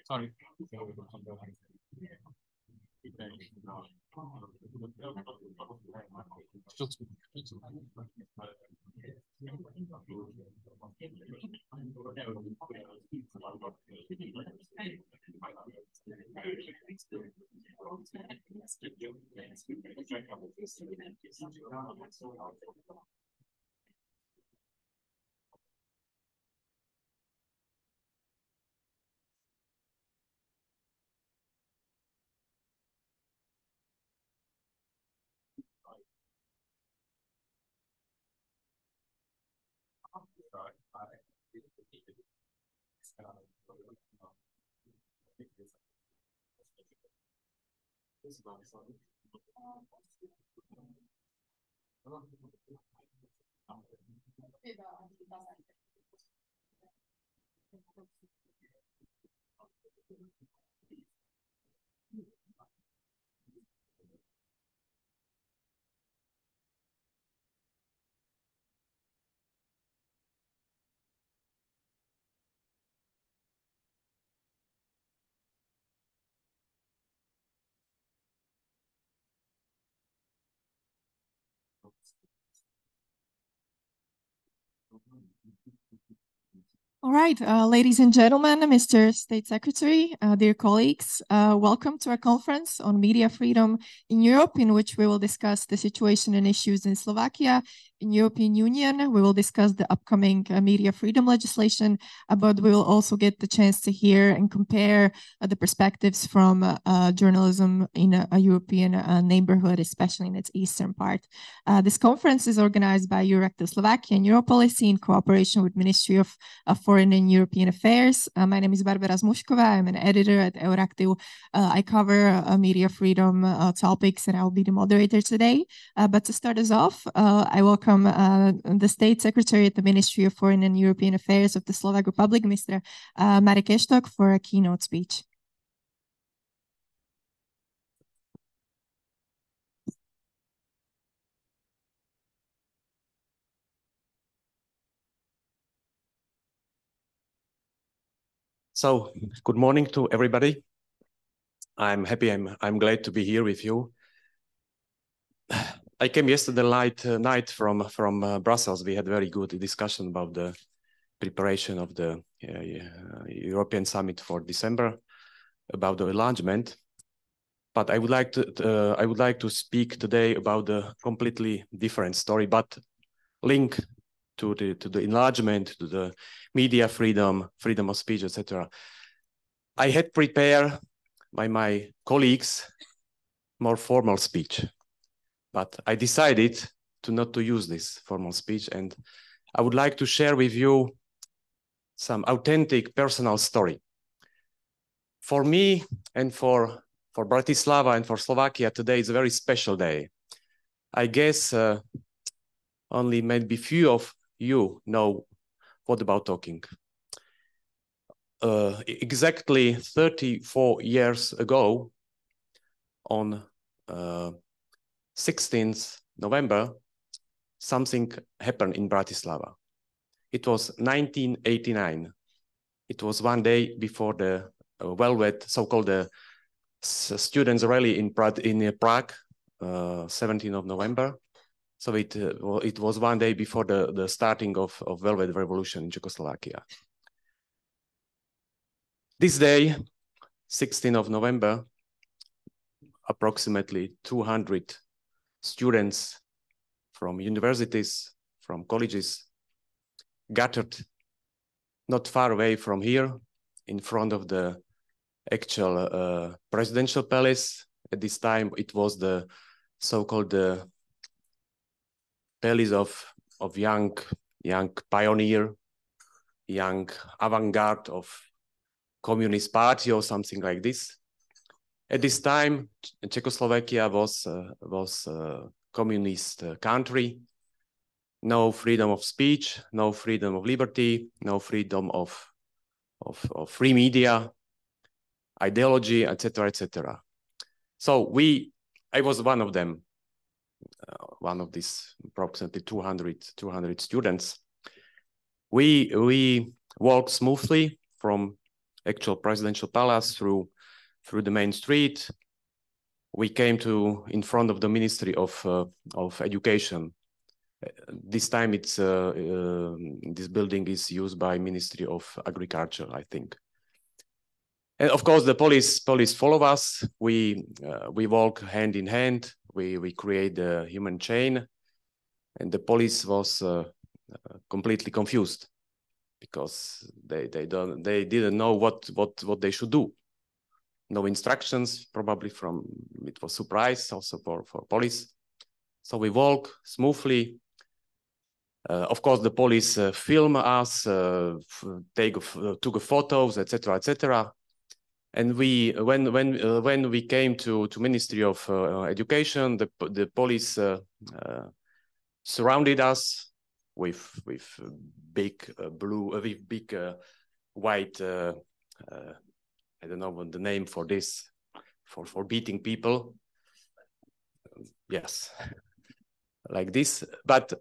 Sorry. All right, ladies and gentlemen, Mr. State Secretary, dear colleagues, welcome to our conference on media freedom in Europe, in which we will discuss the situation and issues in Slovakia, in European Union. We will discuss the upcoming media freedom legislation, but we will also get the chance to hear and compare the perspectives from journalism in a European neighborhood, especially in its eastern part. This conference is organized by Euractiv Slovakia and Europolicy in cooperation with Ministry of Foreign and European Affairs. My name is Barbara Zmušková. I'm an editor at Euractiv. I cover media freedom topics, and I will be the moderator today. But to start us off, I welcome the State Secretary at the Ministry of Foreign and European Affairs of the Slovak Republic, Mr. Marek Eštok, for a keynote speech. So, good morning to everybody. I'm happy, I'm glad to be here with you. I came yesterday night from Brussels. We had a very good discussion about the preparation of the European Summit for December, about the enlargement. But I would like to speak today about a completely different story, but link to the enlargement, to the media freedom, freedom of speech, etc. I had prepared by my colleagues more formal speech, but I decided not to use this formal speech, and I would like to share with you some authentic personal story. For me and for Bratislava and for Slovakia, today is a very special day. I guess only maybe few of you know what about talking. Exactly 34 years ago, on 16th November, something happened in Bratislava. It was 1989. It was one day before the Velvet, so-called students' rally in Prague, 17th of November. So it was one day before the starting of Velvet Revolution in Czechoslovakia. This day, 16th of November, approximately 200 students from universities, from colleges, gathered not far away from here, in front of the actual presidential palace. At this time, it was the so-called palace of young pioneer, young avant-garde of Communist Party or something like this. At this time, Czechoslovakia was a communist country. No freedom of speech, no freedom of liberty, no freedom of free media, ideology, etc., etc. So I was one of them, one of these approximately 200 students. We walked smoothly from actual presidential palace through the main street. We came in front of the Ministry of Education. This time it's this building is used by Ministry of Agriculture, I think. And of course, the police follow us. We walk hand in hand. We create a human chain, and the police was completely confused because they didn't know what they should do. No instructions, probably it was surprise also for police. So we walk smoothly. Of course, the police film us, took photos, etc., etc. And when we came to Ministry of Education, the police surrounded us with big big white I don't know what the name for this, for beating people. Yes, like this. But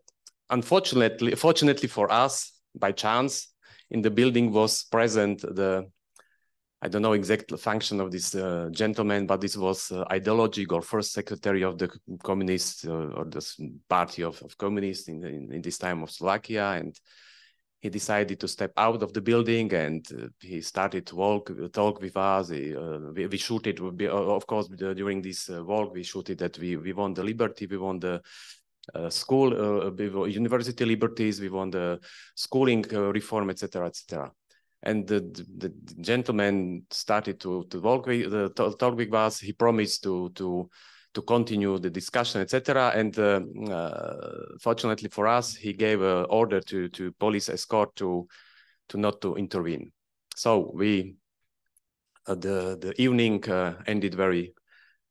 fortunately for us, by chance, in the building was present I don't know exact function of this gentleman, but this was ideological or first secretary of the communist or the party of communists in this time of Slovakia, and he decided to step out of the building and he started to talk with us. We shooted, of course, during this walk, we shooted that we want the liberty, we want the school, university liberties, we want the schooling reform, etc., etc. And the gentleman started to talk with us. He promised to continue the discussion, etc. And fortunately for us, he gave an order to police escort to not to intervene. So the evening ended very,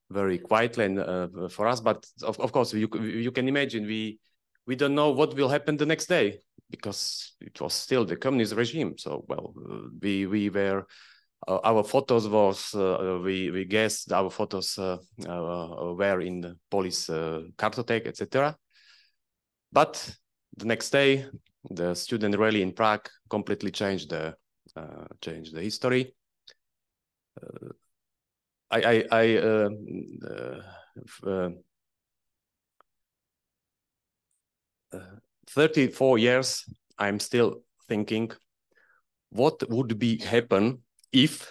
very quietly and for us. But of course, you can imagine we don't know what will happen the next day because it was still the communist regime. So well, we were. Our photos was, we guessed our photos were in the police cartotheque, etc. But the next day, the student rally in Prague completely changed the history. 34 years, I'm still thinking, what would happen if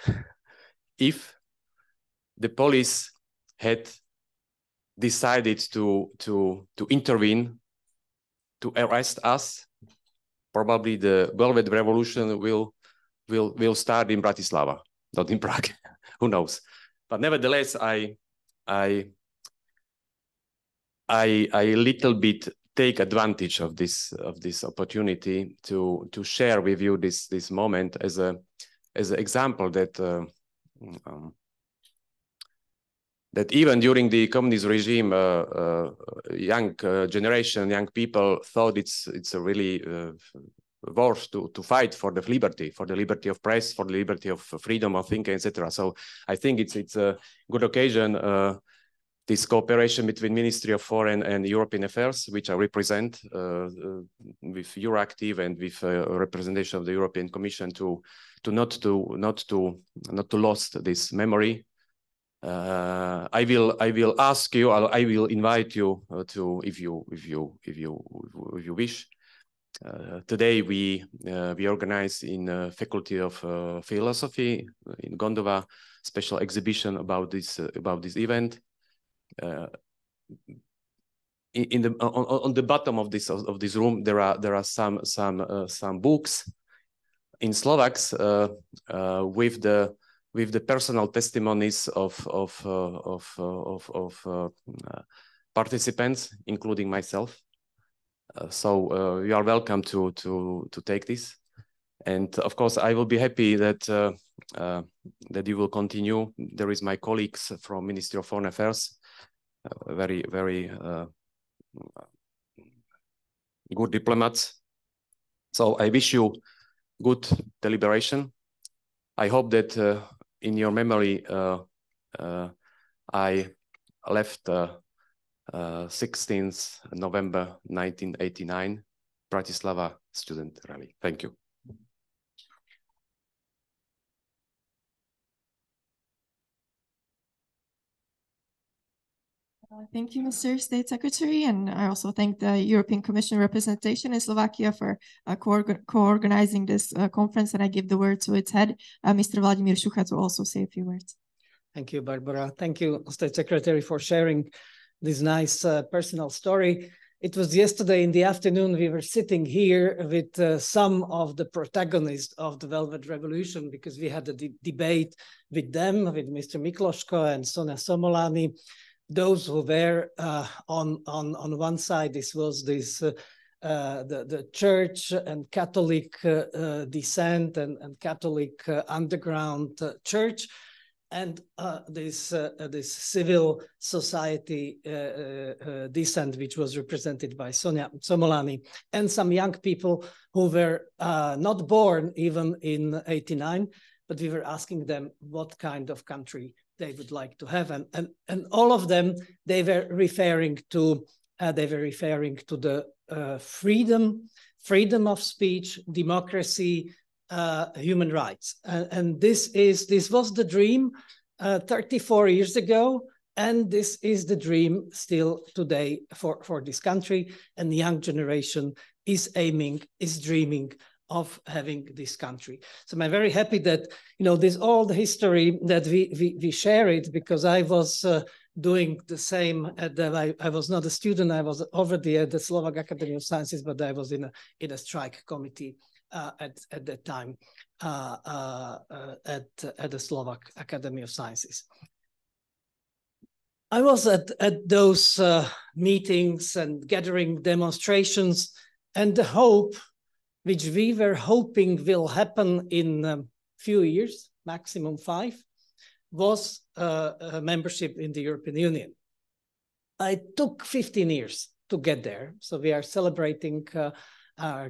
the police had decided to intervene, to arrest us? Probably the Velvet Revolution will start in Bratislava, not in Prague. Who knows? But nevertheless, I little bit take advantage of this opportunity to share with you this moment as an example that that even during the communist regime, young generation, young people thought it's a really worth to fight for the liberty of press, for the liberty of freedom of thinking, etc. So I think it's a good occasion. This cooperation between Ministry of Foreign and European Affairs, which I represent with Euractiv and with representation of the European Commission, to not lose this memory. I will ask you, I will invite you to, if you wish. Today we organize in Faculty of Philosophy in Gondova special exhibition about this event. On the bottom of this room there are some books in Slovaks with the personal testimonies of participants, including myself. So you are welcome to take this. And of course, I will be happy that that you will continue. There is my colleagues from Ministry of Foreign Affairs, very good diplomats. So I wish you good deliberation. I hope that in your memory I left 16th November 1989, Bratislava Student Rally. Thank you. Thank you, Mr. State Secretary, and I also thank the European Commission representation in Slovakia for co-organizing this conference, and I give the word to its head, Mr. Vladimír Šucha, to also say a few words. Thank you, Barbara. Thank you, State Secretary, for sharing this nice personal story. It was yesterday in the afternoon, we were sitting here with some of the protagonists of the Velvet Revolution, because we had a debate with them, with Mr. Mikloško and Sonia Somolani. Those who were on one side, this was the church and Catholic descent and Catholic underground church, and this civil society descent, which was represented by Sonia Somolani, and some young people who were not born even in '89, but we were asking them what kind of country they would like to have, and all of them, they were referring to the freedom of speech, democracy, human rights, and this was the dream 34 years ago, and this is the dream still today for this country, and the young generation is dreaming of having this country. So I'm very happy that, you know, this all the history that we share it, because I was doing the same I was not a student, I was already at the Slovak Academy of Sciences, but I was in a strike committee at that time at the Slovak Academy of Sciences. I was at those meetings and gathering demonstrations, and the hope which we were hoping will happen in a few years, maximum 5, was a membership in the European Union. It took 15 years to get there. So we are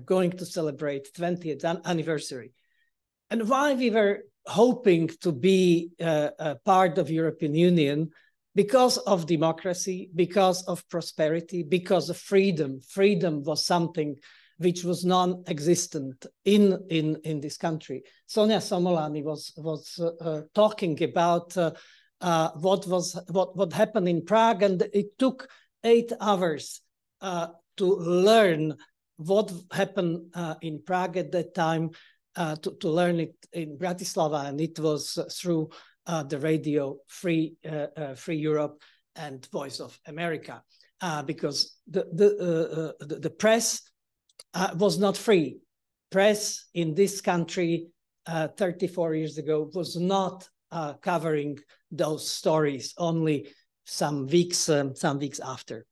going to celebrate 20th anniversary. And why we were hoping to be a part of European Union? Because of democracy, because of prosperity, because of freedom. Freedom was something which was non-existent in this country. Sonia Somolani was talking about what happened in Prague, and it took 8 hours to learn what happened in Prague at that time, to learn it in Bratislava, and it was through the radio Free Europe and Voice of America, because the press was not free. Press in this country 34 years ago was not covering those stories, only some weeks after.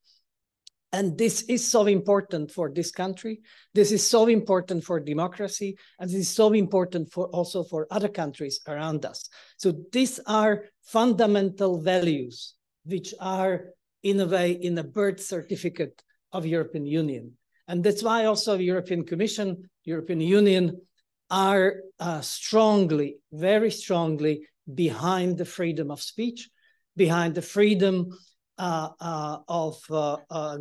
And this is so important for this country. This is so important for democracy, and this is so important also for other countries around us. So these are fundamental values which are, in a way, in a birth certificate of European Union. And that's why also the European Commission, European Union are strongly, very strongly behind the freedom of speech, behind the freedom of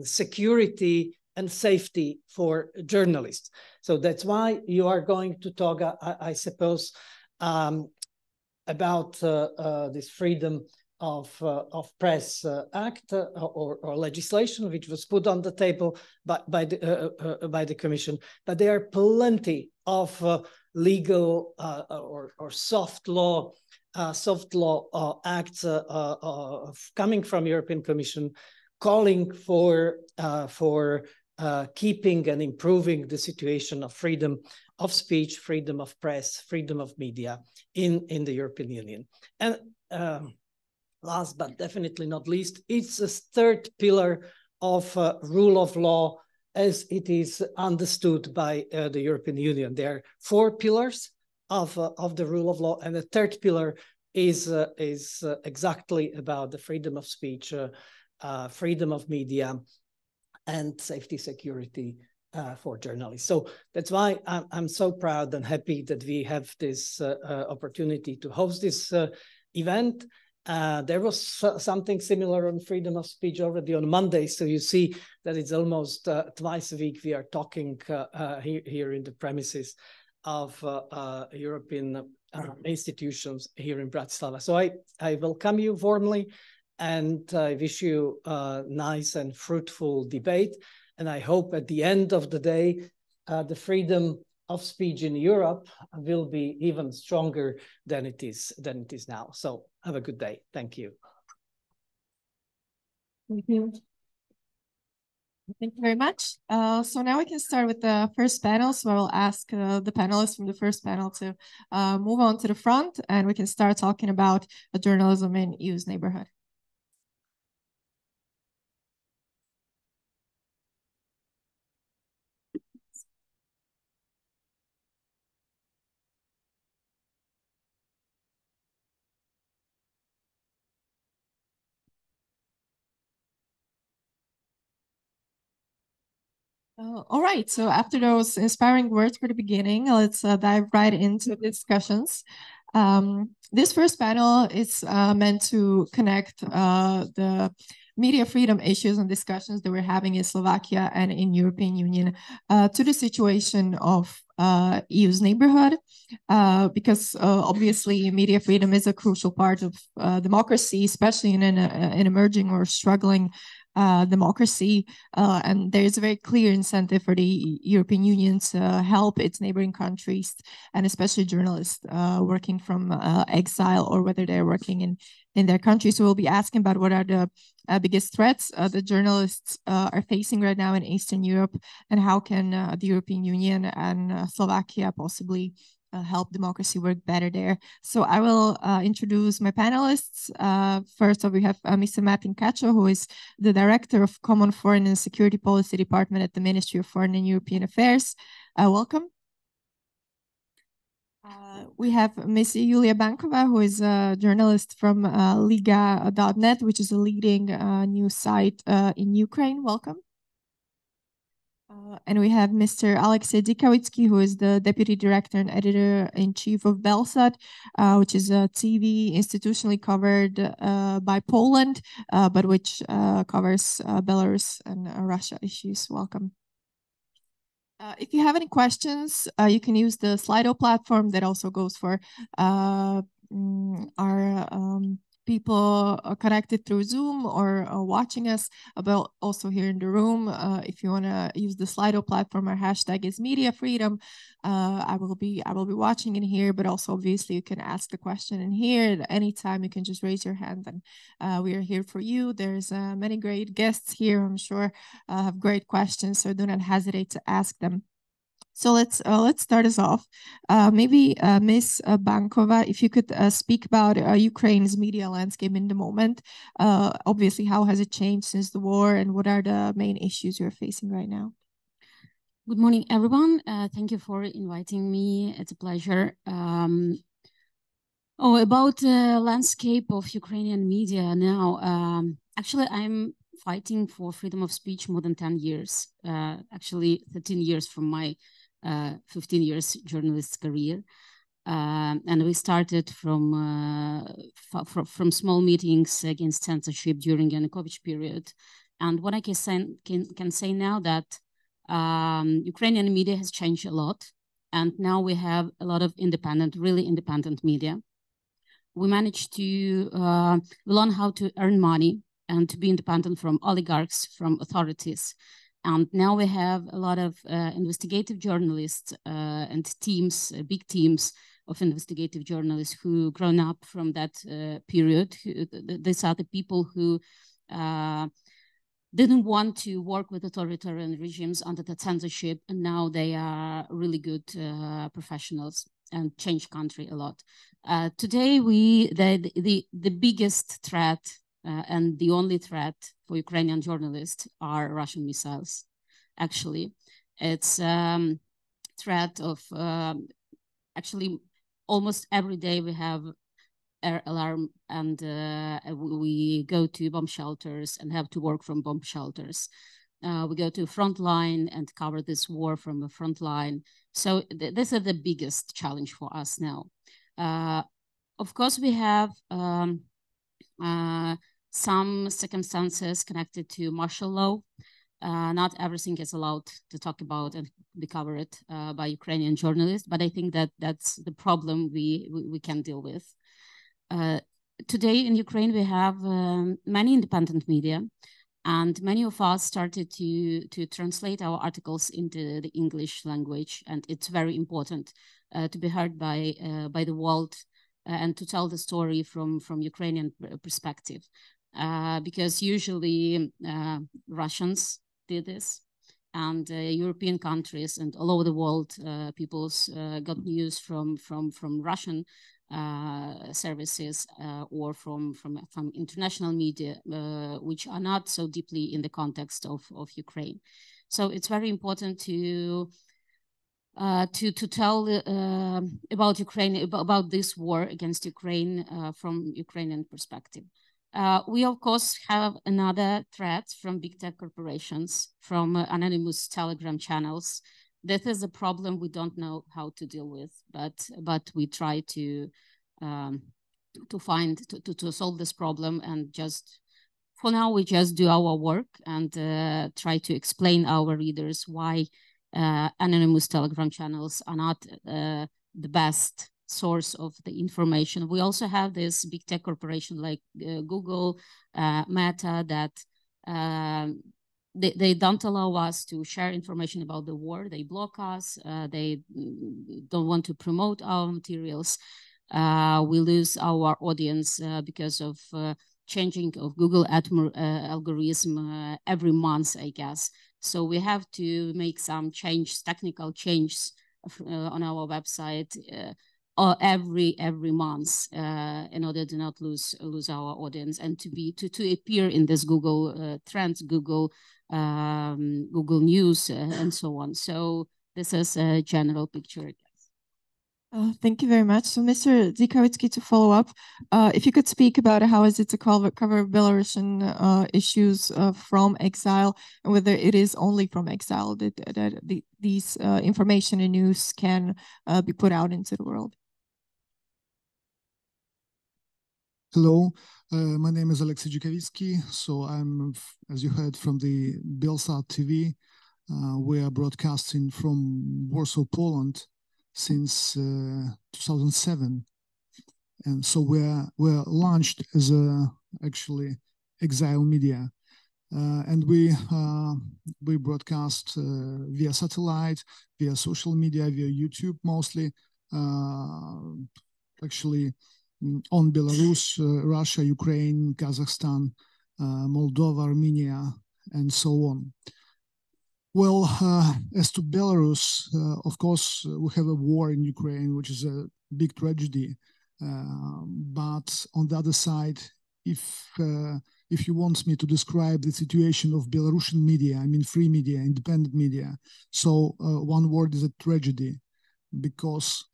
security and safety for journalists. So that's why you are going to talk, I suppose, about this freedom of press act or legislation, which was put on the table by the Commission. But there are plenty of legal or soft law acts coming from European Commission, calling for keeping and improving the situation of freedom of speech, freedom of press, freedom of media in the European Union. And last but definitely not least, it's a third pillar of rule of law as it is understood by the European Union. There are 4 pillars of the rule of law, and the 3rd pillar is exactly about the freedom of speech, freedom of media, and safety, security for journalists. So that's why I'm so proud and happy that we have this opportunity to host this event. There was something similar on freedom of speech already on Monday. So you see that it's almost twice a week we are talking here in the premises of European institutions here in Bratislava. So I welcome you warmly, and I wish you a nice and fruitful debate. And I hope at the end of the day, the freedom of speech in Europe will be even stronger than it is now. So have a good day. Thank you. Thank you. Thank you very much. So now we can start with the first panel. So I will ask the panelists from the first panel to move on to the front, and we can start talking about journalism in EU's neighborhood. All right, so after those inspiring words for the beginning, let's dive right into the discussions. This first panel is meant to connect the media freedom issues and discussions that we're having in Slovakia and in European Union to the situation of EU's neighborhood, because obviously media freedom is a crucial part of democracy, especially in an emerging or struggling democracy, and there is a very clear incentive for the European Union to help its neighboring countries, and especially journalists working from exile, or whether they're working in their country. So we'll be asking about what are the biggest threats the journalists are facing right now in Eastern Europe, and how can the European Union and Slovakia possibly help democracy work better there. So I will introduce my panelists. First up, we have Mr. Martin Kačo, who is the Director of Common Foreign and Security Policy Department at the Ministry of Foreign and European Affairs. Welcome. We have Ms. Julia Bankova, who is a journalist from Liga.net, which is a leading news site in Ukraine. Welcome. And we have Mr. Alexei Dikavitsky, who is the Deputy Director and Editor-in-Chief of Belsat, which is a TV institutionally covered by Poland, but which covers Belarus and Russia issues. Welcome. If you have any questions, you can use the Slido platform that also goes for our people connected through Zoom or watching us, but also here in the room. If you want to use the Slido platform, our hashtag is Media Freedom. I will be watching in here, but also obviously you can ask the question in here at any time. You can just raise your hand, and we are here for you. There's many great guests here, I'm sure, have great questions, so do not hesitate to ask them. So let's start us off. Maybe Ms. Bankova, if you could speak about Ukraine's media landscape in the moment. Obviously, how has it changed since the war, and what are the main issues you're facing right now? Good morning, everyone. Thank you for inviting me. It's a pleasure. About the landscape of Ukrainian media now. Actually, I'm fighting for freedom of speech more than 10 years. Actually, 13 years from my 15 years journalist career, and we started from small meetings against censorship during Yanukovych period. And what I can say now that Ukrainian media has changed a lot, and now we have a lot of really independent media. We managed to learn how to earn money and to be independent from oligarchs, from authorities. And now we have a lot of investigative journalists and teams, big teams of investigative journalists who grown up from that period. These are the people who didn't want to work with authoritarian regimes under the censorship, and now they are really good professionals and change country a lot. Today, the biggest threat and the only threat for Ukrainian journalists are Russian missiles. actually. It's threat of actually almost every day we have air alarm, and we go to bomb shelters and have to work from bomb shelters. We go to front line and cover this war from the front line. So this is the biggest challenge for us now. Of course, we have some circumstances connected to martial law. Not everything is allowed to talk about and be covered by Ukrainian journalists, but I think that that's the problem we can deal with. Today in Ukraine, we have many independent media, and many of us started to translate our articles into the English language, and it's very important to be heard by the world and to tell the story from Ukrainian perspective, because usually Russians did this, and European countries and all over the world, people's got news from Russian services or from international media, which are not so deeply in the context of Ukraine. So it's very important to tell about Ukraine, about this war against Ukraine from Ukrainian perspective. We, of course, have another threat from big tech corporations, from anonymous Telegram channels. That is a problem we don't know how to deal with, but we try to solve this problem, and just for now we just do our work and try to explain our readers why anonymous Telegram channels are not the best source of the information. We also have this big tech corporation like Google, Meta, that they don't allow us to share information about the war. They block us. They don't want to promote our materials. We lose our audience because of changing of Google algorithm every month, I guess. So we have to make some technical changes on our website every month in order to not lose our audience, and to appear in this Google trends, Google News, and so on. So this is a general picture. Thank you very much. So, Mr. Zikowicki, to follow up, if you could speak about how is it to cover Belarusian issues from exile, and whether it is only from exile that these information and news can be put out into the world. Hello, my name is Alexey Zikowicki. So I'm, as you heard, from the Belsat TV. We are broadcasting from Warsaw, Poland, since 2007, and so we're launched as actually exile media, and we broadcast via satellite, via social media, via YouTube mostly, actually on Belarus, Russia, Ukraine, Kazakhstan, Moldova, Armenia, and so on. Well, as to Belarus, of course, we have a war in Ukraine, which is a big tragedy. But on the other side, if you want me to describe the situation of Belarusian media, I mean free media, independent media, so one word is a tragedy, because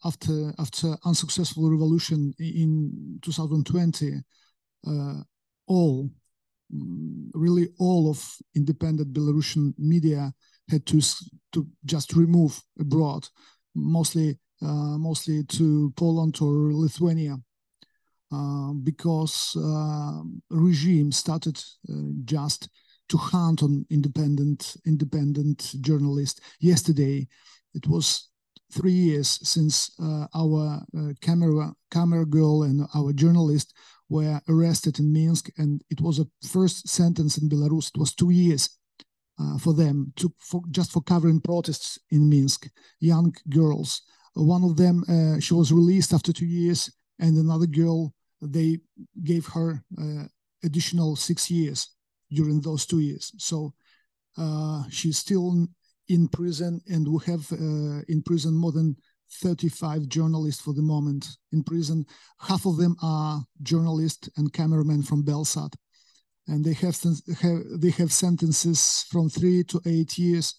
after unsuccessful revolution in 2020, really all of independent Belarusian media had to just remove abroad, mostly to Poland or Lithuania, because regime started just to hunt on independent journalists. Yesterday, it was 3 years since our camera girl and our journalist were arrested in Minsk, and it was a first sentence in Belarus. It was 2 years for them just for covering protests in Minsk. Young girls. One of them, she was released after 2 years, and another girl, they gave her additional 6 years during those 2 years. So she's still in prison, and we have in prison more than 35 journalists for the moment in prison. Half of them are journalists and cameramen from Belsat. and they have sentences from 3 to 8 years.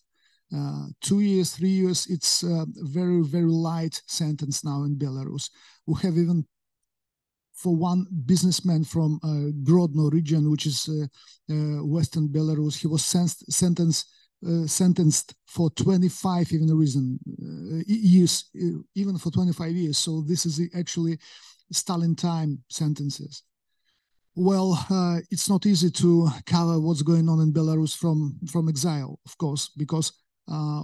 2 years, 3 years, it's a very, very light sentence now in Belarus. We have even for one businessman from Grodno region, which is Western Belarus, he was sentenced for 25 years, even for 25 years. So this is actually Stalin time sentences. Well, it's not easy to cover what's going on in Belarus from exile, of course, because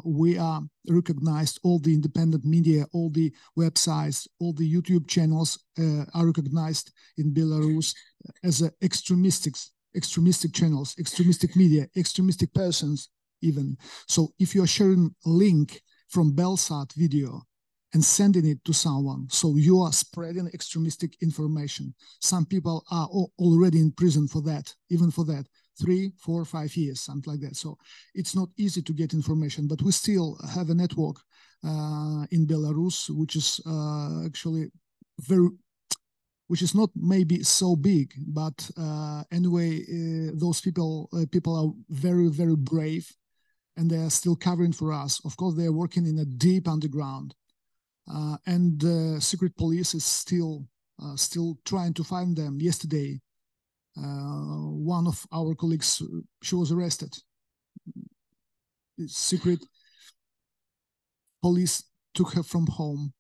we are recognized, all the independent media, all the websites, all the YouTube channels are recognized in Belarus as extremistic channels, extremistic media, extremistic persons even. So if you're sharing a link from Belsat video and sending it to someone, so you are spreading extremistic information. Some people are already in prison for that, even for that. 3, 4, 5 years, something like that. So it's not easy to get information, but we still have a network in Belarus, which is actually which is not maybe so big, but anyway, those people are very, very brave, and they are still covering for us. Of course, they are working in a deep underground, and the secret police is still trying to find them. Yesterday, one of our colleagues, she was arrested. The secret police took her from home,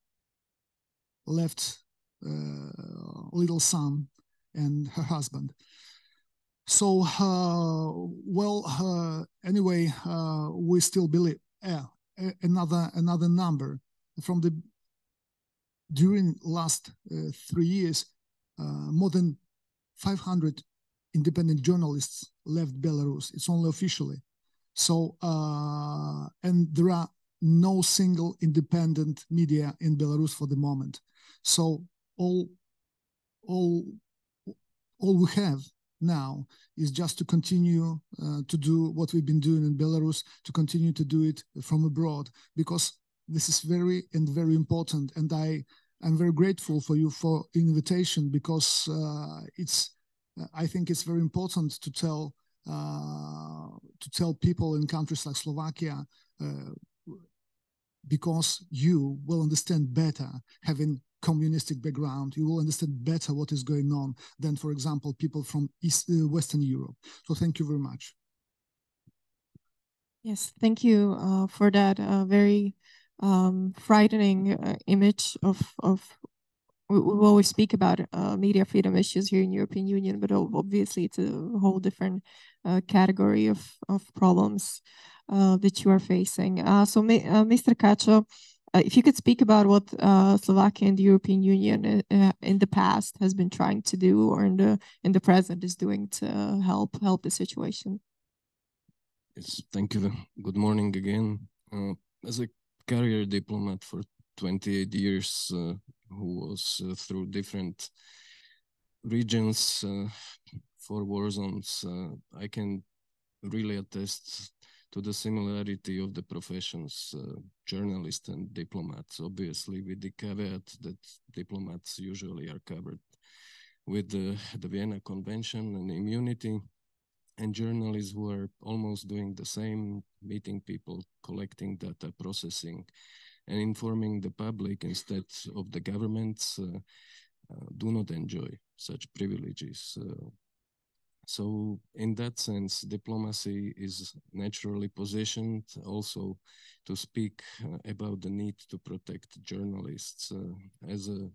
left little son and her husband. So, anyway, we still believe another number from during last 3 years, more than 500 independent journalists left Belarus. It's only officially. So, and there are no single independent media in Belarus for the moment. So all we have now is just to continue to do what we've been doing in Belarus, to continue to do it from abroad, because this is very important. And I'm very grateful for you for invitation, because I think it's very important to tell people in countries like Slovakia, because you will understand better, having communistic background, you will understand better what is going on than, for example, people from Western Europe. So thank you very much. Yes, thank you for that very frightening image of we always speak about media freedom issues here in European Union, but obviously it's a whole different category of problems that you are facing. So, Mr. Kacho, if you could speak about what Slovakia and the European Union in the past has been trying to do, or in the present is doing to help the situation. Yes, thank you. Good morning again. As a career diplomat for 28 years, who was through different regions, 4 war zones, I can really attest to the similarity of the professions, journalists and diplomats, obviously with the caveat that diplomats usually are covered with the Vienna Convention and immunity, and journalists who are almost doing the same, meeting people, collecting data, processing, and informing the public instead of the governments, do not enjoy such privileges. So in that sense, diplomacy is naturally positioned also to speak about the need to protect journalists as a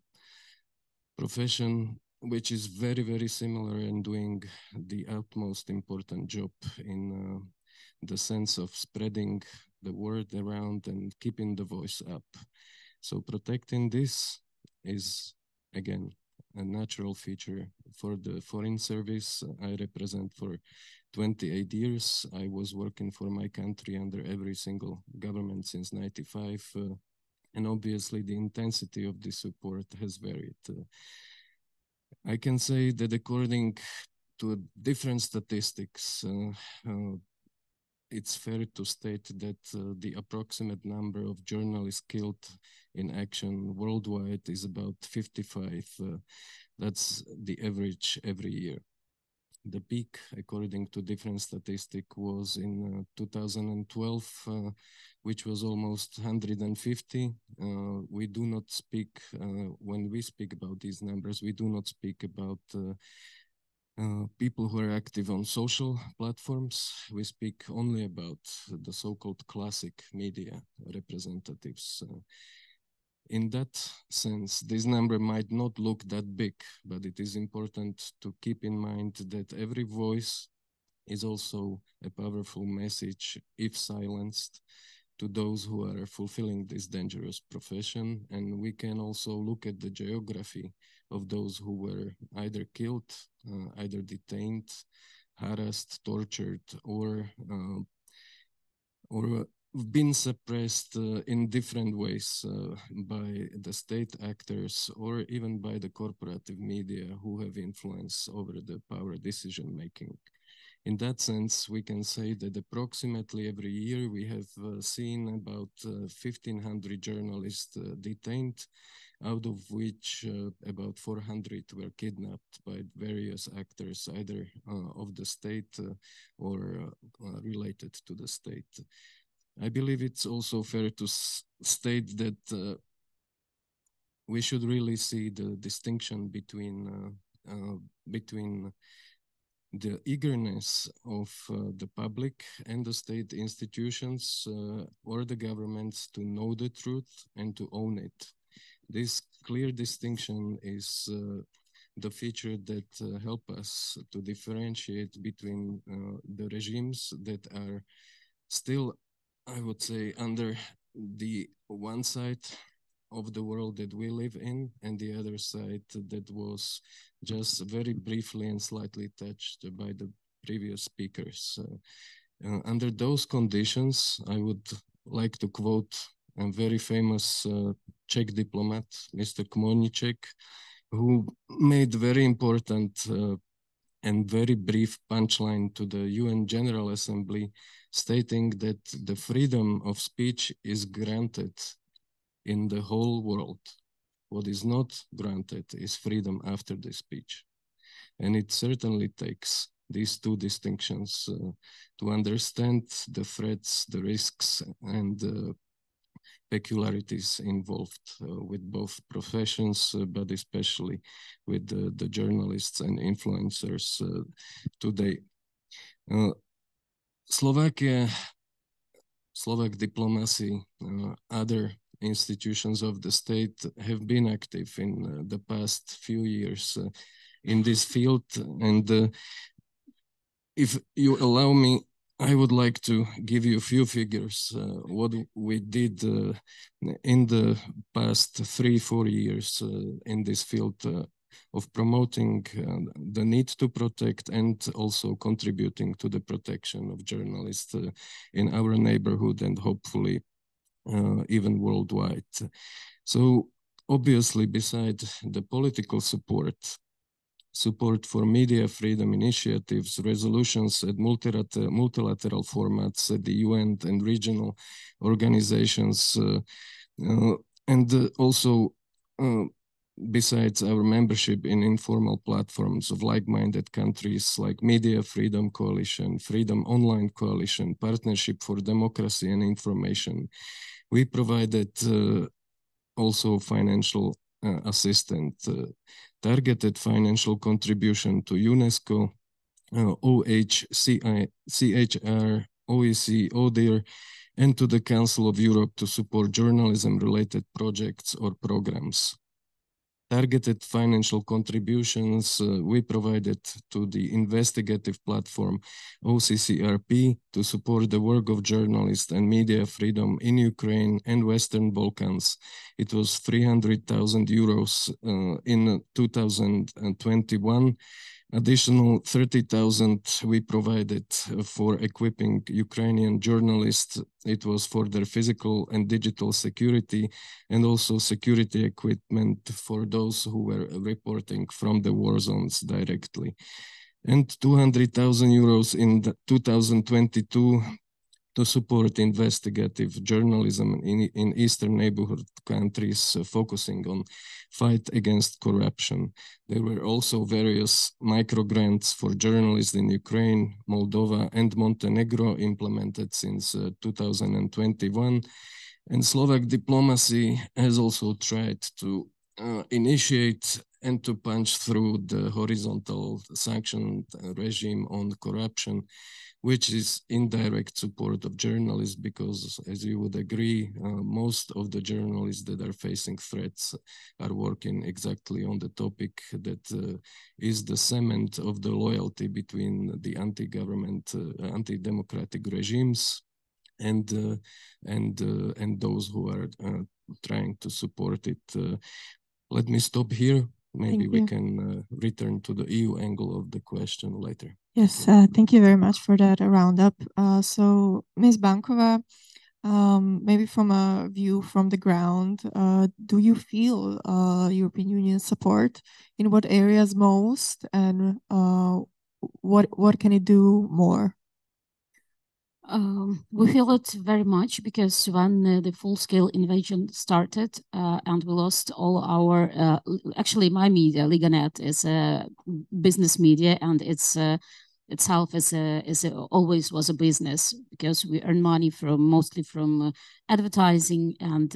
profession which is very, very similar and doing the utmost important job in the sense of spreading the word around and keeping the voice up. So protecting this is, again, a natural feature for the foreign service. I represent for 28 years. I was working for my country under every single government since 95. And obviously the intensity of the support has varied. I can say that according to different statistics, it's fair to state that the approximate number of journalists killed in action worldwide is about 55. That's the average every year. The peak, according to different statistics, was in 2012, which was almost 150. We do not speak, when we speak about these numbers, we do not speak about people who are active on social platforms. We speak only about the so-called classic media representatives. In that sense, this number might not look that big, but it is important to keep in mind that every voice is also a powerful message, if silenced, to those who are fulfilling this dangerous profession. And we can also look at the geography of those who were either killed, either detained, harassed, tortured, or been suppressed in different ways by the state actors or even by the corporative media who have influence over the power decision making. In that sense, we can say that approximately every year we have seen about 1,500 journalists detained, out of which about 400 were kidnapped by various actors, either of the state or related to the state. I believe it's also fair to state that we should really see the distinction between the eagerness of the public and the state institutions or the governments to know the truth and to own it. This clear distinction is the feature that help us to differentiate between the regimes that are still, I would say, under the one side of the world that we live in and the other side that was just very briefly and slightly touched by the previous speakers. Under those conditions, I would like to quote a very famous Czech diplomat, Mr. Kmoníček, who made very important and very brief punchline to the UN General Assembly, stating that the freedom of speech is granted in the whole world. What is not granted is freedom after the speech. And it certainly takes these two distinctions to understand the threats, the risks, and the peculiarities involved with both professions, but especially with the journalists and influencers today. Slovak diplomacy, other institutions of the state have been active in the past few years in this field. And if you allow me, I would like to give you a few figures, what we did in the past 3-4 years in this field of promoting the need to protect and also contributing to the protection of journalists in our neighborhood and hopefully even worldwide. So obviously, besides the political support for media freedom initiatives, resolutions at multilateral formats at the UN and regional organizations, and also besides our membership in informal platforms of like-minded countries like Media Freedom Coalition, Freedom Online Coalition, Partnership for Democracy and Information, we provided also financial assistance, targeted financial contribution to UNESCO, CHR, OEC, ODIHR, and to the Council of Europe to support journalism-related projects or programs. Targeted financial contributions we provided to the investigative platform OCCRP to support the work of journalists and media freedom in Ukraine and Western Balkans. It was 300,000 euros in 2021. Additional 30,000 we provided for equipping Ukrainian journalists. It was for their physical and digital security and also security equipment for those who were reporting from the war zones directly. And 200,000 euros in 2022 to to support investigative journalism in Eastern neighborhood countries, focusing on fight against corruption. There were also various micro grants for journalists in Ukraine, Moldova, and Montenegro implemented since 2021. And Slovak diplomacy has also tried to initiate and to punch through the horizontal sanction regime on corruption, which is indirect support of journalists, because, as you would agree, most of the journalists that are facing threats are working exactly on the topic that is the cement of the loyalty between the anti-government, anti-democratic regimes and those who are trying to support it. Let me stop here. Maybe we can return to the EU angle of the question later. Yes, thank you very much for that roundup. So, Ms. Bankova, maybe from a view from the ground, do you feel European Union support in what areas most, and what can it do more? We feel it very much because when the full-scale invasion started and we lost all our, actually my media, Liganet, is a business media, and itself always was a business, because we earn money mostly from advertising and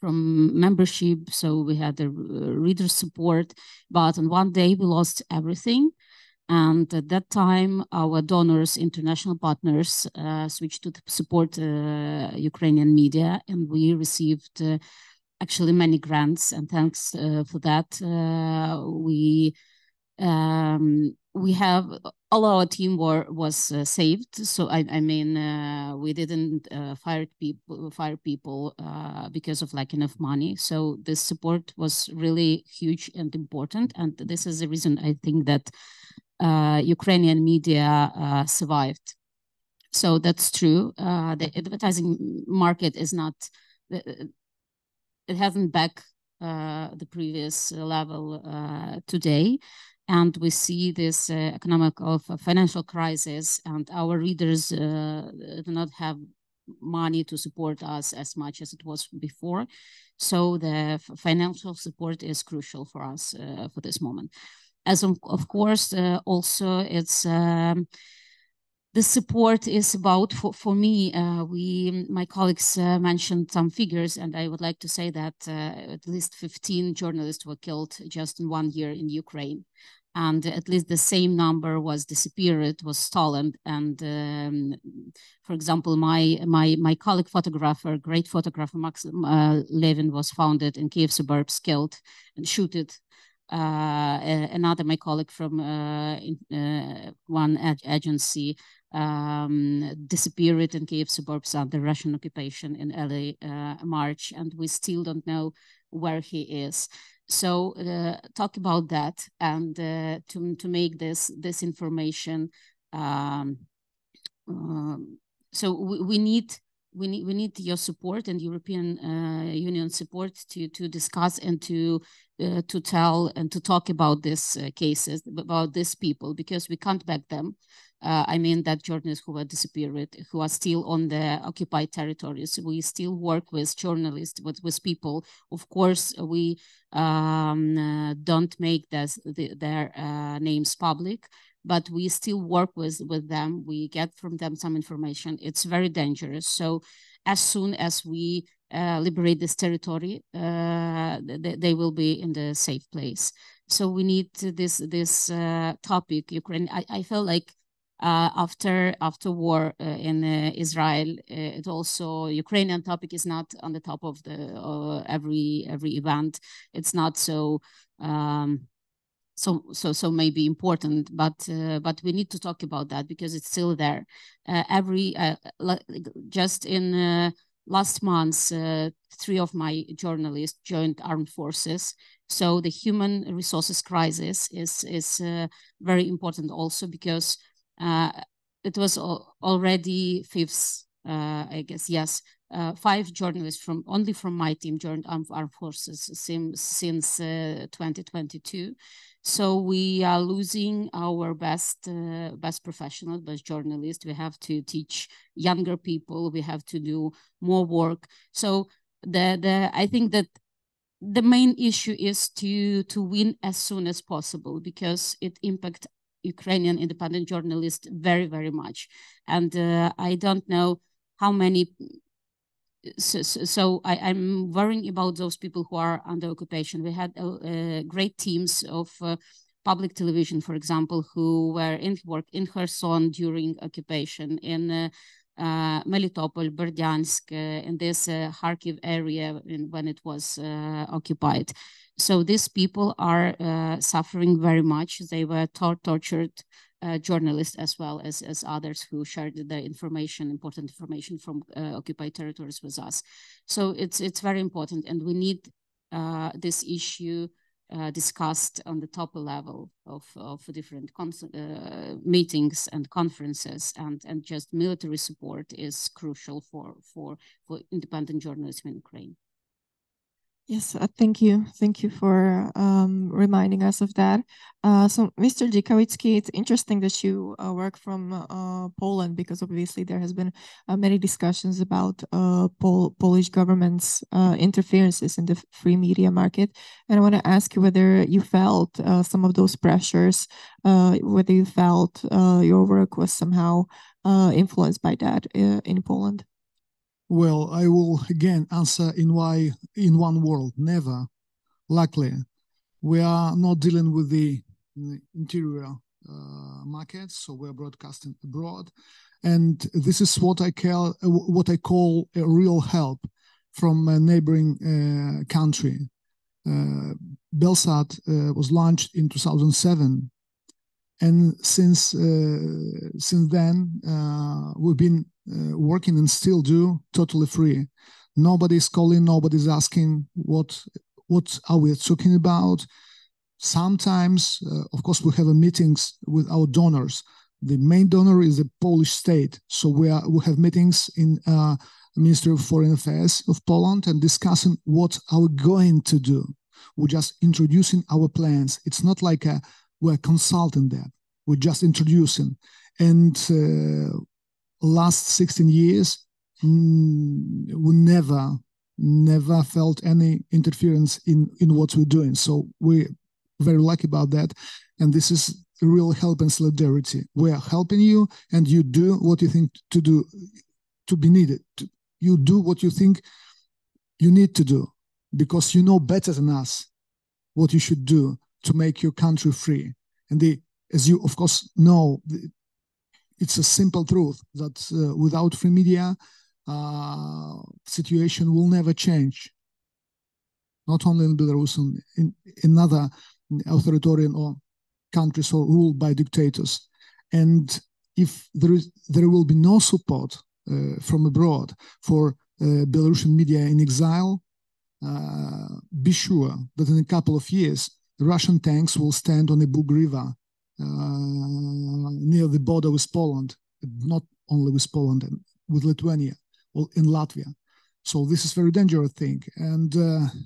from membership. So we had the reader support, but on one day we lost everything. And at that time, our donors, international partners, switched to support Ukrainian media, and we received actually many grants. And thanks for that, we have all our team was saved. So I mean, we didn't fire people because of lack enough money. So this support was really huge and important, and this is the reason I think that Ukrainian media survived. So that's true. The advertising market is not, it hasn't back the previous level today. And we see this economic of financial crisis, and our readers do not have money to support us as much as it was before. So the financial support is crucial for us for this moment. As of course, also it's the support is about, for me, my colleagues mentioned some figures, and I would like to say that at least 15 journalists were killed just in 1 year in Ukraine. And at least the same number was disappeared, was stolen. And for example, my colleague photographer, great photographer Max Levin, was found in Kiev suburbs, killed and shooted. Another my colleague from one agency disappeared in Kiev suburbs under Russian occupation in early March, and we still don't know where he is. So talk about that, and to make this information. So we need your support and European Union support to discuss and to tell and to talk about these cases, about these people, because we can't back them. I mean that journalists who were disappeared, who are still on the occupied territories. We still work with journalists, with people. Of course, we don't make their names public, but we still work with them. We get from them some information. It's very dangerous. So as soon as we liberate this territory, they will be in the safe place. So we need this topic, Ukraine. I feel like after war in Israel, it also Ukrainian topic is not on the top of the every event. It's not so maybe important, but we need to talk about that because it's still there. Just in last month, 3 of my journalists joined armed forces. So the human resources crisis is very important also, because it was already 5th, I guess, yes. 5 journalists only from my team joined armed forces since 2022. So we are losing our best professionals, best journalists. We have to teach younger people. We have to do more work. So I think that the main issue is to win as soon as possible, because it impacts Ukrainian independent journalists very, very much. And I don't know how many. So I'm worrying about those people who are under occupation. We had great teams of public television, for example, who were in Kherson during occupation, in Melitopol, Berdyansk, in this Kharkiv area when it was occupied. So these people are suffering very much. They were tortured. Journalists as well as others who shared the information, important information from occupied territories with us. So it's very important, and we need this issue discussed on the top level of different meetings and conferences, and just military support is crucial for independent journalism in Ukraine. Yes, thank you. Thank you for reminding us of that. So, Mr. Dzikowicki, it's interesting that you work from Poland, because obviously there has been many discussions about Polish government's interferences in the free media market. And I want to ask you whether you felt some of those pressures, whether you felt your work was somehow influenced by that in Poland. Well, I will again answer in one word: never. Luckily, we are not dealing with the interior markets, so we're broadcasting abroad, and this is what I call a real help from a neighboring country. Belsat was launched in 2007, and since then we've been working and still do totally free. Nobody's calling, nobody's asking what are we talking about. Sometimes, of course, we have meetings with our donors. The main donor is the Polish state, so we have meetings in Ministry of Foreign Affairs of Poland and discussing what are we going to do. We're just introducing our plans. It's not like we're consulting that. We're just introducing. And last 16 years, we never felt any interference in what we're doing. So we're very lucky about that. And this is real help and solidarity. We are helping you, and you do what you think to be needed. You do what you think you need to do, because you know better than us what you should do to make your country free. And as you, of course, know, it's a simple truth that without free media, situation will never change. Not only in Belarus, in other authoritarian or countries or ruled by dictators. And if there will be no support from abroad for Belarusian media in exile, be sure that in a couple of years, Russian tanks will stand on the Bug River near the border with Poland, not only with Poland, and with Lithuania or in Latvia. So this is a very dangerous thing. And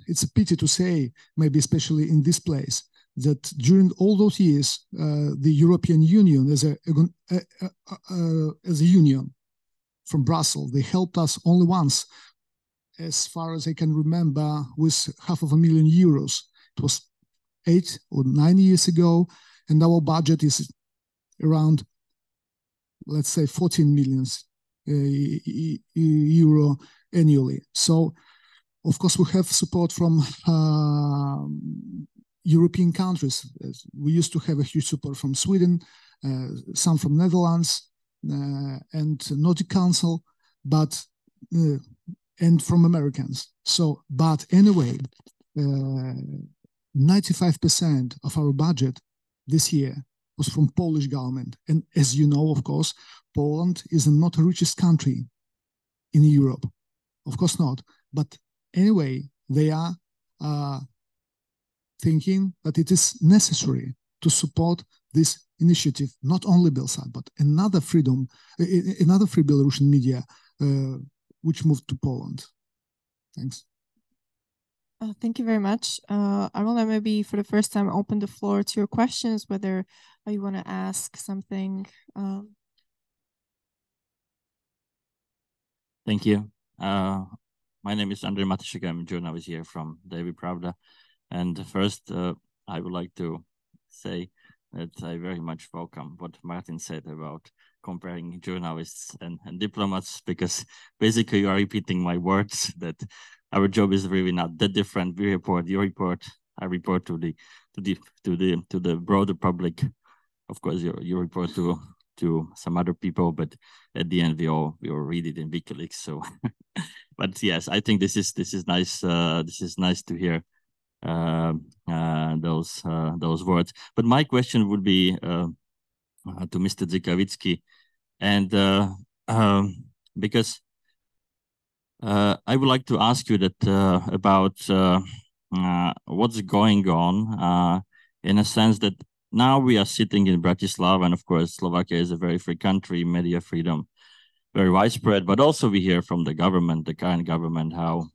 it's a pity to say, maybe especially in this place, that during all those years, the European Union as a union from Brussels, they helped us only once, as far as I can remember, with €500,000. It was 8 or 9 years ago, and our budget is around, let's say, 14 million euro annually. So, of course, we have support from European countries. We used to have a huge support from Sweden, some from Netherlands, and Nordic Council, but and from Americans. So, but anyway, 95% of our budget this year was from Polish government. And as you know, of course, Poland is not the richest country in Europe. Of course not. But anyway, they are thinking that it is necessary to support this initiative, not only Belsat, but another free Belarusian media which moved to Poland. Thanks. Thank you very much. I want to maybe for the first time open the floor to your questions, whether you want to ask something. Thank you. My name is Andrej Matušek. I'm a journalist here from Daily Pravda. And first, I would like to say that I very much welcome what Martin said about comparing journalists and diplomats, because basically you are repeating my words that our job is really not that different. We report, you report, I report to the broader public. Of course, you report to some other people, but at the end we all read it in WikiLeaks. So, but yes, I think this is nice. This is nice to hear those words. But my question would be to Mr. Dzikavitsky, and because I would like to ask you that about what's going on in a sense that now we are sitting in Bratislava, and of course Slovakia is a very free country, media freedom very widespread, but also we hear from the government, the current government, how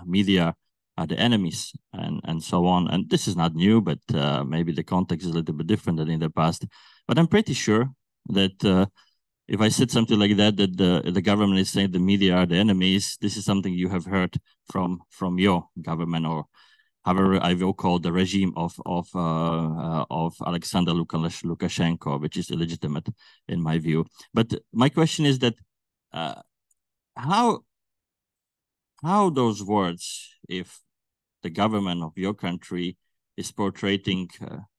media are the enemies and so on. And this is not new, but maybe the context is a little bit different than in the past. But I'm pretty sure that if I said something like that, that the government is saying the media are the enemies, this is something you have heard from your government, or however I will call the regime of Alexander Lukashenko, which is illegitimate in my view. But my question is that how those words, if the government of your country is portraying,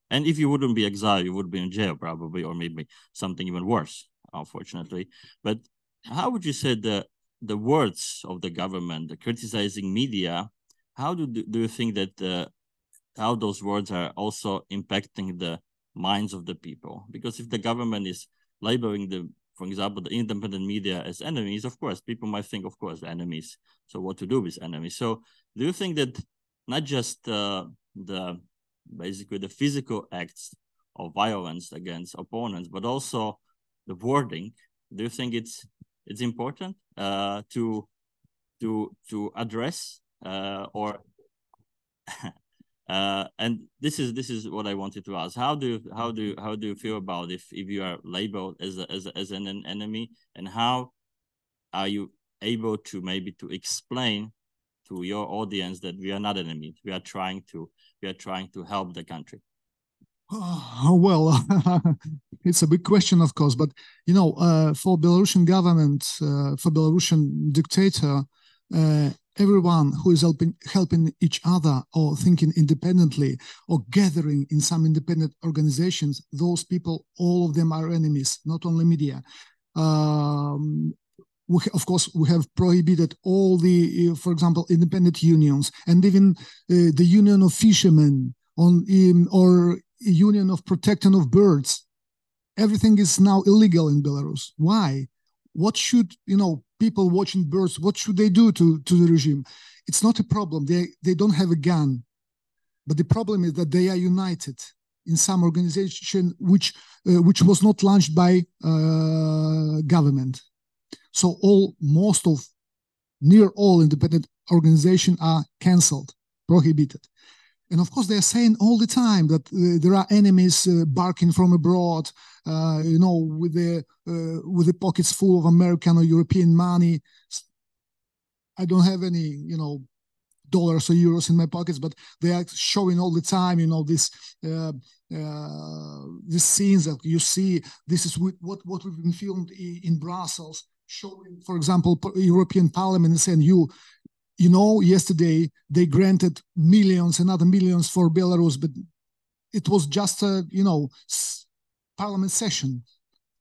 and if you wouldn't be exiled, you would be in jail probably, or maybe something even worse, unfortunately. But how would you say the words of the government, the criticizing media, how do you think that how those words are also impacting the minds of the people? Because if the government is labeling for example, the independent media as enemies, of course, people might think, of course, the enemies. So what to do with enemies? So do you think that not just basically the physical acts of violence against opponents, but also the wording, do you think it's important to address or and this is what I wanted to ask. How do you feel about if you are labeled as an enemy, and how are you able to maybe to explain to your audience that we are not enemies, we are trying to help the country? Well, it's a big question, of course, but you know, for Belarusian government, for Belarusian dictator, everyone who is helping each other or thinking independently or gathering in some independent organizations, those people, all of them are enemies, not only media. Of course, we have prohibited all the, for example, independent unions, and even the Union of Fishermen or Union of Protection of Birds. Everything is now illegal in Belarus. Why? What should, people watching birds, what should they do to the regime? It's not a problem. They don't have a gun. But the problem is that they are united in some organization which was not launched by government. So near all independent organizations are cancelled, prohibited. And of course, they're saying all the time that there are enemies barking from abroad, with the pockets full of American or European money. I don't have any, dollars or euros in my pockets, but they are showing all the time, these scenes that you see. This is what we've been filmed in Brussels, showing, for example, European Parliament and saying, yesterday they granted millions and other millions for Belarus, but it was just a, parliament session.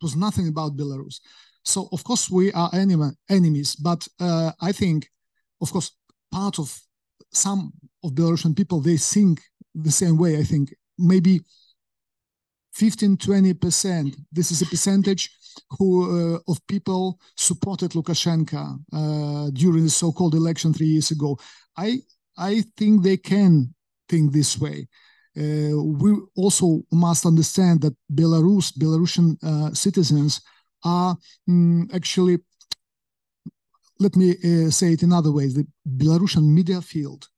It was nothing about Belarus. So, of course, we are enemies, but I think, of course, part of some of Belarusian people, they think the same way. I think maybe 15-20%, this is a percentage of people supported Lukashenko during the so-called election 3 years ago. I think they can think this way. We also must understand that Belarusian citizens are actually, let me say it in other ways, the Belarusian media field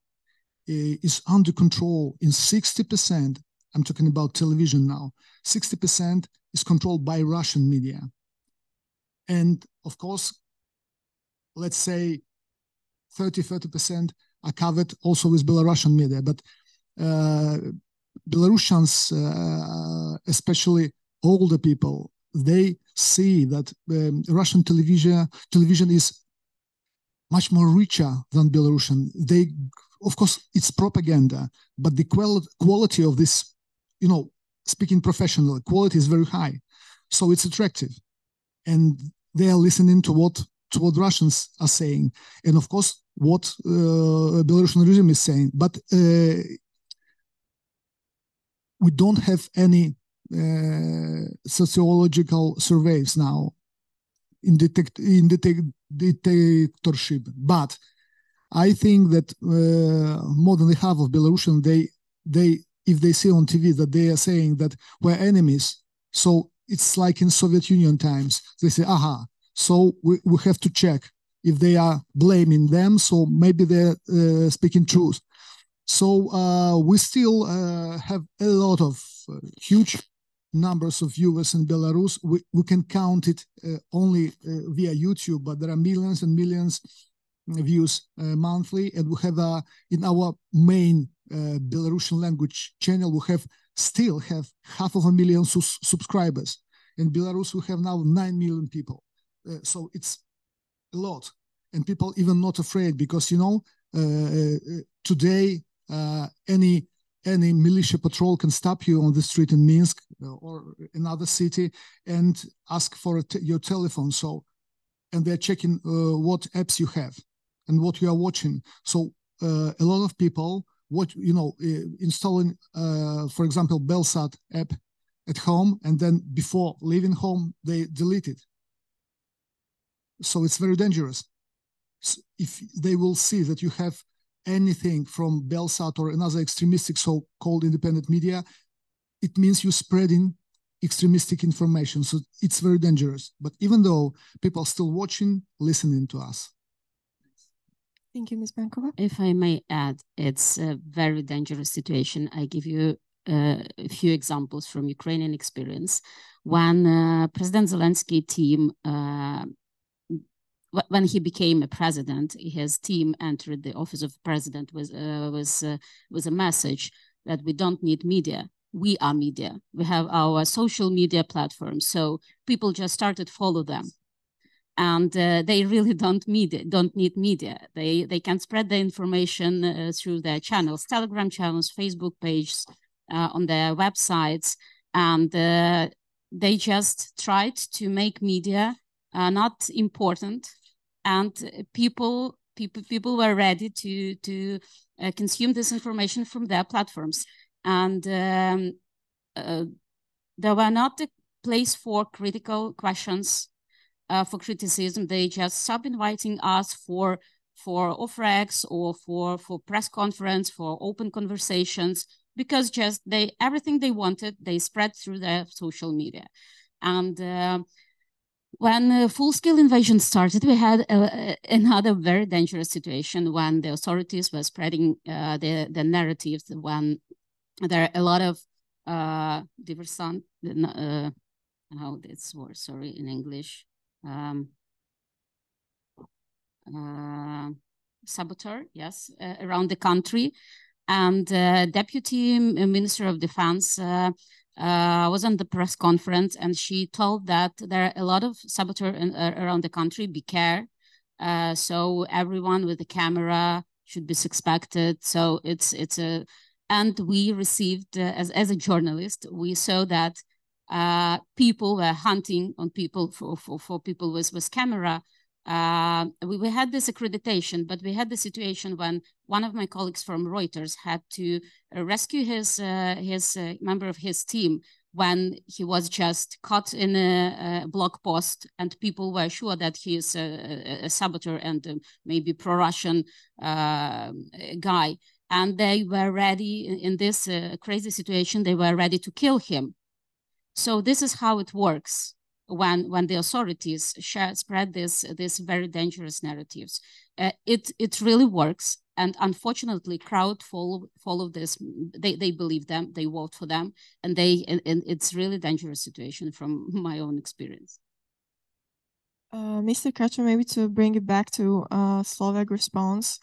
is under control in 60%. I'm talking about television now. 60% is controlled by Russian media. And of course, let's say 30% are covered also with Belarusian media. But Belarusians, especially older people, they see that Russian television is much more richer than Belarusian. They, of course, it's propaganda, but the quality of this, you know, speaking professional, quality is very high. So it's attractive. And they are listening to what Russians are saying. And of course, what Belarusian regime is saying. But we don't have any sociological surveys now in dictatorship. But I think that more than half of Belarusians, they if they see on TV that they are saying that we're enemies, so it's like in Soviet Union times. They say, aha, so we have to check if they are blaming them, so maybe they're speaking truth. So we still have a lot of huge numbers of viewers in Belarus. We can count it only via YouTube, but there are millions and millions views monthly. And we have in our main Belarusian language channel, we still have 500,000 subscribers. In Belarus, we have now 9 million people. So it's a lot. And people even not afraid because, you know, today any militia patrol can stop you on the street in Minsk or another city and ask for your telephone. So, and they're checking what apps you have and what you are watching. So a lot of people, installing, for example, Belsat app at home, and then before leaving home, they delete it. So it's very dangerous. So if they will see that you have anything from Belsat or another extremistic so-called independent media, it means you're spreading extremistic information. So it's very dangerous. But even though people are still watching, listening to us. Thank you, Ms. Bankova. If I may add, it's a very dangerous situation. I give you a few examples from Ukrainian experience. When President Zelensky team, when he became a president, his team entered the office of president with a message that we don't need media. We are media. We have our social media platforms. So people just started follow them. And they really don't need media. They can spread the information through their channels, Telegram channels, Facebook pages, on their websites. And they just tried to make media not important. And people were ready to consume this information from their platforms. And there were not a place for critical questions, for criticism. They just stopped inviting us for off-recs or for press conference, for open conversations, because just everything they wanted, they spread through their social media. And when the full-scale invasion started, we had another very dangerous situation when the authorities were spreading the narratives, when there are a lot of diversant, how this word, sorry, in English, saboteur, yes, around the country. And Deputy Minister of Defense was on the press conference, and she told that there are a lot of saboteurs around the country. Be care. So everyone with a camera should be suspected. So it's a, and we received as a journalist, we saw that people were hunting on people for people with camera. We had this accreditation, but we had the situation when one of my colleagues from Reuters had to rescue his member of his team when he was just caught in a blog post, and people were sure that he is a saboteur and maybe pro-Russian guy. And they were ready in this crazy situation. They were ready to kill him. So this is how it works when the authorities spread this very dangerous narratives. It really works, And unfortunately, crowd follow this. They believe them, they vote for them, and it's really a dangerous situation from my own experience. Mr. Kachur, maybe to bring it back to Slovak response,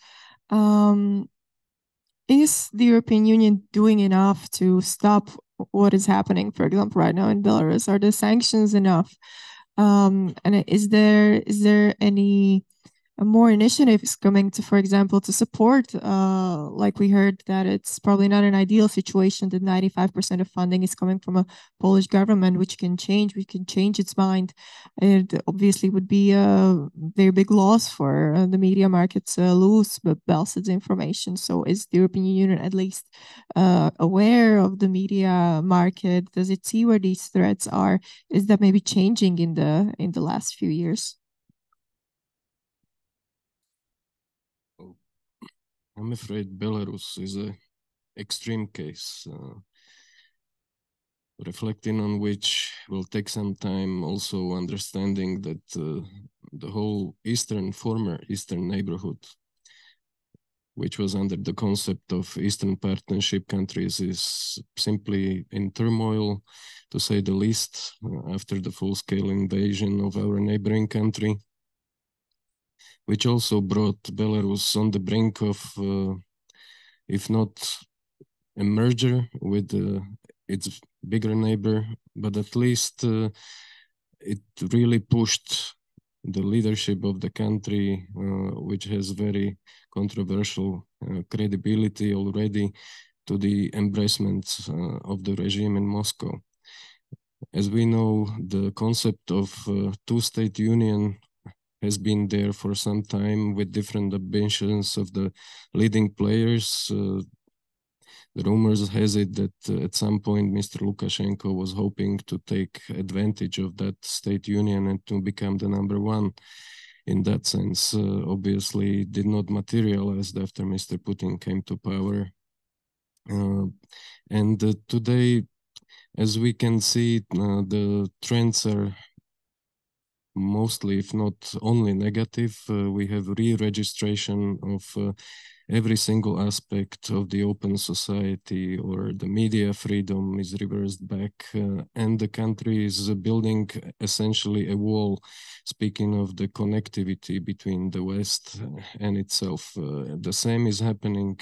is the European Union doing enough to stop what is happening, for example, right now in Belarus? Are the sanctions enough? And is there any more initiatives coming to, for example, to support, like we heard that it's probably not an ideal situation that 95% of funding is coming from a Polish government, which can change its mind. It obviously would be a very big loss for the media market to lose Belsad's information. So is the European Union at least aware of the media market? Does it see where these threats are? Is that maybe changing in the last few years? I'm afraid Belarus is an extreme case, reflecting on which will take some time, also understanding that the whole former Eastern neighborhood, which was under the concept of Eastern Partnership countries, is simply in turmoil, to say the least, after the full-scale invasion of our neighboring country, which also brought Belarus on the brink of, if not a merger with its bigger neighbor, but at least it really pushed the leadership of the country, which has very controversial credibility already, to the embracement of the regime in Moscow. As we know, the concept of two-state union has been there for some time with different ambitions of the leading players. The rumors has it that at some point Mr. Lukashenko was hoping to take advantage of that state union and to become the #1 in that sense. Obviously did not materialize after Mr. Putin came to power. And today, as we can see, the trends are mostly, if not only, negative. We have re-registration of every single aspect of the open society, or the media freedom is reversed back, and the country is building essentially a wall, speaking of the connectivity between the West and itself. The same is happening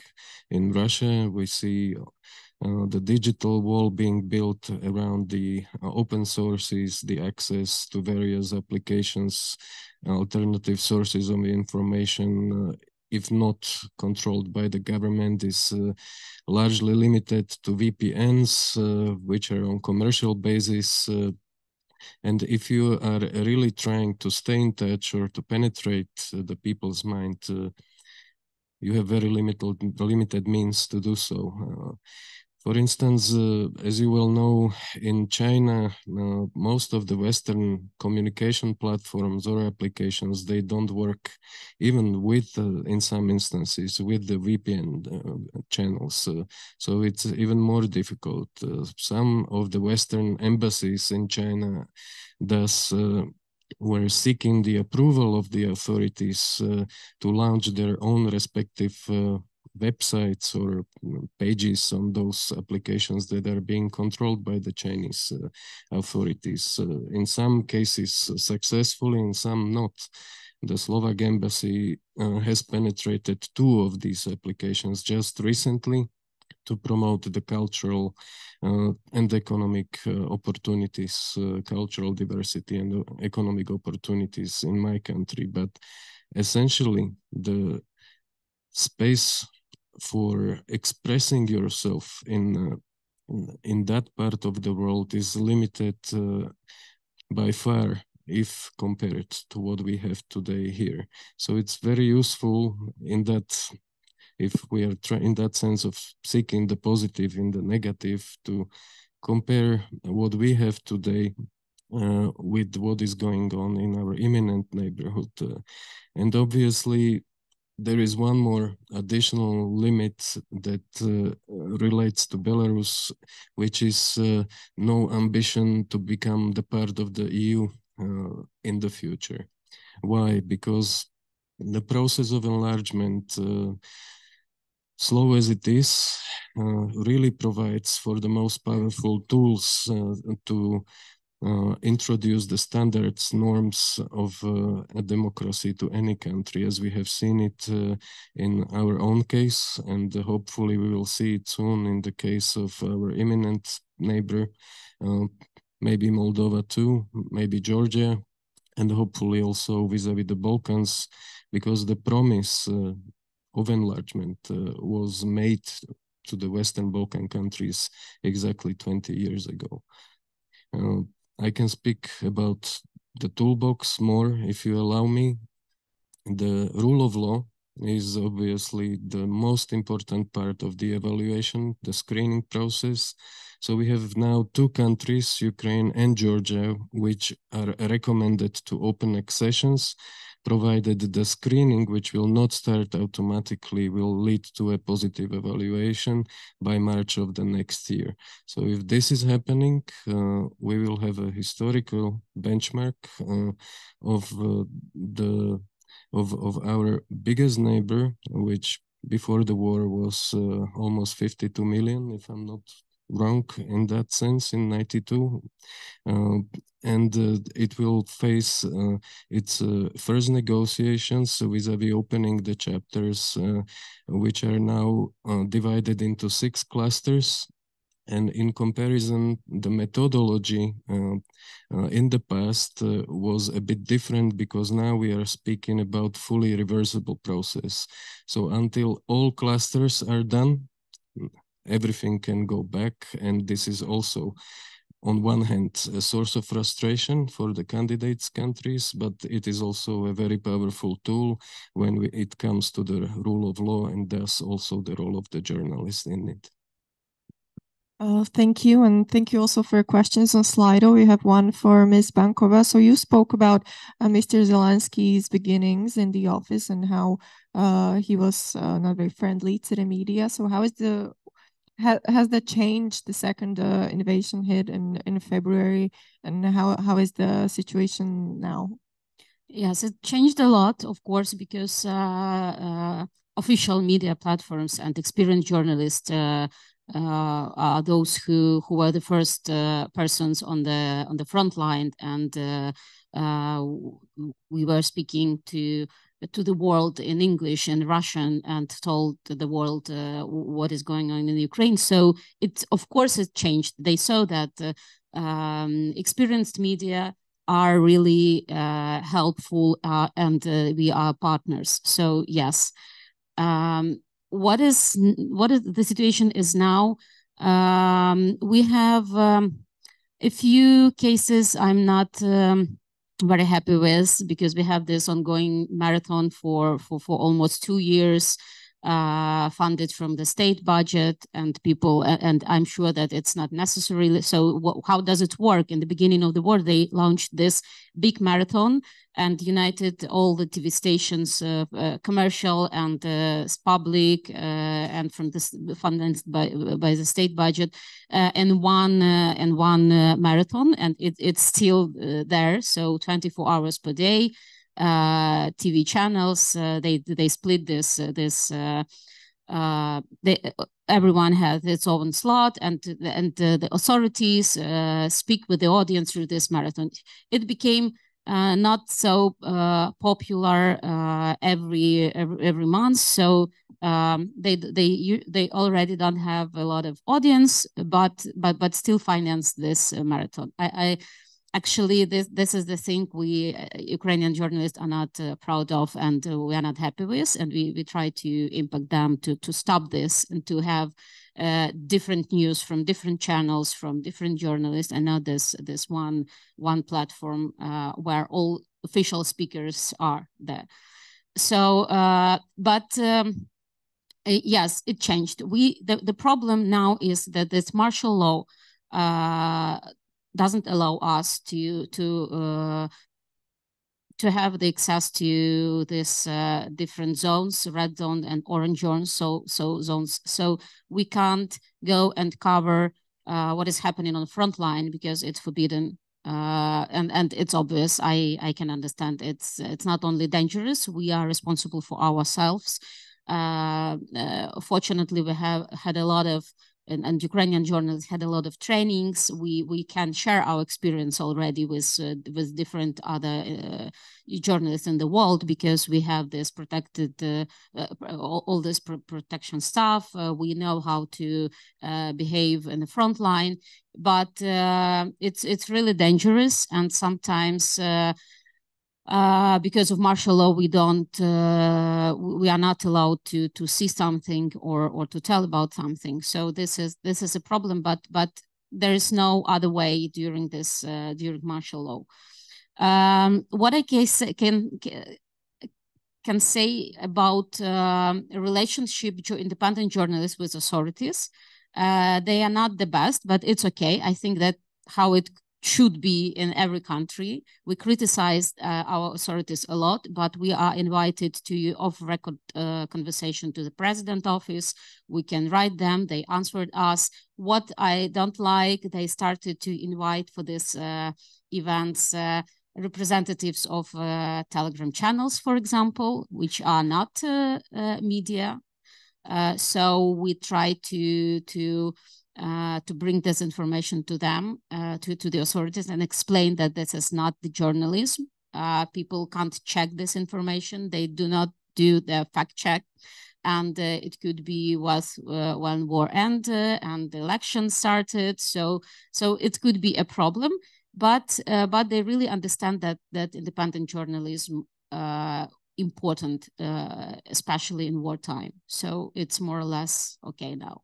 in Russia. We see the digital wall being built around the open sources, the access to various applications, alternative sources of information, if not controlled by the government, is largely limited to VPNs, which are on commercial basis. And if you are really trying to stay in touch or to penetrate the people's mind, you have very limited means to do so. For instance, as you well know, in China, most of the Western communication platforms or applications, they don't work even with, in some instances, with the VPN channels. So it's even more difficult. Some of the Western embassies in China thus were seeking the approval of the authorities to launch their own respective websites or pages on those applications that are being controlled by the Chinese authorities. In some cases successfully, in some not. The Slovak embassy has penetrated 2 of these applications just recently to promote the cultural and economic opportunities, cultural diversity and economic opportunities in my country. But essentially, the space for expressing yourself in that part of the world is limited by far if compared to what we have today here. So it's very useful in that, if we are in that sense of seeking the positive in the negative, to compare what we have today with what is going on in our imminent neighborhood. And obviously, there is one more additional limit that relates to Belarus, which is no ambition to become the part of the EU in the future. Why? Because the process of enlargement slow as it is, really provides for the most powerful tools to introduce the standards, norms of a democracy to any country, as we have seen it in our own case, and hopefully we will see it soon in the case of our imminent neighbor, maybe Moldova too, maybe Georgia, and hopefully also vis-a-vis the Balkans, because the promise of enlargement was made to the Western Balkan countries exactly 20 years ago. I can speak about the toolbox more, if you allow me. The rule of law is obviously the most important part of the evaluation, the screening process. So we have now 2 countries, Ukraine and Georgia, which are recommended to open accessions, provided the screening, which will not start automatically, will lead to a positive evaluation by March of the next year. So if this is happening, we will have a historical benchmark of our biggest neighbor, which before the war was almost 52 million, if I'm not wrong in that sense, in 92. And it will face its first negotiations vis-a-vis opening the chapters, which are now divided into 6 clusters. And in comparison, the methodology in the past was a bit different, because now we are speaking about fully reversible process. So until all clusters are done, everything can go back. And this is also, on one hand, a source of frustration for the candidates countries, but it is also a very powerful tool when it comes to the rule of law, and thus also the role of the journalist in it. Thank you, and thank you also for your questions on Slido. We have one for Ms. Bankova. So you spoke about Mr. Zelensky's beginnings in the office and how he was not very friendly to the media. So how is has that changed the second invasion hit in February, and how is the situation now? Yes, it changed a lot, of course, because official media platforms and experienced journalists are those who were the first persons on the front line, and we were speaking to the world in English and Russian and told the world what is going on in Ukraine. So it, of course, it changed. They saw that experienced media are really helpful, and we are partners. So yes. What is the situation is now? We have a few cases I'm not very happy with, because we have this ongoing marathon for almost 2 years, funded from the state budget, and people, and I'm sure that it's not necessary. So how does it work? In the beginning of the war, they launched this big marathon and united all the TV stations, commercial and public, and from this funded by the state budget, in one marathon, and it's still there. So 24 hours per day. TV channels, they split this everyone has its own slot, and the authorities speak with the audience through this marathon. It became not so popular every month, so they already don't have a lot of audience, but still finance this marathon. Actually, this is the thing we Ukrainian journalists are not proud of, and we are not happy with, and we try to impact them to stop this and to have different news from different channels, from different journalists, and not this one platform where all official speakers are there. So, yes, it changed. The problem now is that this martial law doesn't allow us to have the access to this different zones, red zone and orange zones. So zones. So we can't go and cover what is happening on the front line because it's forbidden. And it's obvious. I can understand. It's not only dangerous. We are responsible for ourselves. Fortunately, we have had a lot of, and Ukrainian journalists had a lot of trainings. We can share our experience already with different other journalists in the world, because we have this protected, all this protection stuff. We know how to behave in the front line, but it's really dangerous, and sometimes because of martial law, we are not allowed to see something or to tell about something. So this is a problem, but there is no other way during martial law. What I can say about a relationship to independent journalists with authorities, they are not the best, but it's okay. I think that how it should be in every country. We criticized our authorities a lot, but we are invited to off-record conversation to the president office. We can write them. They answered us. What I don't like, they started to invite for this events representatives of Telegram channels, for example, which are not media. So we try to bring this information to them, to the authorities, and explain that this is not the journalism. People can't check this information. They do not do the fact check. And it could be when war ended and the election started. So it could be a problem, but they really understand that independent journalism important, especially in wartime. So it's more or less okay now.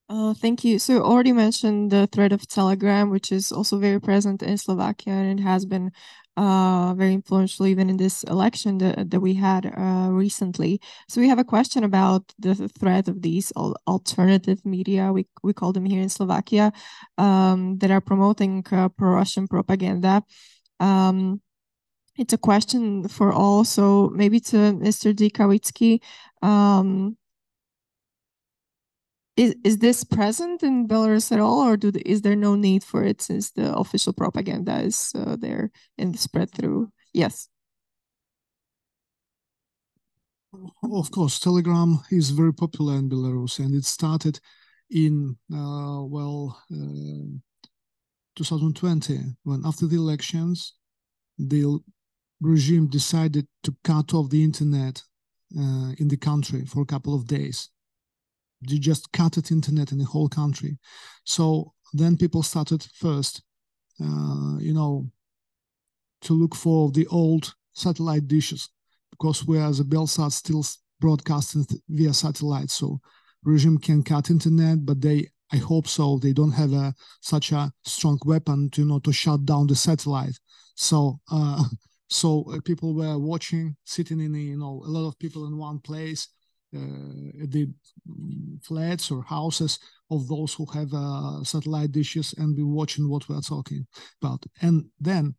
Thank you. So you already mentioned the threat of Telegram, which is also very present in Slovakia, and it has been very influential even in this election that we had recently. So we have a question about the threat of these alternative media, we call them here in Slovakia, that are promoting pro-Russian propaganda. It's a question for all. So maybe to Mr. Dikawitsky, is this present in Belarus at all, or is there no need for it since the official propaganda is there and spread through? Yes. Of course, Telegram is very popular in Belarus, and it started in 2020, when after the elections, the regime decided to cut off the internet in the country for a couple of days. They just cut it internet in the whole country. So then people started first, to look for the old satellite dishes, because whereas the Belsat still broadcasting via satellite, so regime can cut internet, but I hope so, they don't have such a strong weapon to shut down the satellite. So people were watching, sitting in a lot of people in one place. The flats or houses of those who have satellite dishes, and be watching what we are talking about. And then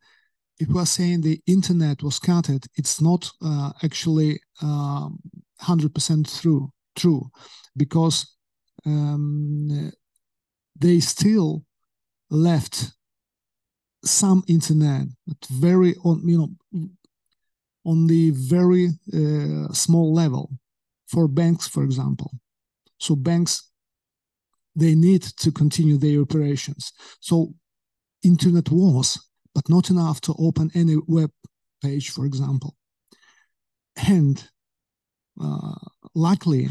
if we are saying the internet was cut, it's not actually 100% true, because they still left some internet, but very on the very small level. For banks, for example. So banks, they need to continue their operations. So internet was, but not enough to open any web page, for example. And luckily,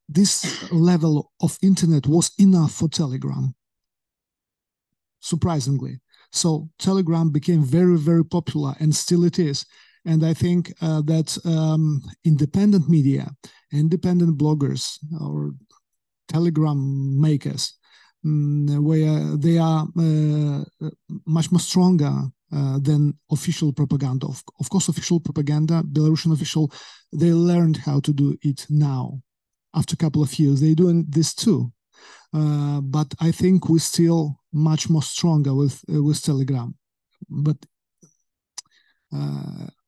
this level of internet was enough for Telegram, surprisingly. So Telegram became very, very popular, and still it is. And I think that independent media, independent bloggers or Telegram makers, where they are much more stronger than official propaganda. Of course, official propaganda, Belarusian official, they learned how to do it now. After a couple of years, they're doing this too. But I think we're still much more stronger with Telegram. But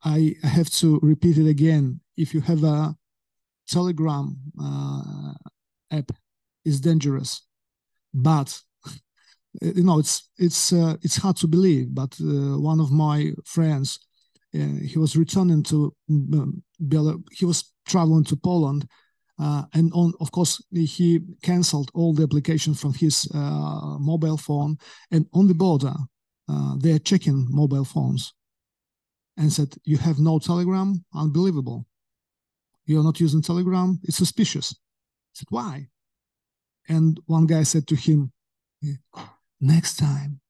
I have to repeat it again. If you have a Telegram app, it's dangerous. But it's hard to believe. But one of my friends he was returning to he was traveling to Poland, and of course he canceled all the applications from his mobile phone, and on the border they are checking mobile phones and said, "You have no Telegram? Unbelievable. You're not using Telegram? It's suspicious." I said, "Why?" And one guy said to him, "Next time,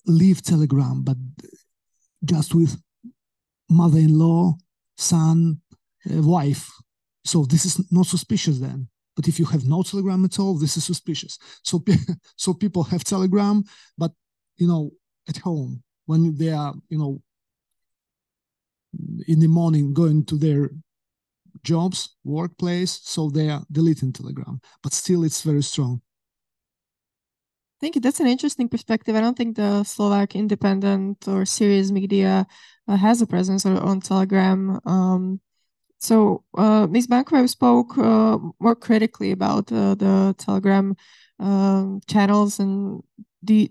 leave Telegram, but just with mother-in-law, son, wife. So this is not suspicious then. But if you have no Telegram at all, this is suspicious." So people have Telegram, but, at home, when they are, in the morning going to their jobs, workplace, so they are deleting Telegram, but still it's very strong. Thank you. That's an interesting perspective. I don't think the Slovak independent or serious media has a presence on Telegram. So Ms. Bankovev spoke more critically about the Telegram channels. And do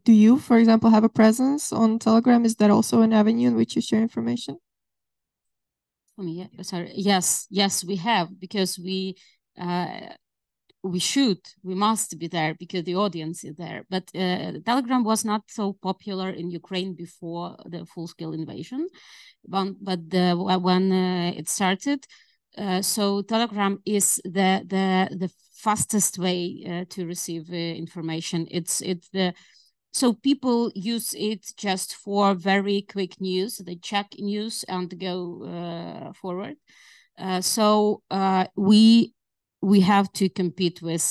you, for example, have a presence on Telegram? Is that also an avenue in which you share information? Yes, we have, because we must be there because the audience is there. But Telegram was not so popular in Ukraine before the full-scale invasion, but when it started, so Telegram is the fastest way to receive information. So people use it just for very quick news. They check news and go forward. So we have to compete with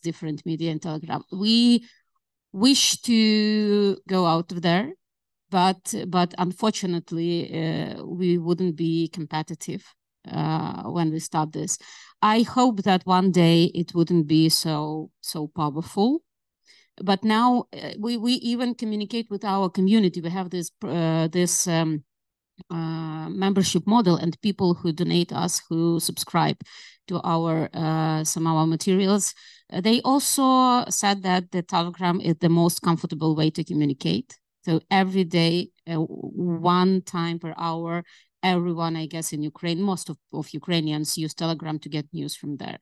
different media in Telegram. We wish to go out of there, but unfortunately we wouldn't be competitive when we start this. I hope that one day it wouldn't be so powerful. But now we even communicate with our community. We have this membership model, and people who donate us, who subscribe to some of our materials, they also said that the Telegram is the most comfortable way to communicate. So every day, 1 time per hour, everyone, I guess, in Ukraine, most of Ukrainians use Telegram to get news from there.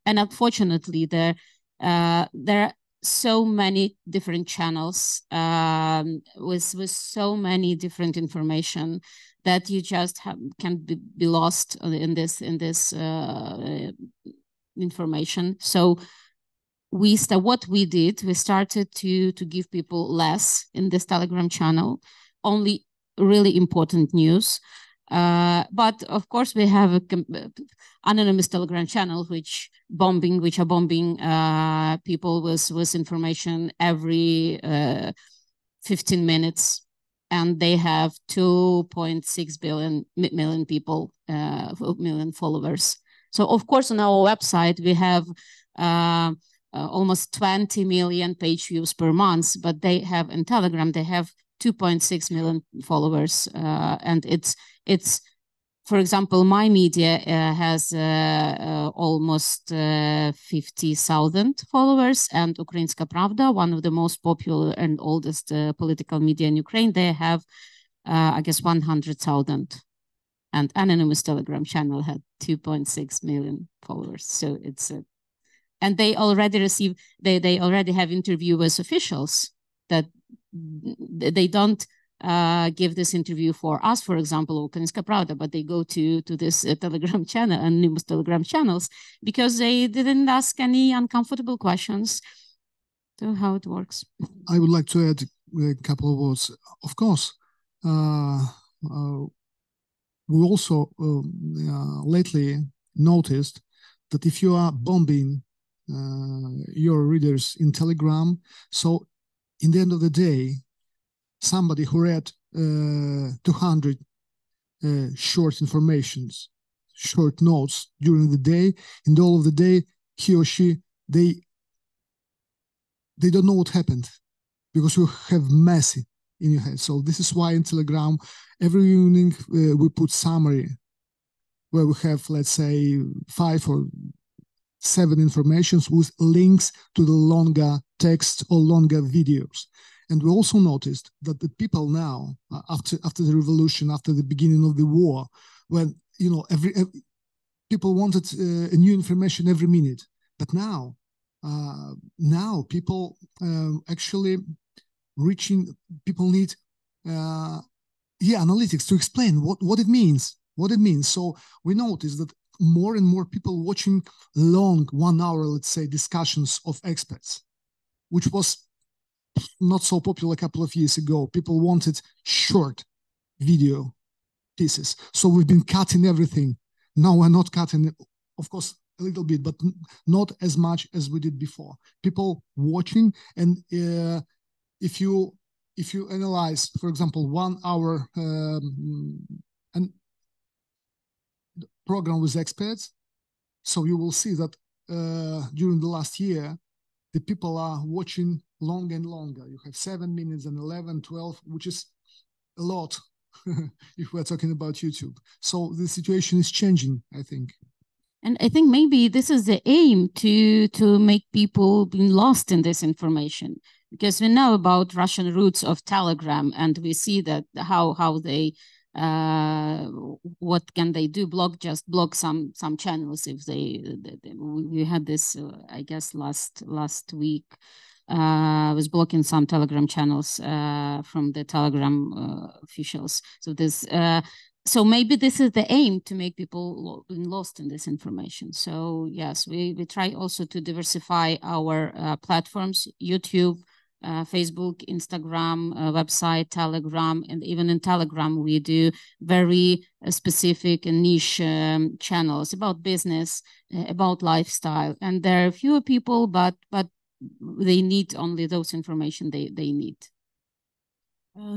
And unfortunately, there are so many different channels with so many different information that you just can be lost in this information. So what we did, we started to give people less in this Telegram channel, only really important news. But of course, we have a anonymous Telegram channel which are bombing people with information every 15 minutes, and they have 2.6 million people, million followers. So of course, on our website we have almost 20 million page views per month, but they have in Telegram, they have 2.6 million followers, and it's, for example, my media has almost 50,000 followers, and Ukrainska Pravda, one of the most popular and oldest political media in Ukraine, they have, I guess, 100,000. And anonymous Telegram channel had 2.6 million followers. So it's and they already receive, they already have interview with officials that they don't give this interview for us, for example, Konferencia Pravda, but they go to this Telegram channel, anonymous Telegram channels, because they didn't ask any uncomfortable questions. So how it works. I would like to add a couple of words. Of course, we also lately noticed that if you are bombing your readers in Telegram, so in the end of the day, somebody who read 200 short informations, short notes during the day, in the whole of the day, he or she, they don't know what happened because you have messy in your head. So this is why in Telegram, every evening we put summary where we have, let's say, 5 or 7 informations with links to the longer text or longer videos. And we also noticed that the people now, after the revolution, after the beginning of the war, when every people wanted a new information every minute, but now people actually people need analytics to explain what it means. So we noticed that more and more people watching long 1 hour, let's say, discussions of experts, which was not so popular a couple of years ago. People wanted short video pieces. So we've been cutting everything. Now we're not cutting, of course, a little bit, but not as much as we did before. People watching, and if you analyze, for example, 1 hour and program with experts, so you will see that during the last year, the people are watching longer and longer. You have 7 minutes and 11, 12, which is a lot if we're talking about YouTube. So the situation is changing, I think. And I think maybe this is the aim to make people be lost in this information, because we know about Russian roots of Telegram, and we see that how they what can they do? Just block some channels if we had this I guess last week was blocking some Telegram channels from the Telegram officials. So this so maybe this is the aim, to make people lost in this information. So yes, we try also to diversify our platforms: YouTube, Facebook, Instagram, website, Telegram, and even in Telegram we do very specific and niche channels about business, about lifestyle, and there are fewer people, but they need only those information they need.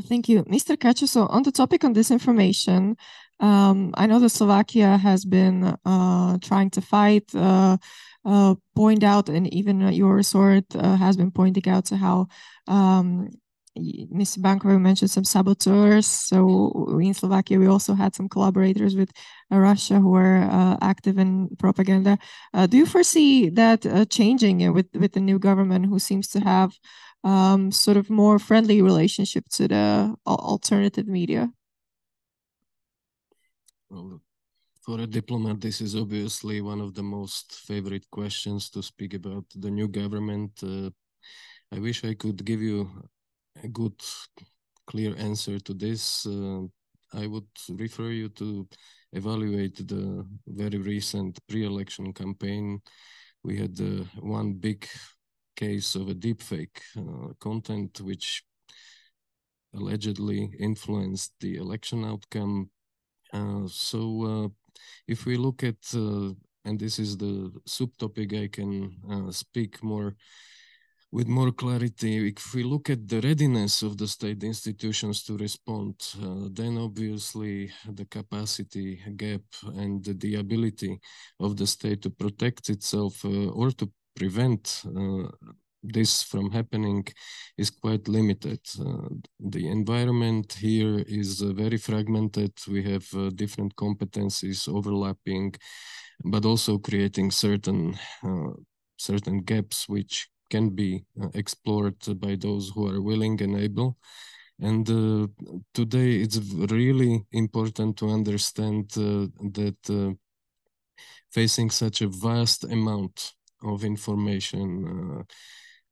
Thank you, Mr. Kačo. So on the topic on disinformation, I know that Slovakia has been trying to fight, point out, and even your resort has been pointing out to how Mr. Bankovic mentioned some saboteurs. So in Slovakia, we also had some collaborators with Russia who were active in propaganda. Do you foresee that changing with the new government, who seems to have sort of more friendly relationship to the alternative media? Well, for a diplomat, this is obviously one of the most favorite questions to speak about the new government. I wish I could give you a good, clear answer to this. I would refer you to evaluate the very recent pre-election campaign. We had one big case of a deepfake content which allegedly influenced the election outcome. So if we look at, and this is the subtopic I can speak more with more clarity, if we look at the readiness of the state institutions to respond, then obviously the capacity gap and the ability of the state to protect itself or to prevent this from happening is quite limited. The environment here is very fragmented. We have different competencies overlapping, but also creating certain gaps which can be explored by those who are willing and able. And today it's really important to understand that facing such a vast amount of information,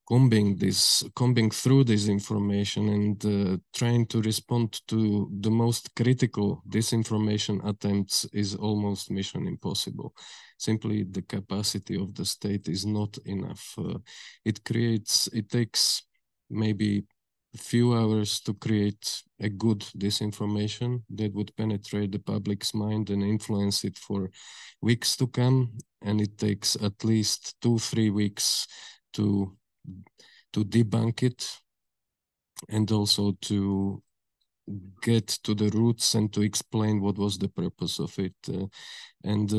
combing through this information and trying to respond to the most critical disinformation attempts is almost mission impossible. Simply the capacity of the state is not enough. It takes maybe a few hours to create a good disinformation that would penetrate the public's mind and influence it for weeks to come. And it takes at least 2-3 weeks to debunk it, and also to get to the roots and to explain what was the purpose of it. And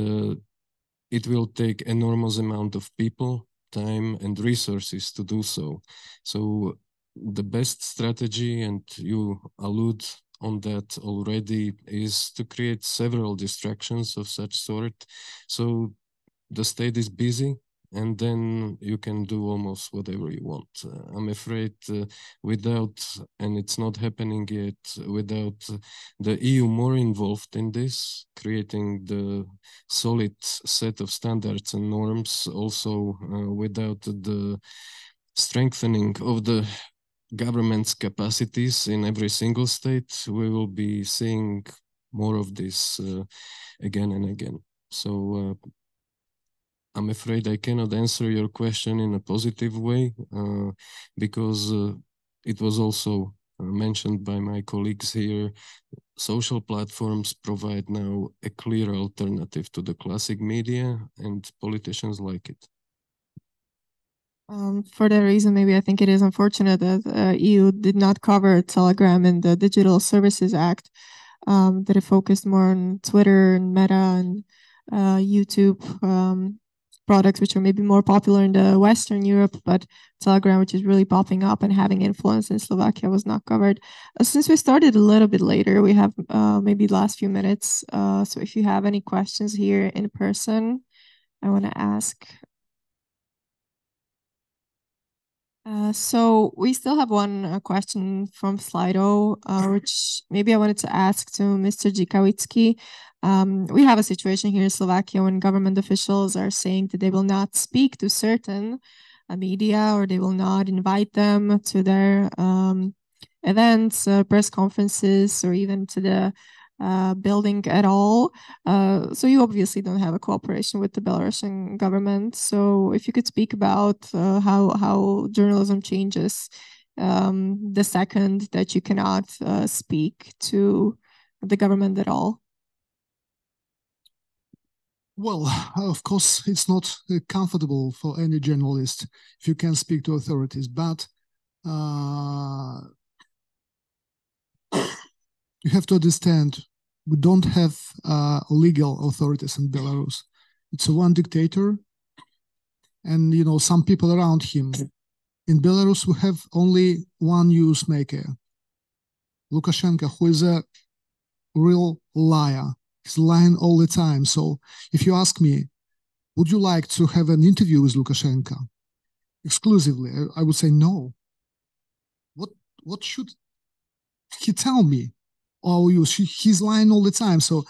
it will take enormous amount of people, time, and resources to do so. So the best strategy, and you allude on that already, is to create several distractions of such sort. So the state is busy and then you can do almost whatever you want. I'm afraid without, and it's not happening yet, without the EU more involved in this, creating the solid set of standards and norms, also without the strengthening of the government's capacities in every single state, we will be seeing more of this again and again. So I'm afraid I cannot answer your question in a positive way because it was also mentioned by my colleagues here. Social platforms provide now a clear alternative to the classic media, and politicians like it. For that reason, maybe I think it is unfortunate that EU did not cover Telegram in the Digital Services Act, that it focused more on Twitter and Meta and YouTube products, which are maybe more popular in the Western Europe, but Telegram, which is really popping up and having influence in Slovakia, was not covered. Since we started a little bit later, we have maybe the last few minutes. So if you have any questions here in person, I want to ask. So we still have one question from Slido, which maybe I wanted to ask to Mr. Dzikawicki. We have a situation here in Slovakia when government officials are saying that they will not speak to certain media, or they will not invite them to their events, press conferences, or even to the building at all. So you obviously don't have a cooperation with the Belarusian government. So if you could speak about how journalism changes the second that you cannot speak to the government at all. Well, of course, it's not comfortable for any journalist if you can speak to authorities, but you have to understand, we don't have legal authorities in Belarus. It's a one dictator and, you know, some people around him. In Belarus, we have only one newsmaker, Lukashenko, who is a real liar. He's lying all the time. So if you ask me, would you like to have an interview with Lukashenko exclusively? I would say no. What should he tell me? Oh, he's lying all the time. So,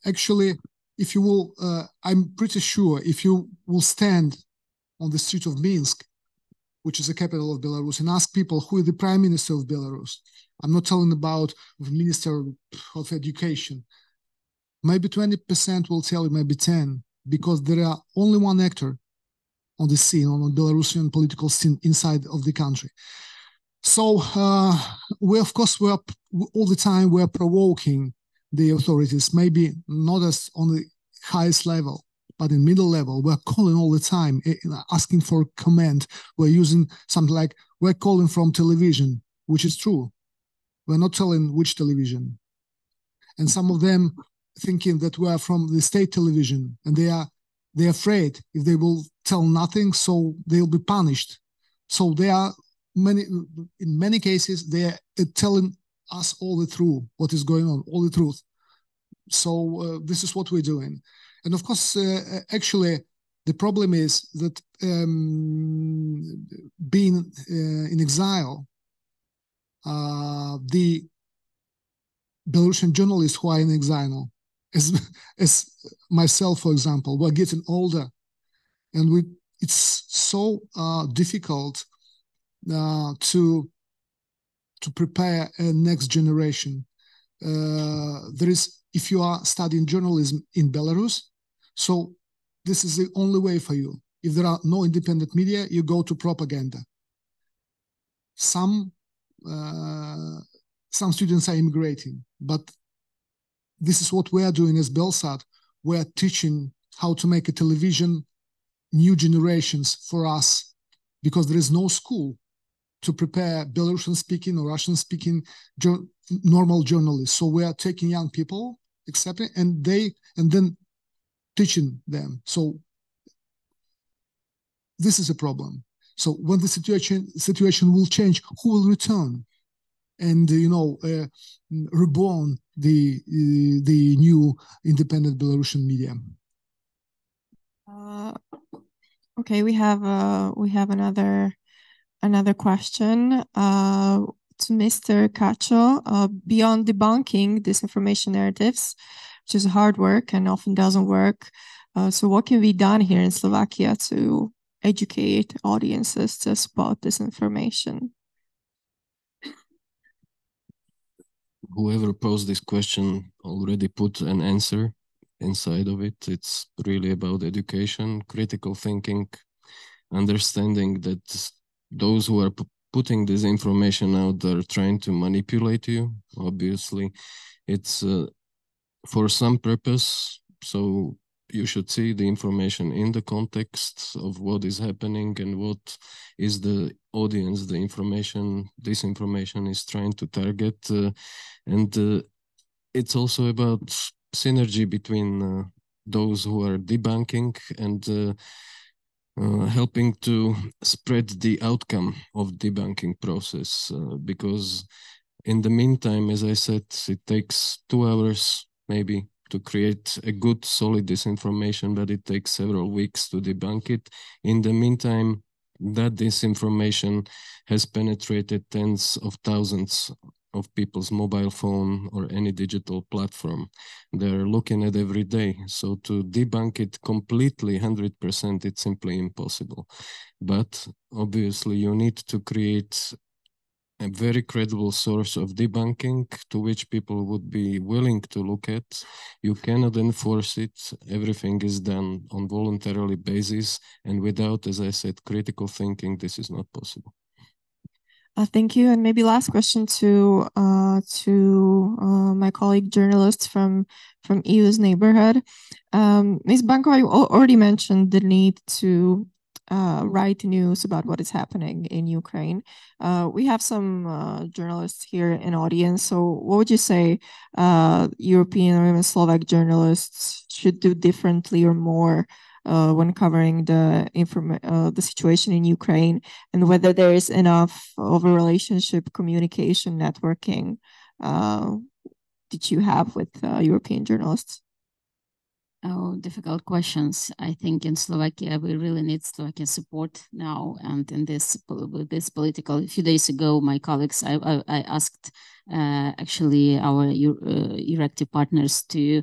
actually, if you will, I'm pretty sure if you will stand on the street of Minsk, which is the capital of Belarus, and ask people who is the prime minister of Belarus, I'm not telling about the Minister of Education. Maybe 20% will tell you, maybe 10%, because there are only one actor on the scene, on the Belarusian political scene inside of the country. So we, of course, we're all the time we're provoking the authorities, maybe not as on the highest level, but in middle level. We're calling all the time, asking for comment. We're using something like, we're calling from television, which is true. We're not telling which television. And some of them thinking that we're from the state television, and they're afraid if they will tell nothing, so they'll be punished. So they are in many cases, they are telling us all the truth, what is going on, all the truth. So this is what we're doing. And of course, actually, the problem is that being in exile, the Belarusian journalists who are in exile, as myself, for example, we're getting older, and it's so difficult to prepare a next generation. There is, if you are studying journalism in Belarus, so this is the only way for you. If there are no independent media, you go to propaganda. Some students are immigrating, but this is what we are doing as Belsat. We are teaching how to make a television, new generations for us, because there is no school to prepare Belarusian-speaking or Russian-speaking normal journalists. So we are taking young people, accepting, and then teaching them. So this is a problem. So when the situation will change, who will return and reborn the new independent Belarusian media? Okay, we have another question to Mr. Cacho. Beyond debunking disinformation narratives, which is hard work and often doesn't work, so what can be done here in Slovakia to educate audiences to spot disinformation? Whoever posed this question already put an answer inside of it. It's really about education, critical thinking, understanding that those who are putting this information out are trying to manipulate you. Obviously, it's for some purpose. So you should see the information in the context of what is happening and what is the audience, the information, this information is trying to target. And it's also about synergy between those who are debunking and helping to spread the outcome of debunking process. Because in the meantime, as I said, it takes 2 hours maybe to create a good, solid disinformation, but it takes several weeks to debunk it. In the meantime, that disinformation has penetrated tens of thousands of people's mobile phone or any digital platform. They're looking at every day. So to debunk it completely, 100%, it's simply impossible. But obviously you need to create a very credible source of debunking to which people would be willing to look at. You cannot enforce it. Everything is done on voluntarily basis. And without, as I said, critical thinking, this is not possible. Thank you. And maybe last question to my colleague journalists from EU's neighborhood. Ms. Banko, you already mentioned the need to write news about what is happening in Ukraine. We have some journalists here in audience. So what would you say European or even Slovak journalists should do differently or more when covering the situation in Ukraine, and whether there is enough of a relationship, communication, networking that you have with European journalists? Oh, difficult questions. I think in Slovakia, we really need Slovakian support now. And in this political, a few days ago, my colleagues, I asked actually our elected partners to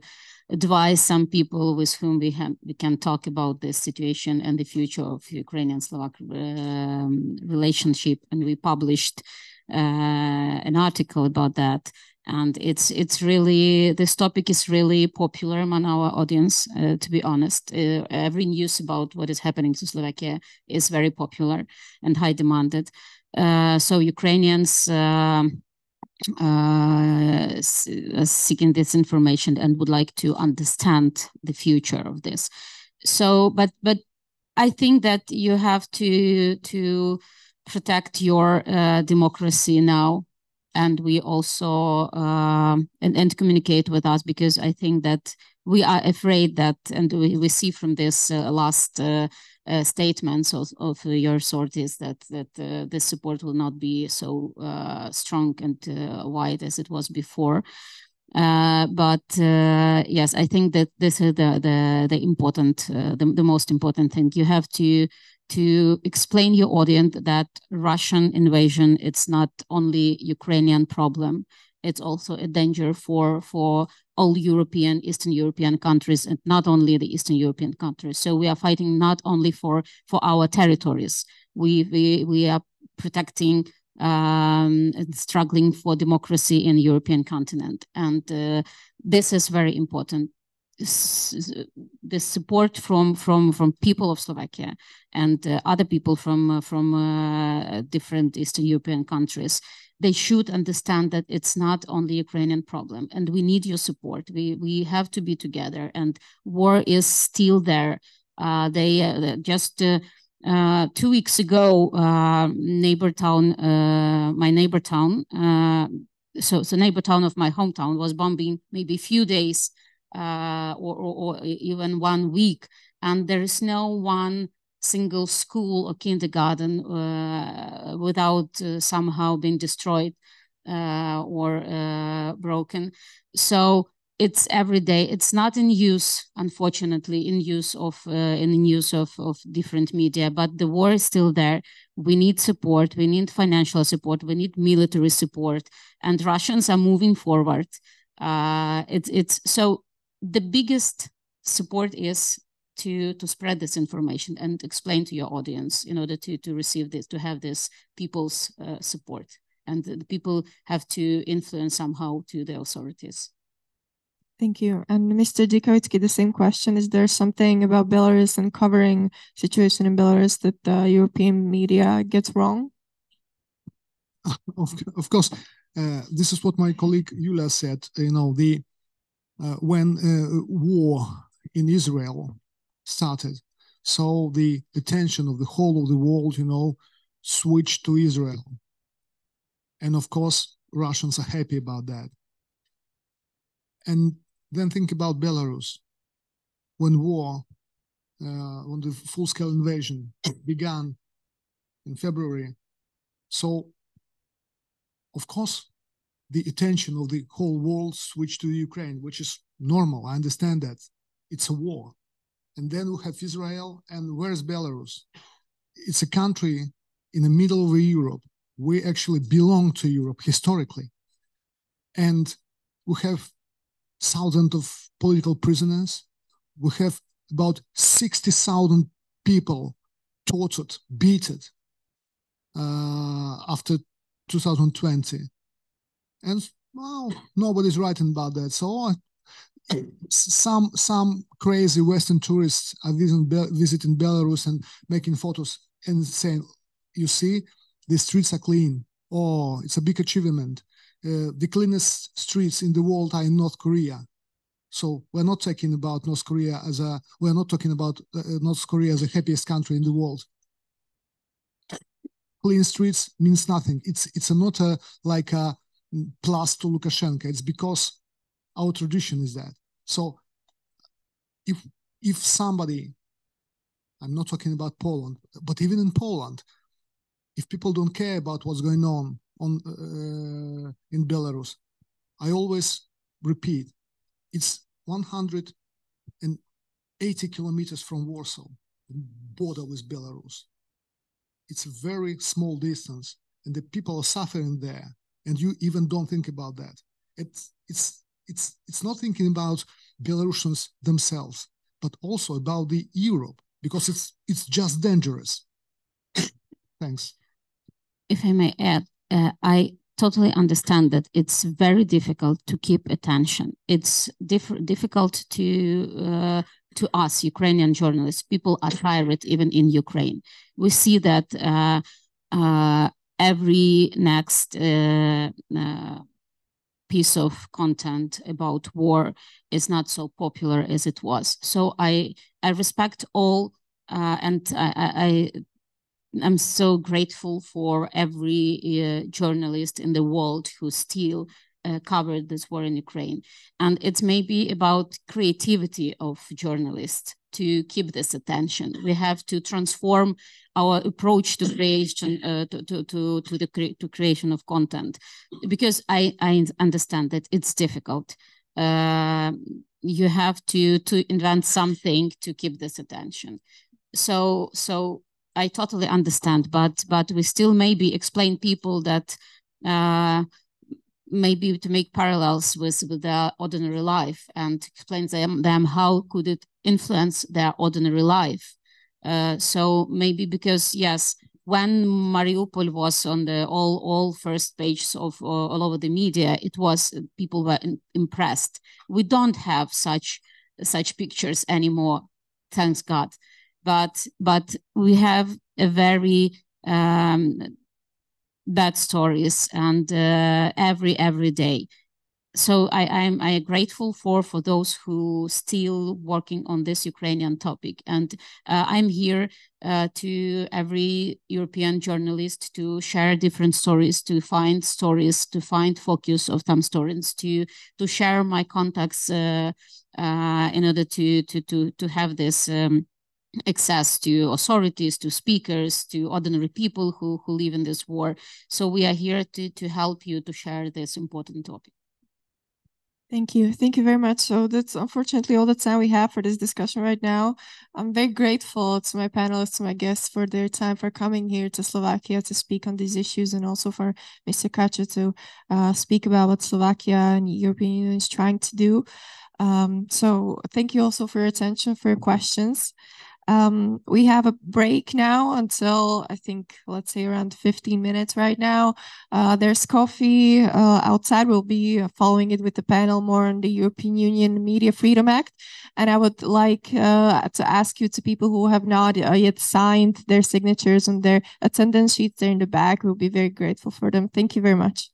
advise some people with whom we can talk about this situation and the future of Ukrainian-Slovak relationship. And we published an article about that. And it's really, this topic is really popular among our audience, to be honest. Every news about what is happening to Slovakia is very popular and high demanded. So Ukrainians seeking this information and would like to understand the future of this. So, but I think that you have to protect your democracy now. And we also and communicate with us, because I think that we are afraid that, and we see from this last statements of your authorities that this support will not be so strong and wide as it was before. But yes, I think that this is the important, the most important thing. You have to explain your audience that Russian invasion, it's not only Ukrainian problem, it's also a danger for all European, Eastern European countries, and not only the Eastern European countries. So we are fighting not only for our territories. We are protecting and struggling for democracy in the European continent. And this is very important. The support from people of Slovakia and other people from different Eastern European countries, they should understand that it's not only Ukrainian problem, and we need your support. We have to be together, and war is still there. They just 2 weeks ago, my neighbor town, so neighbor town of my hometown was bombing maybe a few days. Or even 1 week, and there is no one single school or kindergarten without somehow being destroyed or broken. So it's every day. It's not in use, unfortunately, in use of different media, but the war is still there. We need support. We need financial support. We need military support, and Russians are moving forward. So the biggest support is to spread this information and explain to your audience in order to receive this, to have this people's support, and the people have to influence somehow to the authorities. Thank you. And Mr. Dikowicki, the same question. Is there something about Belarus and covering situation in Belarus that the European media gets wrong? Of course, this is what my colleague Yulia said. When war in Israel started, so the attention of the whole of the world, switched to Israel. And of course, Russians are happy about that. And then think about Belarus. When the full-scale invasion began in February, so of course, the attention of the whole world switched to Ukraine, which is normal. I understand that. It's a war. And then we have Israel, and where's Belarus? It's a country in the middle of Europe. We actually belong to Europe historically. And we have thousands of political prisoners. We have about 60,000 people tortured, beaten after 2020. And well, nobody's writing about that. So some crazy Western tourists are visiting Belarus and making photos and saying, you see, the streets are clean. Oh, it's a big achievement. The cleanest streets in the world are in North Korea. So we're not talking about North Korea as the happiest country in the world. Clean streets means nothing. It's not like a plus to Lukashenko. It's because our tradition is that. So if somebody, I'm not talking about Poland, but even in Poland, if people don't care about what's going on in Belarus, I always repeat, it's 180 kilometers from Warsaw, border with Belarus. It's a very small distance, and the people are suffering there, and you even don't think about that. It's not thinking about Belarusians themselves, but also about the Europe, because it's just dangerous. Thanks. If I may add, I totally understand that it's very difficult to keep attention. It's difficult to us, Ukrainian journalists. People are tired even in Ukraine. We see that every next piece of content about war is not so popular as it was. So I respect all, and I'm so grateful for every journalist in the world who still covered this war in Ukraine. And it's maybe about creativity of journalists to keep this attention. We have to transform our approach to creation, to creation of content, because I understand that it's difficult. You have to invent something to keep this attention. So I totally understand, but we still maybe explain people that maybe to make parallels with their ordinary life and explain them how could it influence their ordinary life. So maybe because, yes, when Mariupol was on the all first pages of all over the media, it was people were impressed. We don't have such pictures anymore, thanks God. But we have a very bad stories and every day. So I am grateful for those who still working on this Ukrainian topic, and I'm here to every European journalist to share different stories, to find focus of some stories, to share my contacts in order to have this. Access to authorities, to speakers, to ordinary people who live in this war. So we are here to help you to share this important topic. Thank you. Thank you very much. So that's unfortunately all the time we have for this discussion right now. I'm very grateful to my panelists, to my guests for their time, for coming here to Slovakia to speak on these issues, and also for Mr. Kacha to speak about what Slovakia and European Union is trying to do. So thank you also for your attention, for your questions. We have a break now until, I think, let's say around 15 minutes right now. There's coffee outside. We'll be following it with the panel more on the European Union Media Freedom Act. And I would like to ask you, to people who have not yet signed their signatures on their attendance sheets there in the back, we'll be very grateful for them. Thank you very much.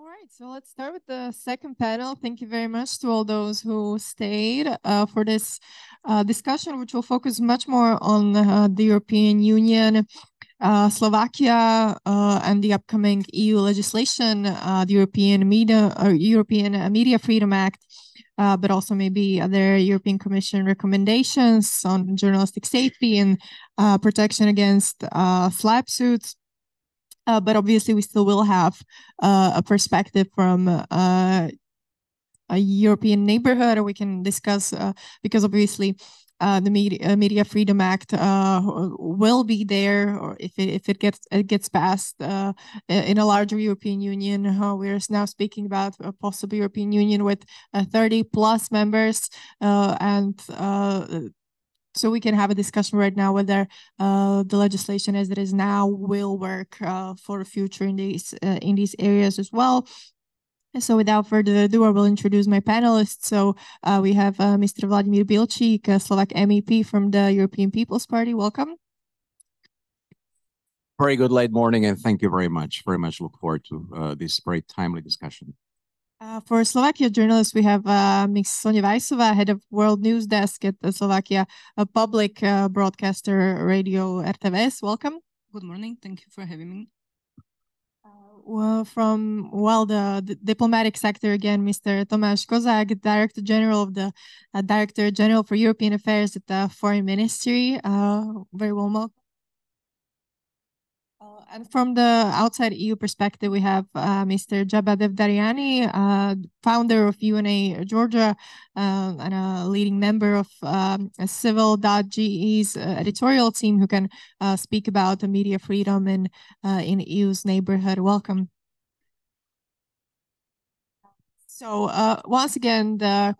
All right, so let's start with the second panel. Thank you very much to all those who stayed for this discussion, which will focus much more on the European Union, Slovakia, and the upcoming EU legislation, the European Media Freedom Act, but also maybe other European Commission recommendations on journalistic safety and protection against slap suits. But obviously, we still will have a perspective from a European neighborhood, or we can discuss, because obviously the Media Freedom Act will be there, or if it gets passed in a larger European Union. We're now speaking about a possible European Union with 30 plus members, and so we can have a discussion right now whether the legislation as it is now will work for the future in these areas as well. So without further ado, I will introduce my panelists. So we have Mr. Vladimír Bilčík, a Slovak MEP from the European People's Party. Welcome. Very good late morning, and thank you very much. Very much look forward to this very timely discussion. For Slovakia journalists, we have Ms. Sonia Vajsová, head of World News Desk at the Slovakia public broadcaster radio RTVS. Welcome. Good morning. Thank you for having me. From the diplomatic sector again, Mr. Tomáš Kozák, Director General of the Director General for European Affairs at the Foreign Ministry. Very warm welcome. And from the outside EU perspective, we have Mr. Jabba Devdariani, founder of UNA Georgia and a leading member of Civil.ge's editorial team, who can speak about the media freedom in EU's neighborhood. Welcome. So once again, the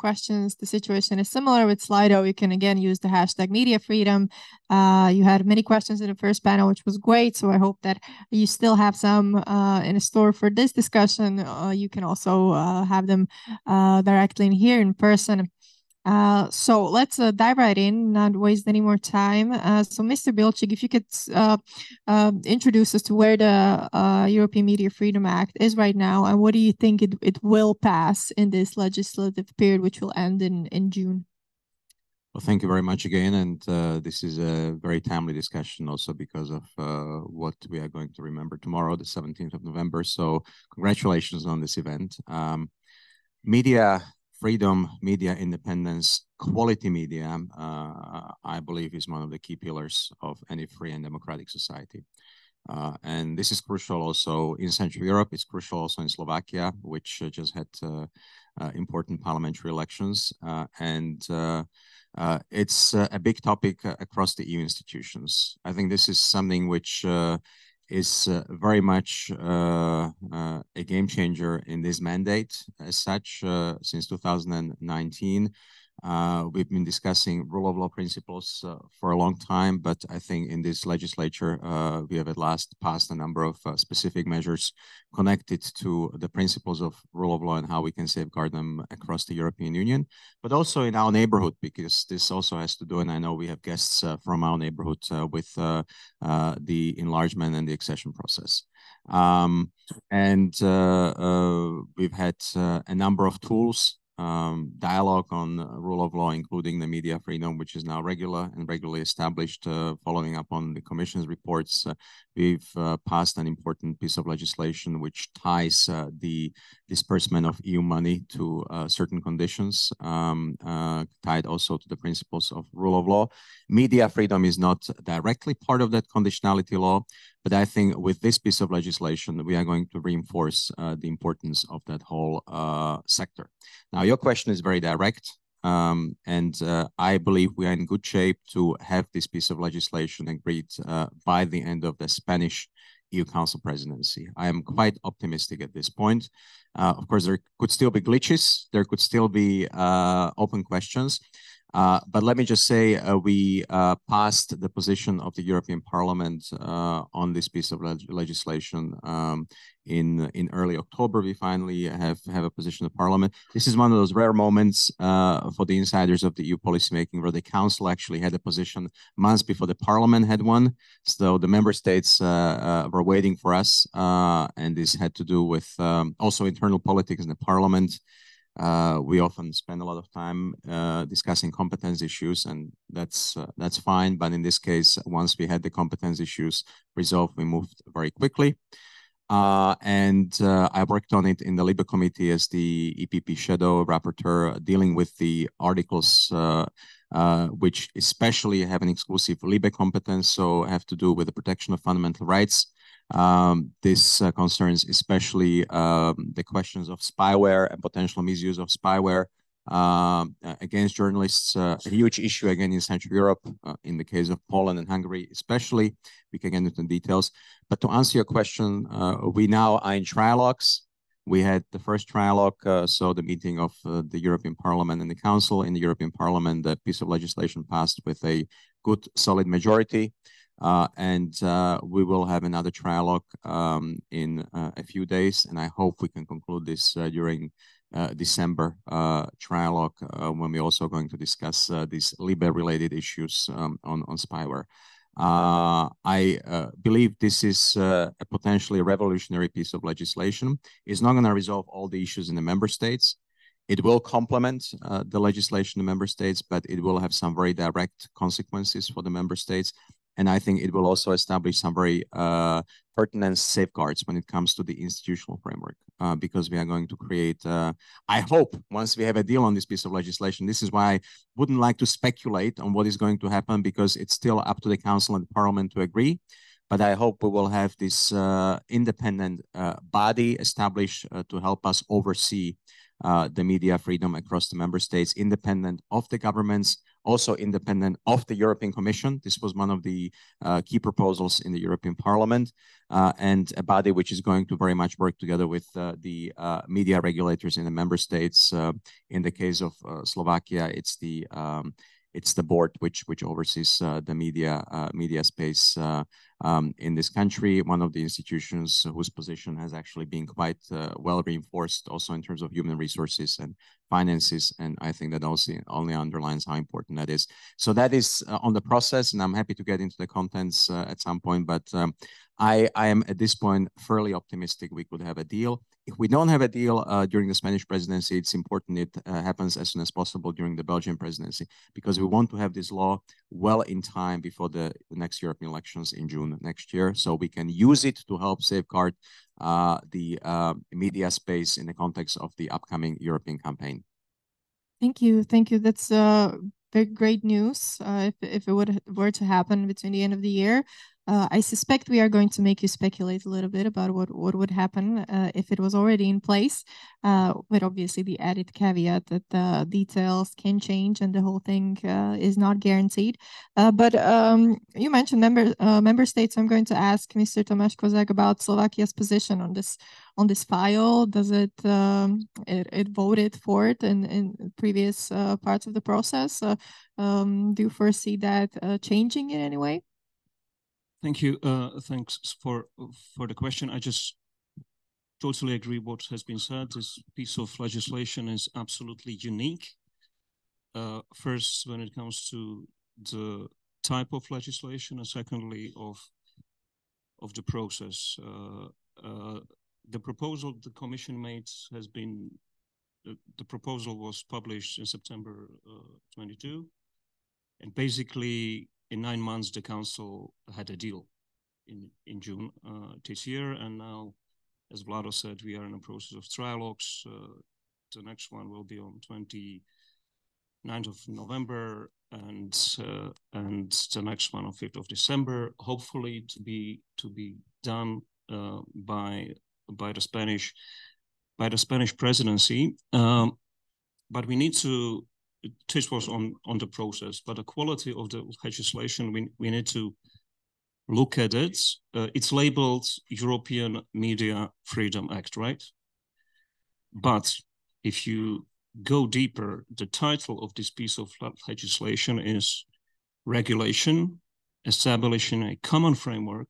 situation is similar with Slido. You can again use the hashtag media freedom. You had many questions in the first panel, which was great. So I hope that you still have some in store for this discussion. You can also have them directly in here in person. So let's dive right in, not waste any more time. So Mr. Bilčík, if you could introduce us to where the European Media Freedom Act is right now, and what do you think it will pass in this legislative period, which will end in June? Well, thank you very much again, and this is a very timely discussion also because of what we are going to remember tomorrow, the 17th of November. So congratulations on this event. Media freedom, media independence, quality media, I believe is one of the key pillars of any free and democratic society. And this is crucial also in Central Europe. It's crucial also in Slovakia, which just had important parliamentary elections. And it's a big topic across the EU institutions. I think this is something which is very much a game changer in this mandate. As such, since 2019, we've been discussing rule of law principles for a long time, but I think in this legislature, we have at last passed a number of specific measures connected to the principles of rule of law and how we can safeguard them across the European Union, but also in our neighborhood, because this also has to do, and I know we have guests from our neighborhood with the enlargement and the accession process. We've had a number of tools, dialogue on rule of law, including the media freedom, which is now regularly established, following up on the Commission's reports. We've passed an important piece of legislation which ties the disbursement of EU money to certain conditions, tied also to the principles of rule of law. Media freedom is not directly part of that conditionality law, but I think with this piece of legislation, we are going to reinforce the importance of that whole sector. Now, your question is very direct, and I believe we are in good shape to have this piece of legislation agreed by the end of the Spanish EU Council presidency. I am quite optimistic at this point. Of course, there could still be glitches. There could still be open questions. But let me just say we passed the position of the European Parliament on this piece of legislation in early October. We finally have a position of Parliament. This is one of those rare moments for the insiders of the EU policymaking where the Council actually had a position months before the Parliament had one. So the member states were waiting for us, and this had to do with also internal politics in the Parliament. We often spend a lot of time discussing competence issues, and that's fine. But in this case, once we had the competence issues resolved, we moved very quickly. And I worked on it in the LIBE committee as the EPP shadow rapporteur, dealing with the articles which especially have an exclusive LIBE competence, so have to do with the protection of fundamental rights. This concerns especially the questions of spyware and potential misuse of spyware against journalists, a huge issue again in Central Europe, in the case of Poland and Hungary especially. We can get into the details. But to answer your question, we now are in trialogues. We had the first trialogue, so the meeting of the European Parliament and the Council. In the European Parliament, the piece of legislation passed with a good, solid majority. And we will have another trialogue in a few days, and I hope we can conclude this during December trialogue, when we're also going to discuss these LIBE-related issues on spyware. I believe this is a potentially revolutionary piece of legislation. It's not going to resolve all the issues in the member states. It will complement the legislation in the member states, but it will have some very direct consequences for the member states. And I think it will also establish some very pertinent safeguards when it comes to the institutional framework, because we are going to create, I hope, once we have a deal on this piece of legislation. This is why I wouldn't like to speculate on what is going to happen, because it's still up to the Council and the Parliament to agree. But I hope we will have this independent body established to help us oversee the media freedom across the member states, independent of the governments, also independent of the European Commission. This was one of the key proposals in the European Parliament, and a body which is going to very much work together with the media regulators in the member states. In the case of Slovakia, it's the board which oversees the media space in this country, one of the institutions whose position has actually been quite well reinforced also in terms of human resources and finances. And I think that also only underlines how important that is. So that is on the process, and I'm happy to get into the contents at some point. But I am at this point fairly optimistic we could have a deal. If we don't have a deal during the Spanish presidency, it's important it happens as soon as possible during the Belgian presidency, because we want to have this law well in time before the next European elections in June next year, so we can use it to help safeguard the media space in the context of the upcoming European campaign. Thank you. That's very great news. If it were to happen between the end of the year, I suspect we are going to make you speculate a little bit about what would happen if it was already in place, with obviously the added caveat that the details can change and the whole thing is not guaranteed. But you mentioned member states. I'm going to ask Mr. Tomáš Kozák about Slovakia's position on this file. Does it voted for it in previous parts of the process? Do you foresee that changing in any way? Thank you. Thanks for the question. I just totally agree what has been said. This piece of legislation is absolutely unique. First, when it comes to the type of legislation, and secondly, of the process. The proposal the Commission made has been, the proposal was published in September 22, and basically in 9 months, the Council had a deal in June this year. And now, as Vlado said, we are in a process of trialogues. The next one will be on 29th of November, and the next one on 5th of December, hopefully to be done by the Spanish presidency. But we need to. This was on the process, but the quality of the legislation, we need to look at it. It's labeled European Media Freedom Act, right? But if you go deeper, the title of this piece of legislation is Regulation Establishing a Common Framework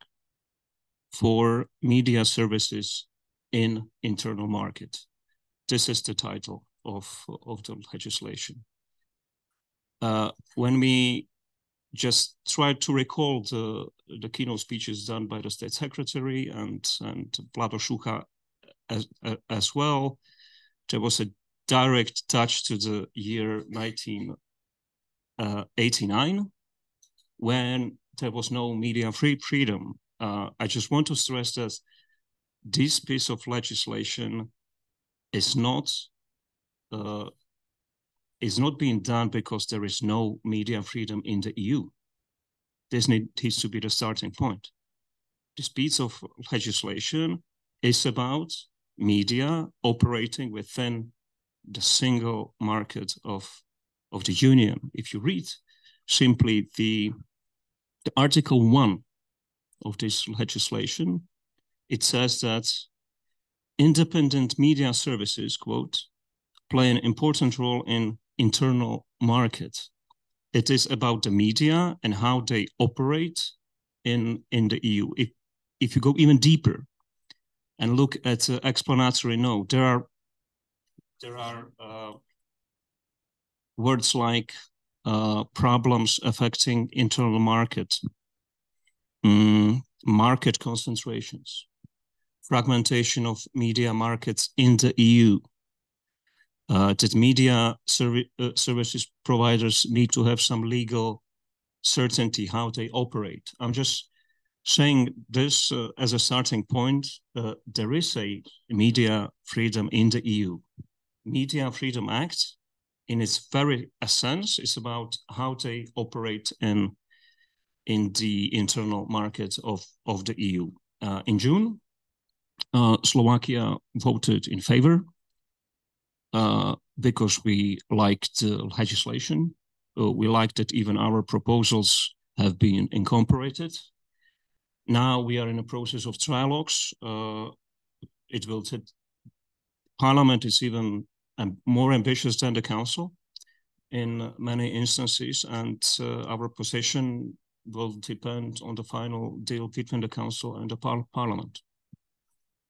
for Media Services in Internal Market. This is the title of the legislation. When we just try to recall the keynote speeches done by the State Secretary and Vlado Šucha as well, there was a direct touch to the year 1989, when there was no media freedom. I just want to stress that this piece of legislation is not being done because there is no media freedom in the EU. This needs to be the starting point. This piece of legislation is about media operating within the single market of the Union. If you read simply the Article 1 of this legislation, it says that independent media services, quote, play an important role in internal market. It is about the media and how they operate in the EU. If you go even deeper and look at the explanatory note, there are words like problems affecting internal market, market concentrations, fragmentation of media markets in the EU, that media services providers need to have some legal certainty how they operate. I'm just saying this as a starting point. There is a media freedom in the EU. Media Freedom Act, in its very essence, is about how they operate in the internal market of the EU. In June, Slovakia voted in favor because we liked the legislation. We liked that even our proposals have been incorporated. Now we are in a process of trilogues. It will take, Parliament is even more ambitious than the Council in many instances, and our position will depend on the final deal between the Council and the Parliament.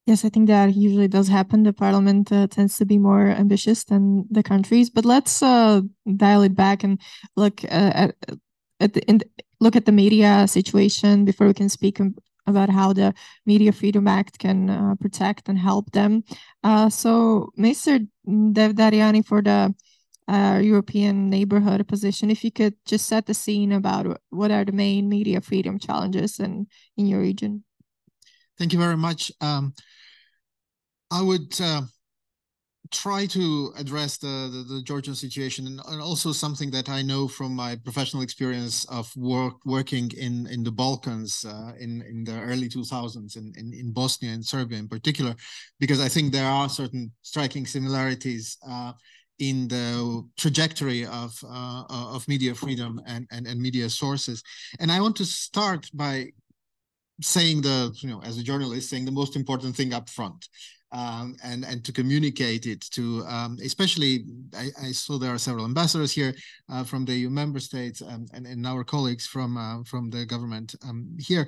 Yes, I think that usually does happen. The Parliament tends to be more ambitious than the countries. But let's dial it back and look look at the media situation before we can speak about how the Media Freedom Act can protect and help them. So, Mr. Devdariani, for the European neighborhood position, if you could just set the scene about what are the main media freedom challenges in your region. Thank you very much. I would try to address the Georgian situation and also something that I know from my professional experience of working in the Balkans in the early 2000s in Bosnia and Serbia in particular, because I think there are certain striking similarities in the trajectory of media freedom and media sources. And I want to start by saying as a journalist, saying the most important thing up front. And to communicate it to, especially, I saw there are several ambassadors here from the EU member states and our colleagues from the government here.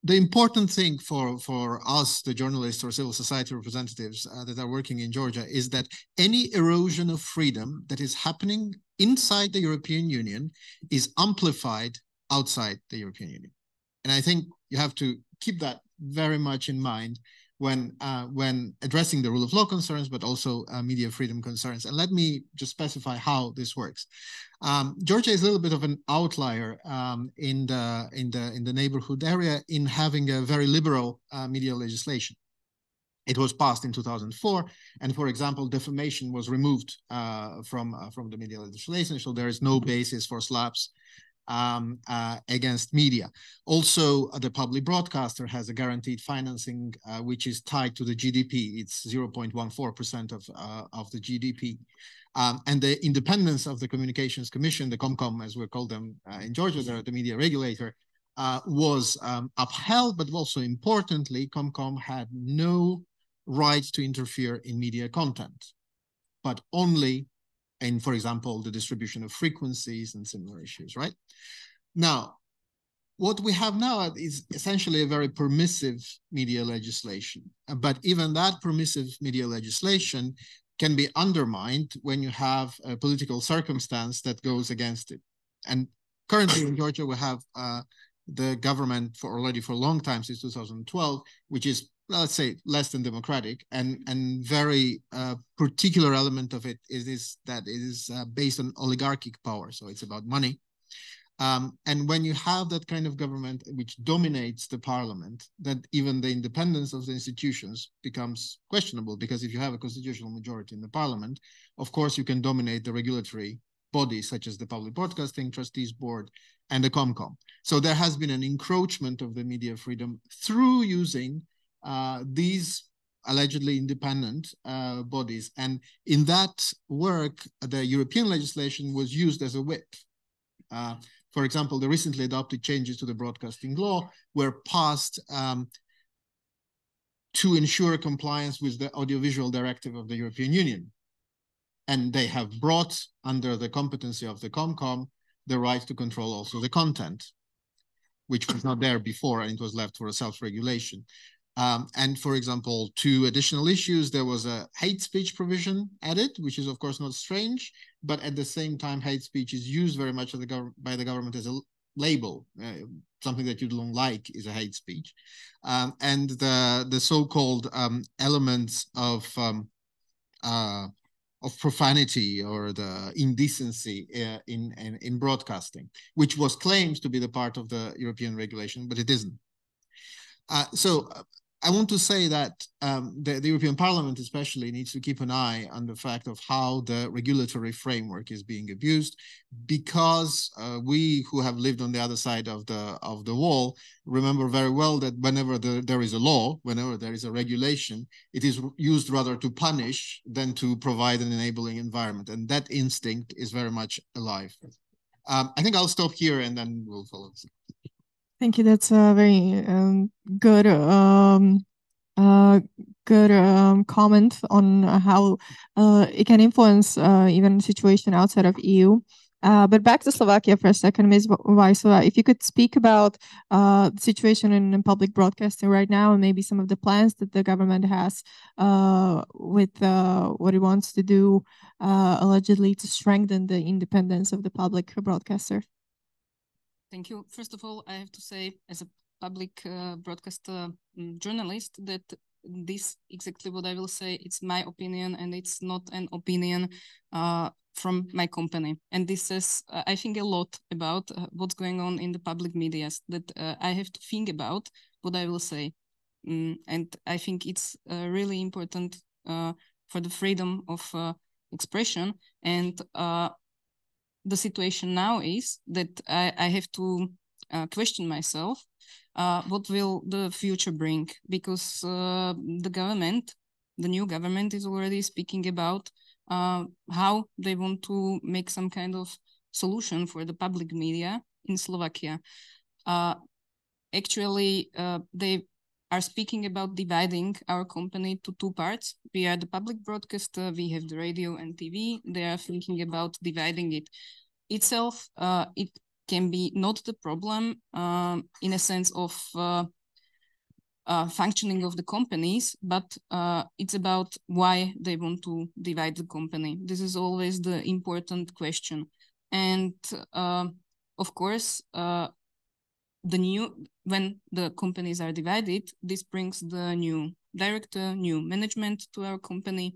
The important thing for us, the journalists or civil society representatives that are working in Georgia, is that any erosion of freedom that is happening inside the European Union is amplified outside the European Union. And I think you have to keep that very much in mind when addressing the rule of law concerns, but also media freedom concerns. And let me just specify how this works. Georgia is a little bit of an outlier in the neighborhood area in having a very liberal media legislation. It was passed in 2004, and for example, defamation was removed from the media legislation, so there is no basis for slaps against media. Also, the public broadcaster has a guaranteed financing which is tied to the GDP. It's 0.14% of the GDP. And the independence of the Communications Commission, the COMCOM, as we call them in Georgia, the media regulator, was upheld, but also importantly, COMCOM had no right to interfere in media content, but only in, for example, the distribution of frequencies and similar issues, right? Now, what we have now is essentially a very permissive media legislation, but even that permissive media legislation can be undermined when you have a political circumstance that goes against it. And currently in Georgia, we have the government already for a long time, since 2012, which is, let's say, less than democratic, and very particular element of it is that it is based on oligarchic power. So it's about money. And when you have that kind of government which dominates the parliament, that even the independence of the institutions becomes questionable, because if you have a constitutional majority in the parliament, of course you can dominate the regulatory bodies such as the Public Broadcasting Trustees Board and the ComCom. So there has been an encroachment of the media freedom through using these allegedly independent bodies. And in that work, the European legislation was used as a whip. For example, the recently adopted changes to the broadcasting law were passed to ensure compliance with the audiovisual directive of the European Union. And they have brought under the competency of the ComCom the right to control also the content, which was not there before, and it was left for a self-regulation. And for example, two additional issues, there was a hate speech provision added, which is of course not strange, but at the same time, hate speech is used very much by the government as a label. Something that you don't like is a hate speech. And the so-called elements of profanity or the indecency in broadcasting, which was claimed to be the part of the European regulation, but it isn't. So I want to say that the European Parliament especially needs to keep an eye on the fact of how the regulatory framework is being abused, because we who have lived on the other side of the wall remember very well that whenever there is a law, whenever there is a regulation, it is used rather to punish than to provide an enabling environment. And that instinct is very much alive. I think I'll stop here and then we'll follow. Thank you. That's a very good comment on how it can influence even the situation outside of EU. But back to Slovakia for a second, Ms. Weissova, if you could speak about the situation in public broadcasting right now, and maybe some of the plans that the government has with what it wants to do allegedly to strengthen the independence of the public broadcaster. Thank you. First of all, I have to say, as a public broadcaster journalist, that this exactly what I will say. It's my opinion, and it's not an opinion from my company. And this says, I think, a lot about what's going on in the public media, that I have to think about what I will say. And I think it's really important for the freedom of expression. And the situation now is that I have to question myself, what will the future bring? Because the government, the new government, is already speaking about how they want to make some kind of solution for the public media in Slovakia. Actually, they are speaking about dividing our company to two parts. We are the public broadcaster, we have the radio and TV. They are thinking about dividing it. Itself, it can be not the problem in a sense of functioning of the companies, but it's about why they want to divide the company. This is always the important question. And of course, when the companies are divided, this brings the new director, new management to our company,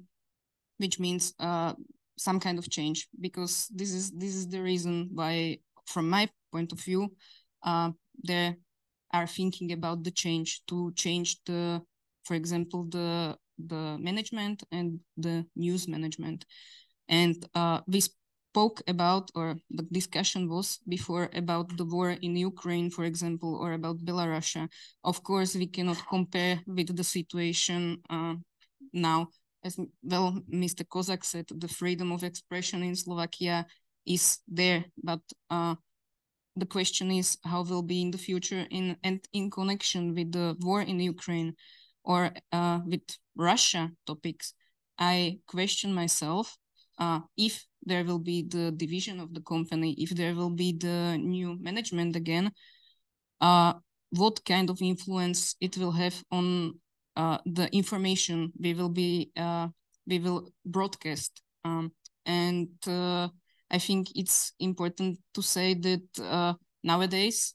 which means some kind of change, because this is the reason why, from my point of view, they are thinking about the change, to change the, for example, the management and the news management. And we spoke about, or the discussion was before about the war in Ukraine, for example, or about Belarus. Of course, we cannot compare with the situation now. As well, Mr. Kozak said, the freedom of expression in Slovakia is there, but the question is how will be in the future and in connection with the war in Ukraine. or with Russia topics, I question myself if there will be the division of the company, if there will be the new management again, what kind of influence it will have on the information we will broadcast. And I think it's important to say that nowadays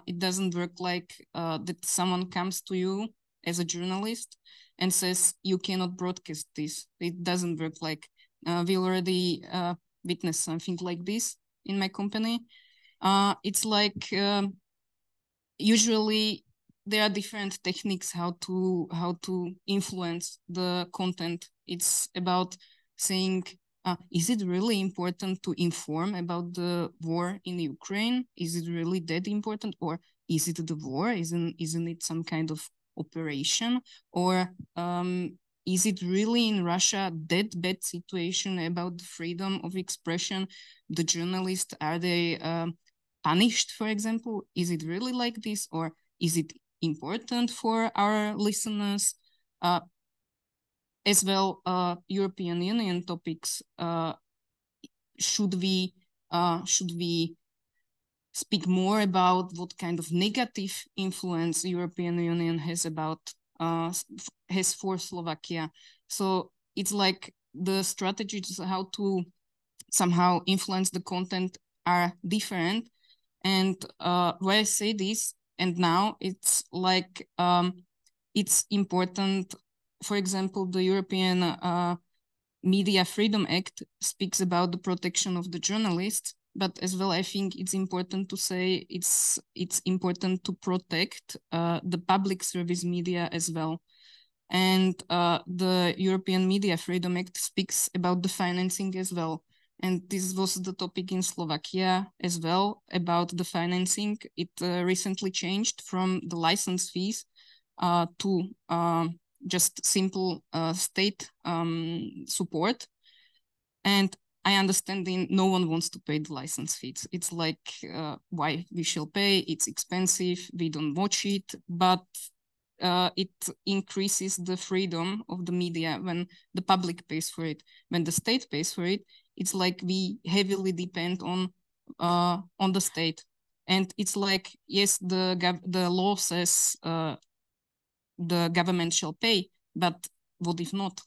it doesn't work like that someone comes to you as a journalist and says you cannot broadcast this. It doesn't work like we already witnessed something like this in my company. It's like usually there are different techniques how to influence the content. It's about saying, is it really important to inform about the war in Ukraine? Is it really that important? Or is it the war? Isn't it some kind of operation? Or is it really in Russia that bad situation about the freedom of expression? The journalists, are they punished, for example? Is it really like this? Or is it important for our listeners? As well, European Union topics, should we speak more about what kind of negative influence European Union has for Slovakia? So it's like the strategies how to somehow influence the content are different. And why I say this, and now it's like it's important. For example, the European Media Freedom Act speaks about the protection of the journalists, but as well, I think it's important to say it's important to protect the public service media as well. And the European Media Freedom Act speaks about the financing as well. And this was the topic in Slovakia as well, about the financing. It recently changed from the license fees to just simple state support. And I understand no one wants to pay the license fees. It's like, why we shall pay? It's expensive. We don't watch it. But it increases the freedom of the media when the public pays for it. When the state pays for it, it's like we heavily depend on the state. And it's like, yes, the law says the government shall pay, but what if not?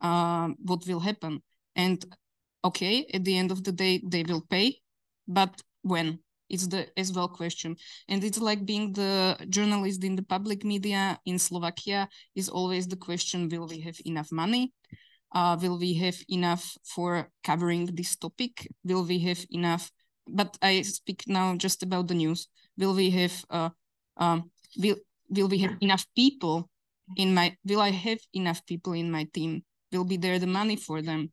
What will happen? And okay, at the end of the day, they will pay, but when? It's the as well question. And it's like being the journalist in the public media in Slovakia is always the question, will we have enough money? Will we have enough for covering this topic? Will we have enough? But I speak now just about the news. Will we have will we have enough people will I have enough people in my team? Will be there the money for them?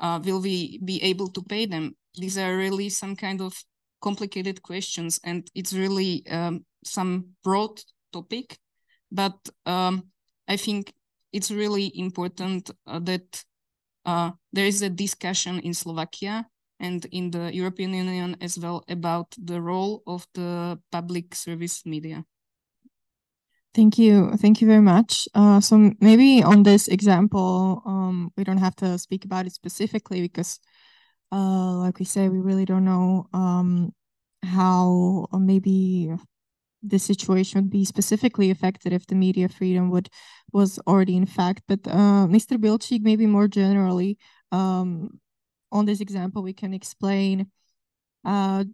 Will we be able to pay them? These are really some kind of complicated questions, and it's really some broad topic, but I think it's really important that there is a discussion in Slovakia and in the European Union as well about the role of the public service media. Thank you very much. So maybe on this example, we don't have to speak about it specifically because, like we say, we really don't know how maybe the situation would be specifically affected if the media freedom was already in fact. But Mr. Bilčík, maybe more generally, on this example, we can explain.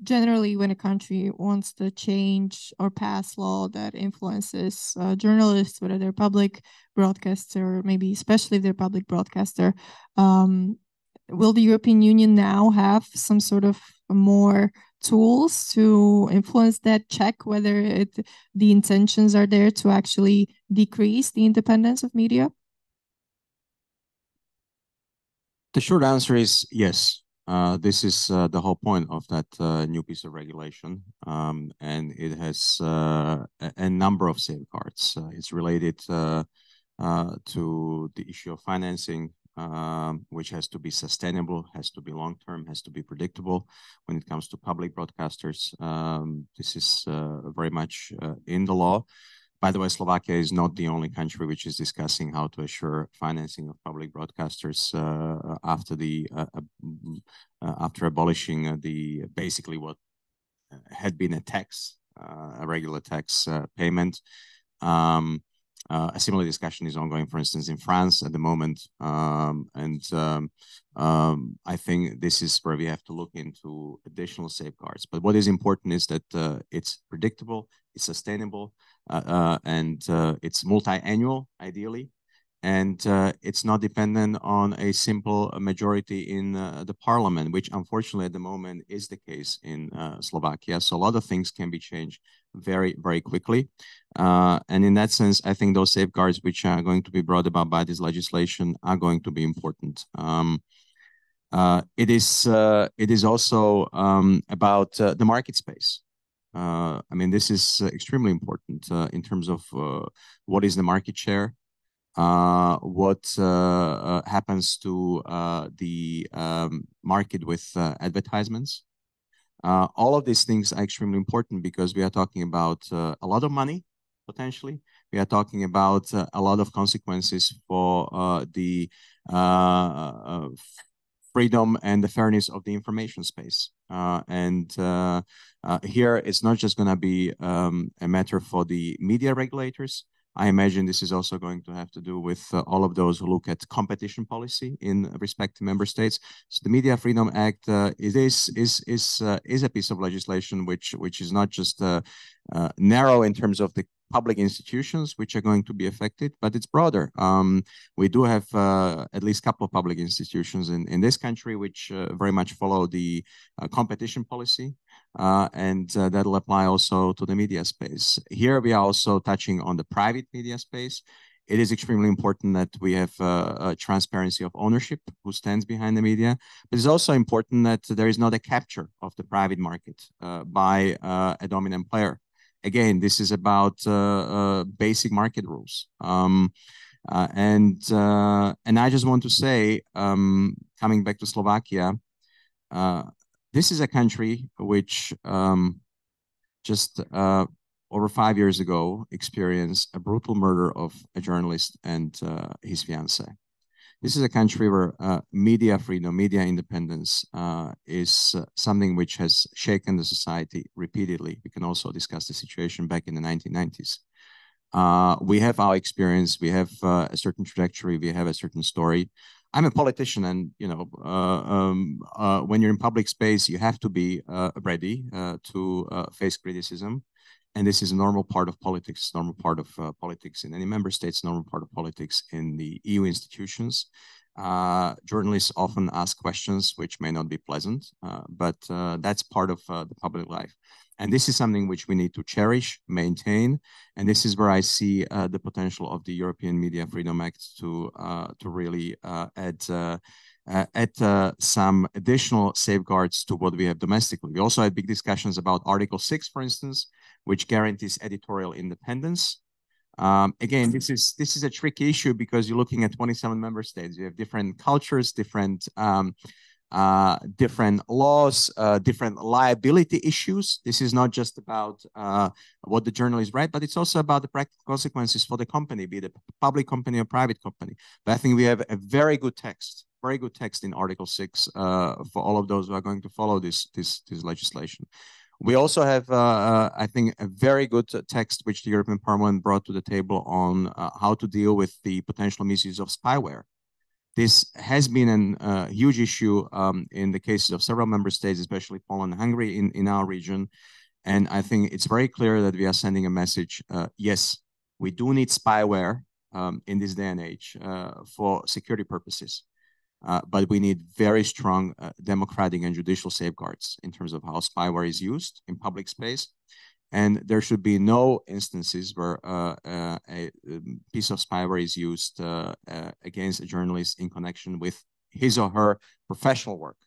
Generally, when a country wants to change or pass law that influences journalists, whether they're public broadcaster, maybe especially if they're public broadcaster, will the European Union now have some sort of more tools to influence that, check whether the intentions are there to actually decrease the independence of media? The short answer is yes. This is the whole point of that new piece of regulation, and it has a number of safeguards. It's related to the issue of financing, which has to be sustainable, has to be long-term, has to be predictable. When it comes to public broadcasters, this is very much in the law. By the way, Slovakia is not the only country which is discussing how to assure financing of public broadcasters after abolishing the basically what had been a tax, a regular tax payment. A similar discussion is ongoing, for instance, in France at the moment. I think this is where we have to look into additional safeguards. But what is important is that it's predictable, it's sustainable, and it's multi-annual, ideally. And it's not dependent on a simple majority in the parliament, which unfortunately at the moment is the case in Slovakia. So a lot of things can be changed very, very quickly. And in that sense, I think those safeguards which are going to be brought about by this legislation are going to be important. It is also about the market space. I mean, this is extremely important in terms of what is the market share, what happens to the market with advertisements. All of these things are extremely important because we are talking about a lot of money, potentially. We are talking about a lot of consequences for the freedom and the fairness of the information space. Here, it's not just going to be a matter for the media regulators. I imagine this is also going to have to do with all of those who look at competition policy in respective member states. So the Media Freedom Act is a piece of legislation which is not just narrow in terms of the public institutions which are going to be affected, but it's broader. We do have at least a couple of public institutions in this country which very much follow the competition policy. That'll apply also to the media space. Here we are also touching on the private media space. It is extremely important that we have transparency of ownership, who stands behind the media. But it's also important that there is not a capture of the private market by a dominant player. Again, this is about basic market rules. And I just want to say, coming back to Slovakia, this is a country which just over 5 years ago experienced a brutal murder of a journalist and his fiancée. This is a country where media freedom, media independence is something which has shaken the society repeatedly. We can also discuss the situation back in the 1990s. We have our experience, we have a certain trajectory, we have a certain story. I'm a politician, and when you're in public space, you have to be ready to face criticism. And this is a normal part of politics, normal part of politics in any member states, normal part of politics in the EU institutions. Journalists often ask questions which may not be pleasant, but that's part of the public life. And this is something which we need to cherish, maintain, and this is where I see the potential of the European Media Freedom Act to really add some additional safeguards to what we have domestically. We also had big discussions about Article 6, for instance, which guarantees editorial independence. Again, this is a tricky issue because you're looking at 27 member states. You have different cultures, different laws, different liability issues. This is not just about what the journalists write, but it's also about the practical consequences for the company, be it a public company or private company. But I think we have a very good text in Article 6 for all of those who are going to follow this legislation. We also have, I think, a very good text which the European Parliament brought to the table on how to deal with the potential misuse of spyware. This has been a huge issue in the cases of several member states, especially Poland and Hungary in our region. And I think it's very clear that we are sending a message. Yes, we do need spyware in this day and age for security purposes. But we need very strong democratic and judicial safeguards in terms of how spyware is used in public space. And there should be no instances where a piece of spyware is used against a journalist in connection with his or her professional work.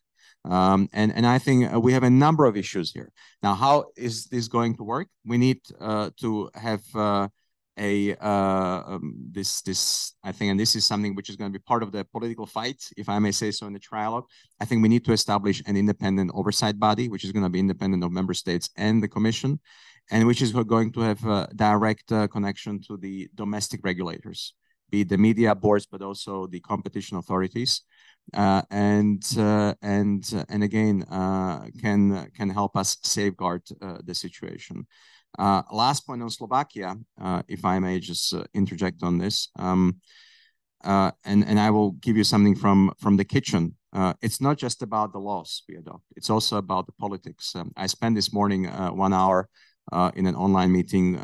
And I think we have a number of issues here. Now, how is this going to work? We need to have I think, and this is something which is going to be part of the political fight, if I may say so, in the trialogue. I think we need to establish an independent oversight body, which is going to be independent of member states and the Commission. and which is going to have a direct connection to the domestic regulators, be it the media boards, but also the competition authorities, and again can help us safeguard the situation. Last point on Slovakia, if I may just interject on this, and I will give you something from the kitchen. It's not just about the laws we adopt; it's also about the politics. I spent this morning 1 hour in an online meeting,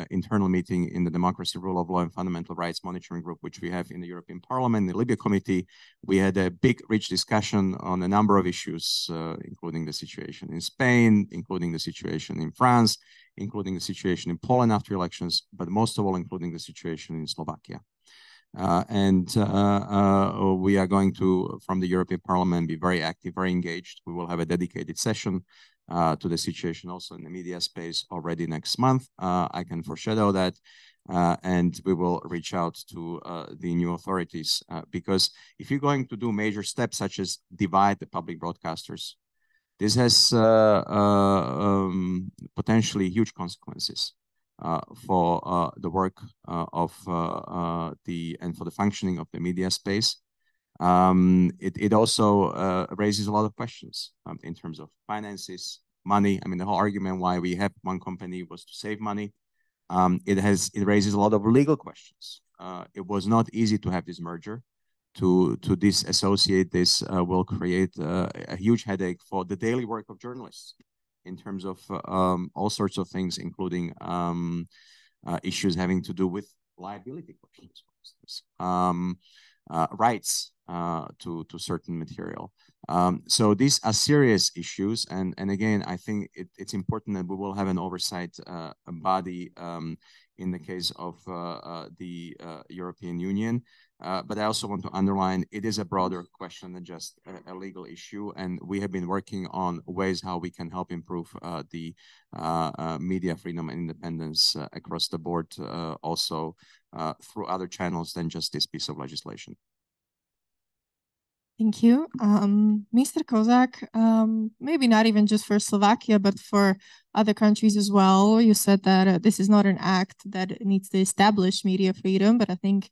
internal meeting in the Democracy, Rule of Law and Fundamental Rights Monitoring Group, which we have in the European Parliament, the Libya Committee. We had a big, rich discussion on a number of issues, including the situation in Spain, including the situation in France, including the situation in Poland after elections, but most of all, including the situation in Slovakia. We are going to, from the European Parliament, be very active, very engaged. We will have a dedicated session to the situation also in the media space already next month. I can foreshadow that. And we will reach out to the new authorities because if you're going to do major steps such as divide the public broadcasters, this has potentially huge consequences for the work of and for the functioning of the media space. It also raises a lot of questions in terms of finances, money. I mean, the whole argument why we have one company was to save money. It raises a lot of legal questions. It was not easy to have this merger. To disassociate this will create a huge headache for the daily work of journalists in terms of all sorts of things, including issues having to do with liability questions, for instance, rights to certain material. So these are serious issues. And again, I think it's important that we will have an oversight body in the case of the European Union. But I also want to underline it is a broader question than just a legal issue. And we have been working on ways how we can help improve the media freedom and independence across the board, also through other channels than just this piece of legislation. Thank you. Mr. Kozak, maybe not even just for Slovakia, but for other countries as well. You said that this is not an act that needs to establish media freedom, but I think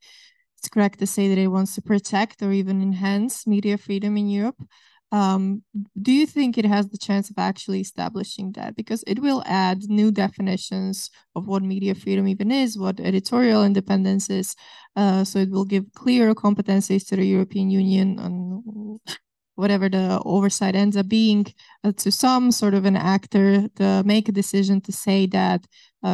it's correct to say that it wants to protect or even enhance media freedom in Europe. Do you think it has the chance of actually establishing that? Because it will add new definitions of what media freedom even is, what editorial independence is. So it will give clear competencies to the European Union on whatever the oversight ends up being to some sort of an actor to make a decision to say that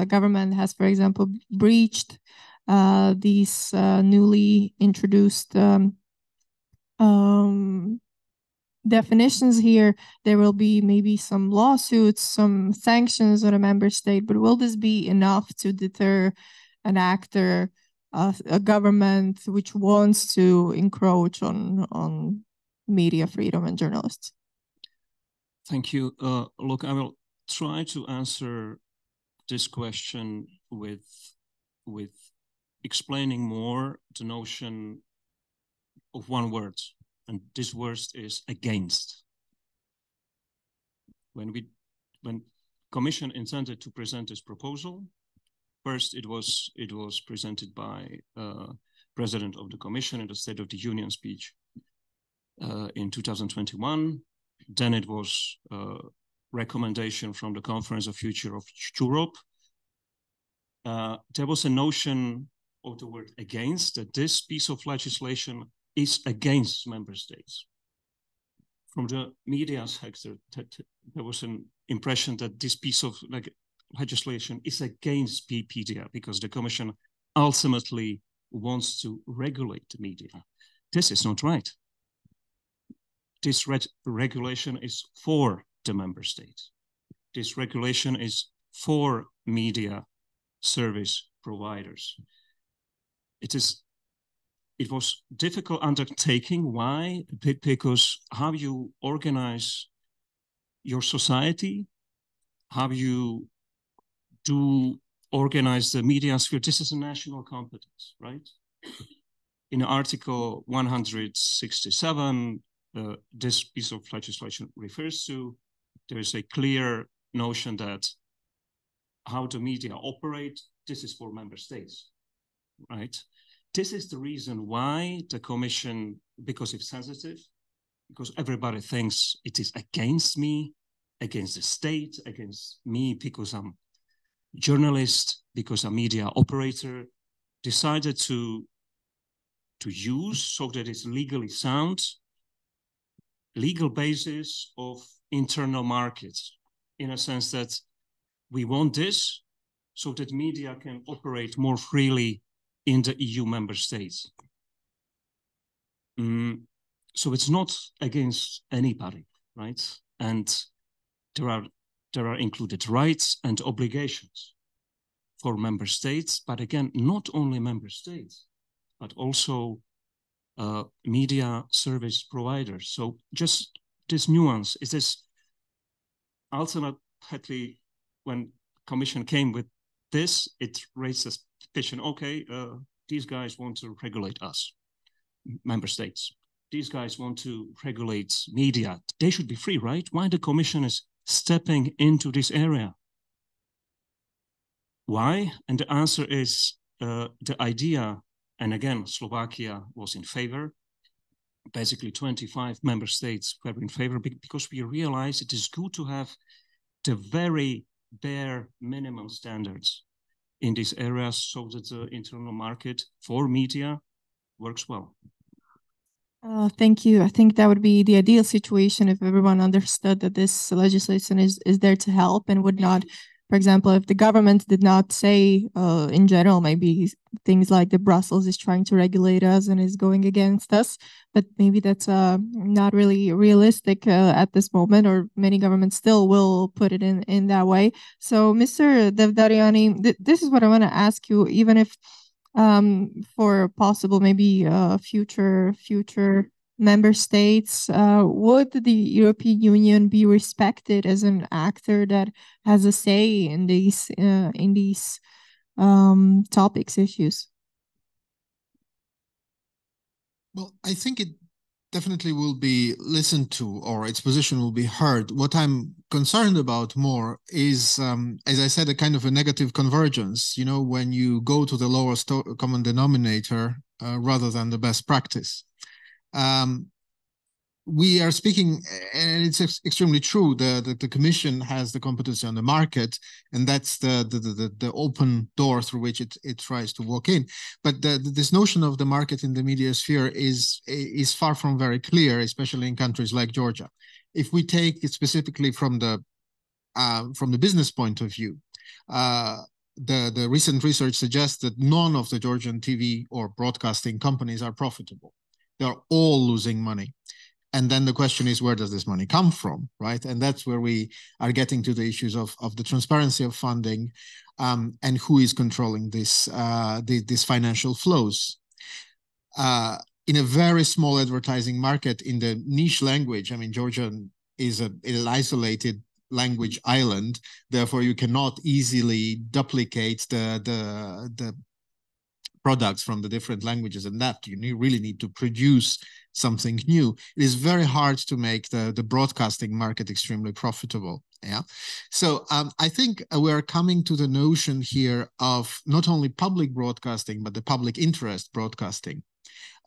government has, for example, breached these newly introduced definitions here. There will be maybe some lawsuits, some sanctions on a member state, but will this be enough to deter an actor, a government which wants to encroach on media freedom and journalists? Thank you. Look, I will try to answer this question with explaining more the notion of one word. And this word is against. When Commission intended to present this proposal, first it was presented by President of the Commission in the State of the Union speech in 2021. Then it was a recommendation from the Conference of Future of Europe. There was a notion of the word against, that this piece of legislation is against member states. From the media sector, there was an impression that this piece of legislation is against media because the Commission ultimately wants to regulate the media. This is not right. This regulation is for the member states. This regulation is for media service providers. It was difficult undertaking. Why? Because how you organize your society, how you organize the media sphere, this is a national competence, right? In Article 167, this piece of legislation refers to, there is a clear notion that how the media operate, this is for member states, right? This is the reason why the Commission, because it's sensitive, because everybody thinks it is against me, against the state, against me because I'm a journalist, because I'm a media operator, decided to use, so that it's legally sound, legal basis of internal markets, in a sense that we want this so that media can operate more freely in the EU member states. So it's not against anybody, right? And there are included rights and obligations for member states, but again, not only member states, but also media service providers. So just this nuance is this ultimately, when Commission came with this, it raised a suspicion, okay, these guys want to regulate us, member states. These guys want to regulate media. They should be free, right? Why the Commission is stepping into this area? Why? And the answer is the idea, and again, Slovakia was in favor. Basically, 25 member states were in favor because we realize it is good to have the very bare minimum standards in these areas so that the internal market for media works well. Thank you. I think that would be the ideal situation if everyone understood that this legislation is there to help and would not, for example, if the government did not say in general, maybe things like the Brussels is trying to regulate us and is going against us, but maybe that's not really realistic at this moment, or many governments still will put it in that way. So Mr. Devdariani, this is what I want to ask you, even if for possible maybe future member states, would the European Union be respected as an actor that has a say in these topics, issues? Well, I think it definitely will be listened to, or its position will be heard. What I'm concerned about more is, as I said, a kind of a negative convergence, you know, when you go to the lowest common denominator rather than the best practice. We are speaking, and it's extremely true, the Commission has the competency on the market, and that's the open door through which it tries to walk in. But this notion of the market in the media sphere is far from very clear, especially in countries like Georgia. If we take it specifically from the business point of view, the recent research suggests that none of the Georgian TV or broadcasting companies are profitable. They're all losing money. And then the question is, where does this money come from, right? And that's where we are getting to the issues of the transparency of funding and who is controlling this these financial flows. In a very small advertising market in the niche language, I mean, Georgian is an isolated language island, therefore you cannot easily duplicate the products from the different languages, and that you really need to produce something new. It is very hard to make the broadcasting market extremely profitable. Yeah. So I think we're coming to the notion here of not only public broadcasting, but the public interest broadcasting.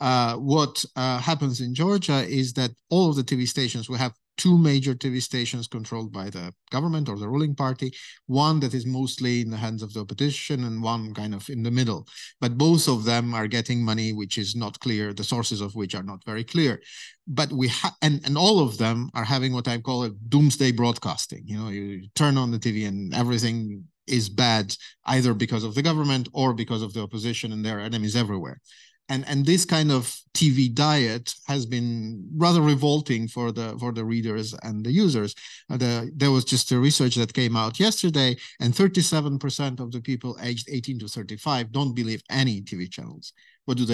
What happens in Georgia is that all of the TV stations, we have two major TV stations controlled by the government or the ruling party, one that is mostly in the hands of the opposition and one kind of in the middle. But both of them are getting money which is not clear, the sources of which are not very clear. But and all of them are having what I call a doomsday broadcasting. You know, you turn on the TV and everything is bad, either because of the government or because of the opposition, and there are enemies everywhere. And this kind of TV diet has been rather revolting for the readers and the users. There was just a research that came out yesterday, and 37% of the people aged 18 to 35 don't believe any TV channels. What do?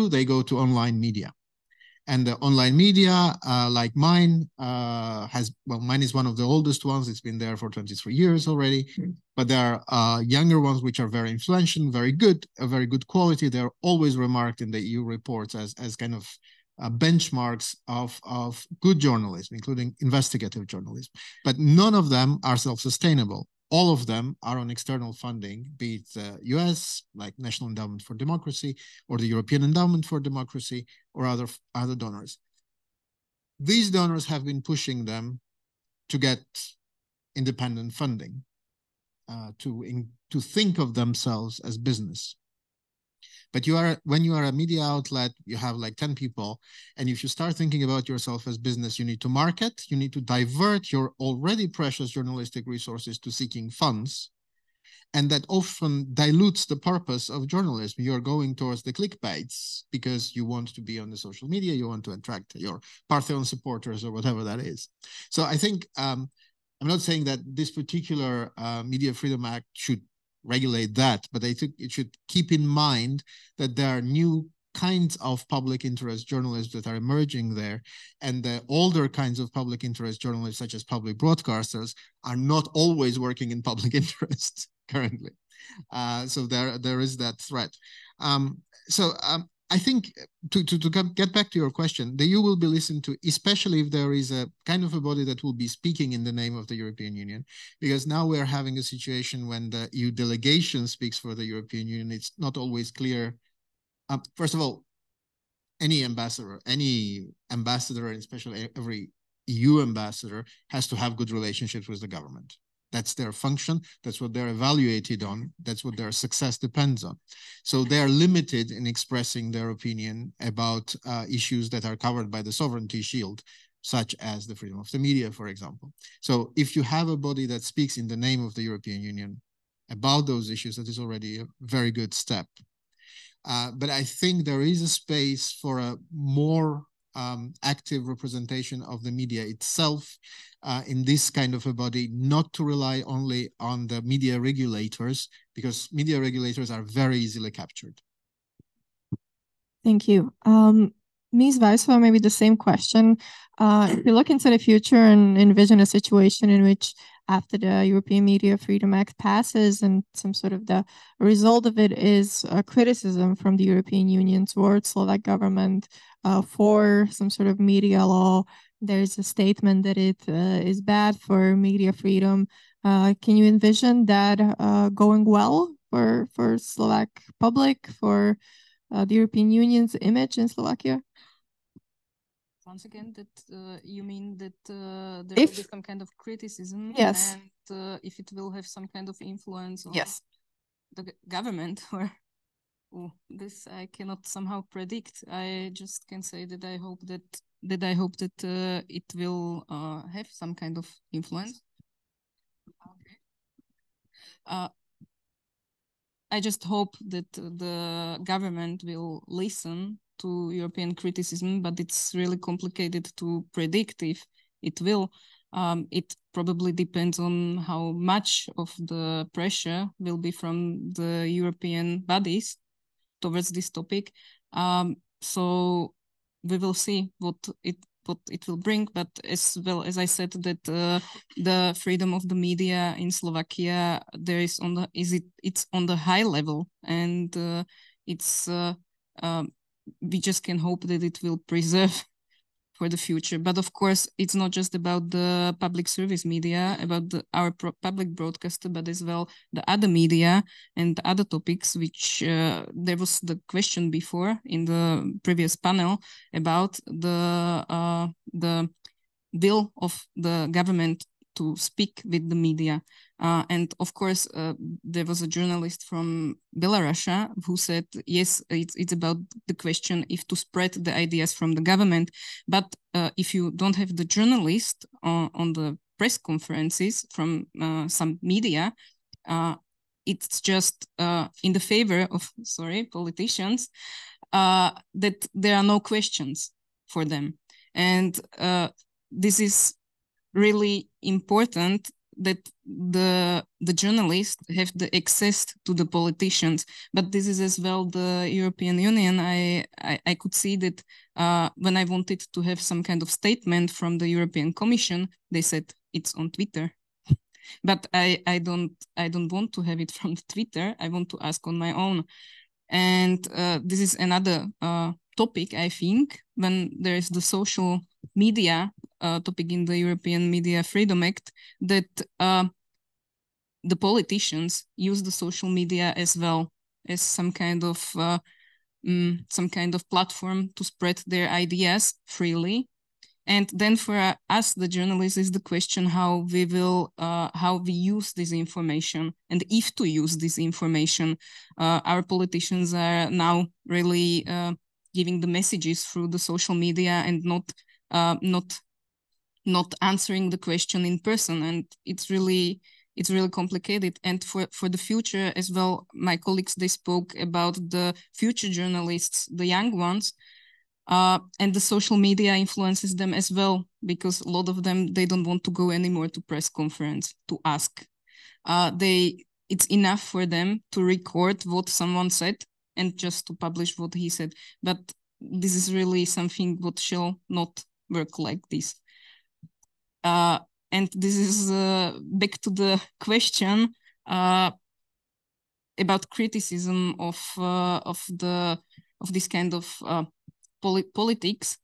They go to online media. And the online media, like mine, mine is one of the oldest ones. It's been there for 23 years already. But there are younger ones which are very influential, very good, a very good quality. They're always remarked in the EU reports as kind of benchmarks of good journalism, including investigative journalism. But none of them are self-sustainable. all of them are on external funding, be it the US, like National Endowment for Democracy, or the European Endowment for Democracy, or other donors. These donors have been pushing them to get independent funding, to think of themselves as business. But when you are a media outlet, you have like 10 people, and if you start thinking about yourself as business, you need to market, you need to divert your already precious journalistic resources to seeking funds, and that often dilutes the purpose of journalism. You're going towards the clickbaits because you want to be on the social media, you want to attract your Parthenon supporters or whatever that is. So I think, I'm not saying that this particular Media Freedom Act should regulate that, but I think it should keep in mind that there are new kinds of public interest journalists that are emerging there, and the older kinds of public interest journalists, such as public broadcasters, are not always working in public interest currently. So there is that threat. I think to get back to your question, the EU will be listened to, especially if there is a kind of a body that will be speaking in the name of the European Union, because now we're having a situation when the EU delegation speaks for the European Union. It's not always clear. First of all, any ambassador, and especially every EU ambassador, has to have good relationships with the government. That's their function. That's what they're evaluated on. That's what their success depends on. So they're limited in expressing their opinion about issues that are covered by the sovereignty shield, such as the freedom of the media, for example. So if you have a body that speaks in the name of the European Union about those issues, that is already a very good step. But I think there is a space for a more active representation of the media itself in this kind of a body, not to rely only on the media regulators, because media regulators are very easily captured. Thank you. Ms. Weisswa, maybe the same question. If you look into the future and envision a situation in which after the European Media Freedom Act passes and some sort of the result of it is a criticism from the European Union towards Slovak government for some sort of media law, there's a statement that it is bad for media freedom. Can you envision that going well for Slovak public, for the European Union's image in Slovakia? Once again, that you mean that there will be some kind of criticism, yes, and if it will have some kind of influence on yes, the government, or this I cannot somehow predict. I just can say that I hope that it will have some kind of influence. Okay. I just hope that the government will listen to European criticism, but it's really complicated to predict if it will. It probably depends on how much of the pressure will be from the European bodies towards this topic. So we will see what it will bring, but as well as I said, that the freedom of the media in Slovakia it's on the high level, and we just can hope that it will preserve for the future. But of course, it's not just about the public service media, about our public broadcaster, but as well the other media and other topics, which there was the question before in the previous panel about the will of the government to speak with the media. And of course, there was a journalist from Belarus who said, yes, it's about the question if to spread the ideas from the government. But if you don't have the journalist on the press conferences from some media, it's just in the favor of, politicians, that there are no questions for them. And this is really important, that the journalists have the access to the politicians. But this is as well the European Union. I could see that when I wanted to have some kind of statement from the European Commission, they said it's on Twitter. But I don't want to have it from Twitter. I want to ask on my own. And this is another topic, I think, when there is the social media topic in the European Media Freedom Act, that the politicians use the social media as well as some kind of platform to spread their ideas freely. And then for us, the journalists, is the question how we use this information, and if to use this information. Our politicians are now really giving the messages through the social media and not answering the question in person, and it's really complicated. And for the future as well, my colleagues, they spoke about the future journalists, the young ones, and the social media influences them as well, because a lot of them, they don't want to go anymore to press conference to ask. It's enough for them to record what someone said and just to publish what he said. But this is really something what shall not work like this. And this is back to the question about criticism of this kind of politics.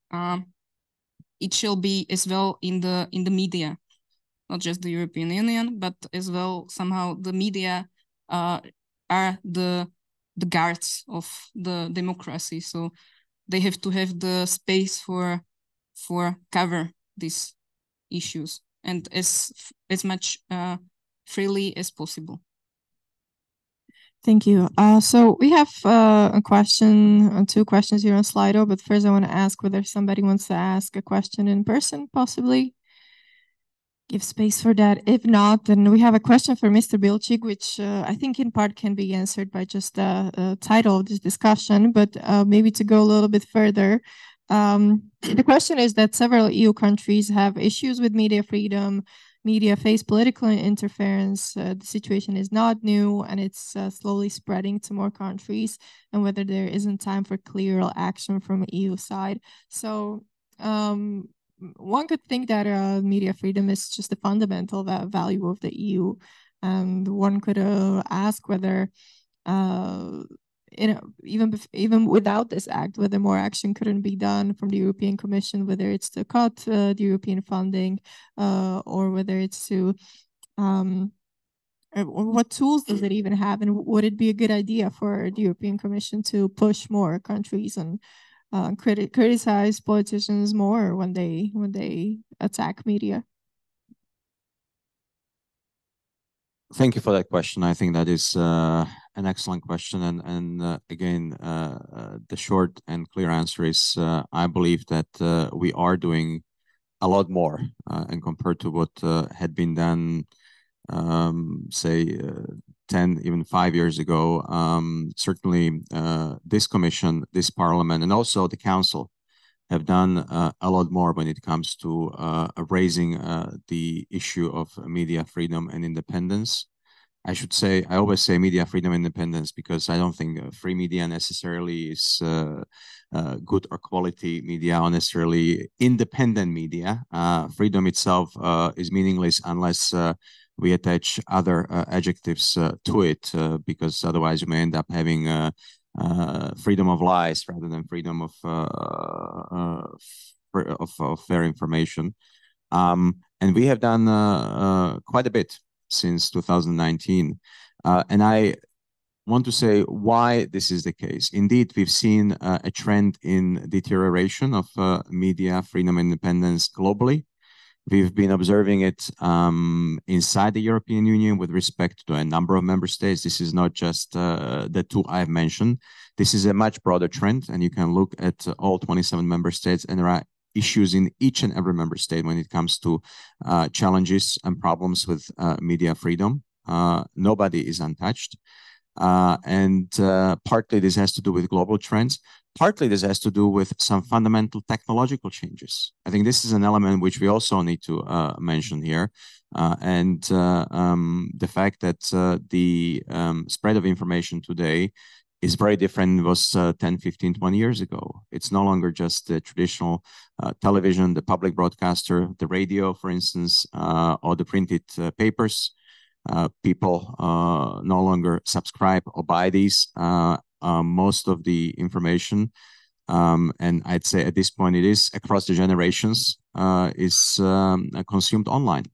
It shall be as well in the media, not just the European Union, but as well somehow the media are the guards of the democracy. So they have to have the space for cover these issues, and as much freely as possible. Thank you. So we have two questions here on Slido, but first I want to ask whether somebody wants to ask a question in person, possibly. Give space for that. If not, then we have a question for Mr. Bilčík, which I think in part can be answered by just the title of this discussion, but maybe to go a little bit further. The question is that several EU countries have issues with media freedom. Media face political interference. The situation is not new, and it's slowly spreading to more countries, and whether there isn't time for clear action from EU side. So one could think that media freedom is just a fundamental value of the EU, and one could ask whether even without this act, whether more action couldn't be done from the European Commission, whether it's to cut the European funding, or whether it's to what tools does it even have, and would it be a good idea for the European Commission to push more countries and criticize politicians more when they attack media? Thank you for that question. I think that is an excellent question. And again, the short and clear answer is I believe that we are doing a lot more and compared to what had been done, say, 10, even 5 years ago. Certainly, this commission, this parliament, and also the council have done a lot more when it comes to raising the issue of media freedom and independence. I should say, I always say media freedom and independence because I don't think free media necessarily is good or quality media, or necessarily independent media. Freedom itself is meaningless unless we attach other adjectives to it, because otherwise you may end up having freedom of lies rather than freedom of fair information. And we have done quite a bit since 2019. And I want to say why this is the case. Indeed, we've seen a trend in deterioration of media freedom and independence globally. We've been observing it inside the European Union with respect to a number of member states. This is not just the two I've mentioned. This is a much broader trend, and you can look at all 27 member states, and there are issues in each and every member state when it comes to challenges and problems with media freedom. Nobody is untouched. And partly this has to do with global trends. Partly this has to do with some fundamental technological changes. I think this is an element which we also need to mention here. And the fact that the spread of information today is very different than it was 10, 15, 20 years ago. It's no longer just the traditional television, the public broadcaster, the radio, for instance, or the printed papers. People no longer subscribe or buy these. Most of the information, and I'd say at this point it is across the generations, is consumed online.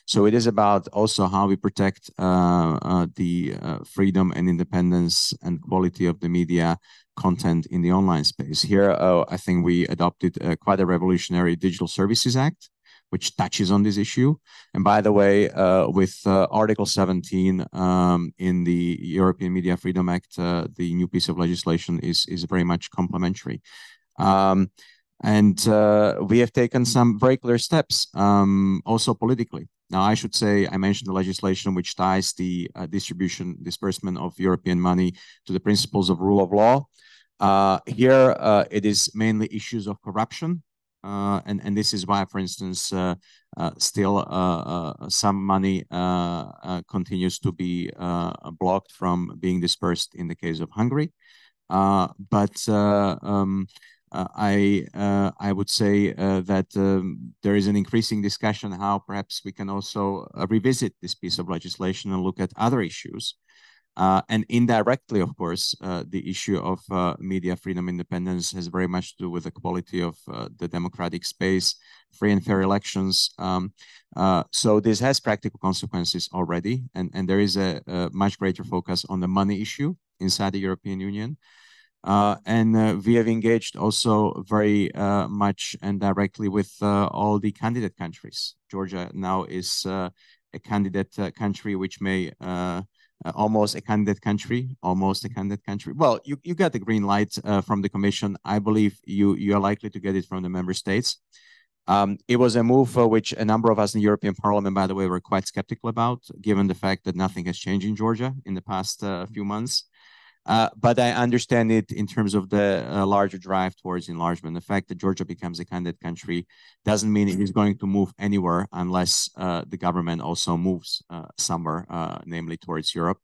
So it is about also how we protect the freedom and independence and quality of the media content in the online space. Here, I think we adopted quite a revolutionary Digital Services Act, which touches on this issue. And by the way, with Article 17 in the European Media Freedom Act, the new piece of legislation is very much complementary. And we have taken some very clear steps, also politically. Now, I should say, I mentioned the legislation which ties the disbursement of European money to the principles of rule of law. Here, it is mainly issues of corruption. And this is why, for instance, still some money continues to be blocked from being dispersed in the case of Hungary. But I would say that there is an increasing discussion how perhaps we can also revisit this piece of legislation and look at other issues. And indirectly, of course, the issue of media freedom independence has very much to do with the quality of the democratic space, free and fair elections. So this has practical consequences already, and there is a much greater focus on the money issue inside the European Union. And we have engaged also very much and directly with all the candidate countries. Georgia now is a candidate country, which may almost a candidate country. Well, you got the green light from the Commission. I believe you are likely to get it from the member states. It was a move which a number of us in the European Parliament, by the way, were quite skeptical about, given the fact that nothing has changed in Georgia in the past few months. But I understand it in terms of the larger drive towards enlargement. The fact that Georgia becomes a candidate country doesn't mean it is going to move anywhere unless the government also moves somewhere, namely towards Europe.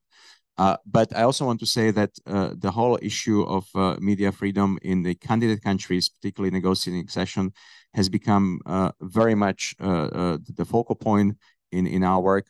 But I also want to say that the whole issue of media freedom in the candidate countries, particularly negotiating accession, has become very much the focal point in our work.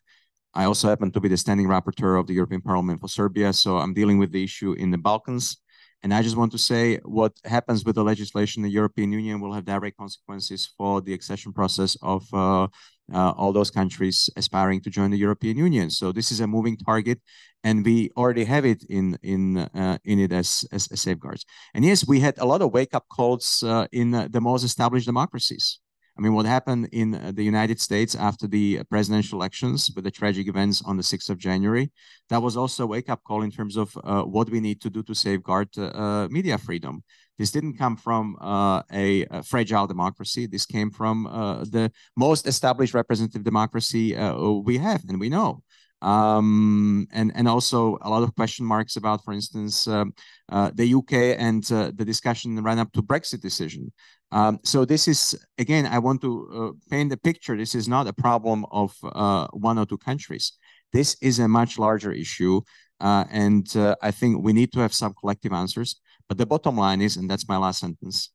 I also happen to be the standing rapporteur of the European Parliament for Serbia, so I'm dealing with the issue in the Balkans. And I just want to say what happens with the legislation in the European Union will have direct consequences for the accession process of all those countries aspiring to join the European Union. So this is a moving target, and we already have it in it as safeguards. And yes, we had a lot of wake-up calls in the most established democracies. I mean, what happened in the United States after the presidential elections with the tragic events on the 6th of January, that was also a wake-up call in terms of what we need to do to safeguard media freedom. This didn't come from a fragile democracy. This came from the most established representative democracy we have and we know. And also a lot of question marks about, for instance, the UK and the discussion ran up to Brexit decision. So this is, again, I want to paint a picture. This is not a problem of one or two countries. This is a much larger issue. And I think we need to have some collective answers. But the bottom line is, and that's my last sentence,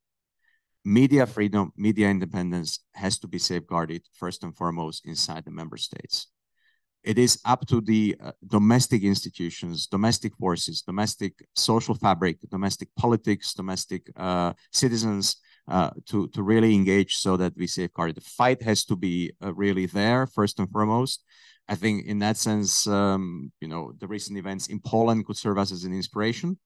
media freedom, media independence has to be safeguarded first and foremost inside the member states. It is up to the domestic institutions, domestic forces, domestic social fabric, domestic politics, domestic citizens to really engage so that we safeguard. The fight has to be really there first and foremost. I think in that sense, you know, the recent events in Poland could serve us as an inspiration.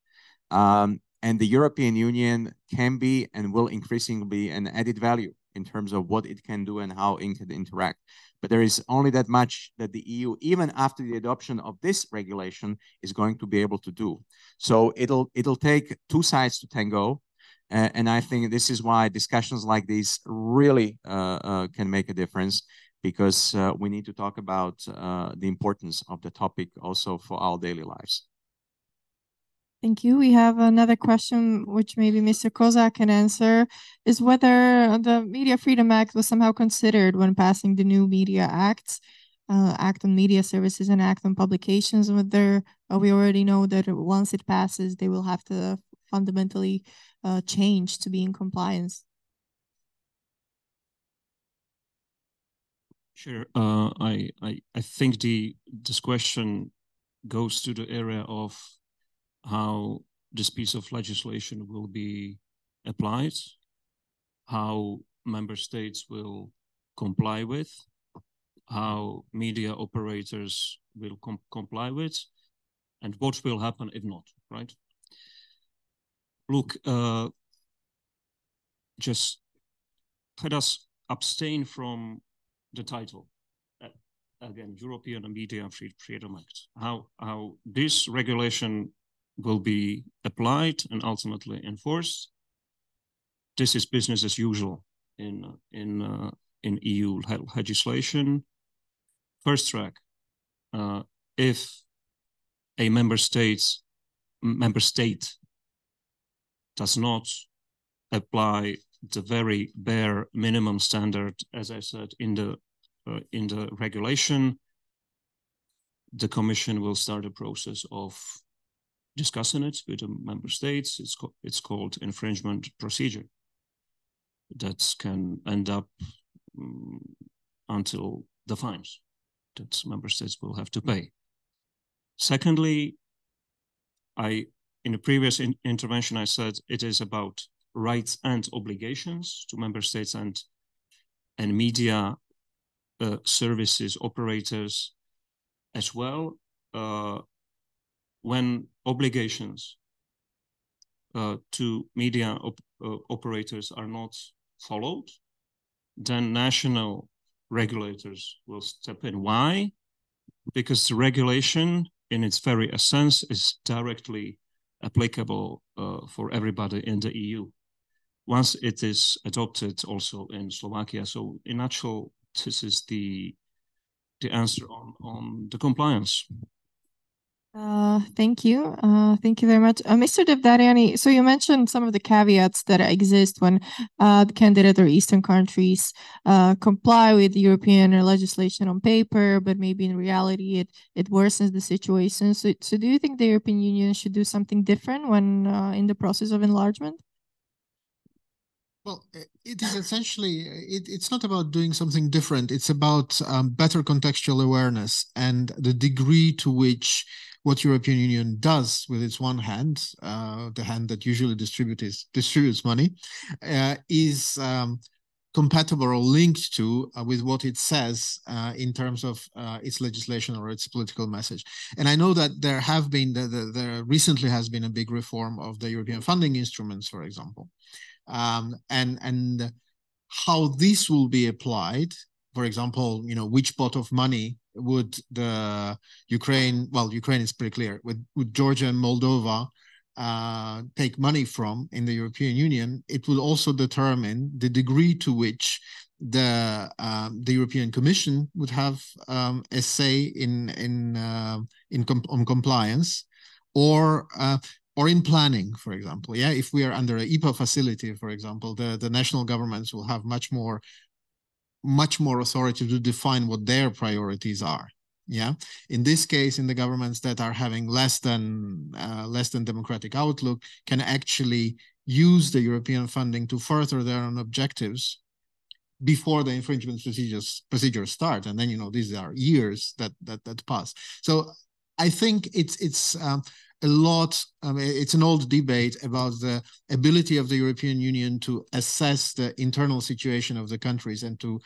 And the European Union can be and will increasingly be an added value in terms of what it can do and how it can interact. But there is only that much that the EU, even after the adoption of this regulation, is going to be able to do. So it'll take two sides to tango. And I think this is why discussions like these really can make a difference, because we need to talk about the importance of the topic also for our daily lives. Thank you. We have another question, which maybe Mr. Kozak can answer, is whether the Media Freedom Act was somehow considered when passing the new Media Act, Act on Media Services and Act on Publications, whether we already know that once it passes, they will have to fundamentally change to be in compliance. Sure. I think this question goes to the area of how this piece of legislation will be applied, how member states will comply with, how media operators will comply with, and what will happen if not, right? Look, just let us abstain from the title. Again, European Media Freedom Act. How this regulation will be applied and ultimately enforced. This is business as usual in EU legislation. First track, if a member state does not apply the very bare minimum standard, as I said, in the regulation, the Commission will start a process of discussing it with the member states. It's called infringement procedure. That can end up until the fines that member states will have to pay. Secondly, in a previous intervention, I said it is about rights and obligations to member states and media services operators as well. When obligations to media operators are not followed, then national regulators will step in. Why? Because the regulation in its very essence is directly applicable for everybody in the EU once it is adopted also in Slovakia. So in nutshell, this is the answer on the compliance. Thank you. Thank you very much. Mr. Devdariani, so you mentioned some of the caveats that exist when the candidate or Eastern countries comply with European legislation on paper, but maybe in reality it worsens the situation. So do you think the European Union should do something different when in the process of enlargement? Well, it is essentially, it's not about doing something different. It's about better contextual awareness and the degree to which what European Union does with its one hand, the hand that usually distributes money, is compatible or linked to with what it says in terms of its legislation or its political message. And I know that there have been, there recently has been a big reform of the European funding instruments, for example. And how this will be applied, for example, which pot of money would the Ukraine, well, Ukraine is pretty clear, would Georgia and Moldova take money from in the European Union, it will also determine the degree to which the European Commission would have a say on compliance or in planning, for example. Yeah, if we are under an IPA facility, for example, the national governments will have much more authority to define what their priorities are. Yeah, in this case, in the governments that are having less than democratic outlook, can actually use the European funding to further their own objectives before the infringement procedures start, and then these are years that pass. So I think it's a lot. It's an old debate about the ability of the European Union to assess the internal situation of the countries and to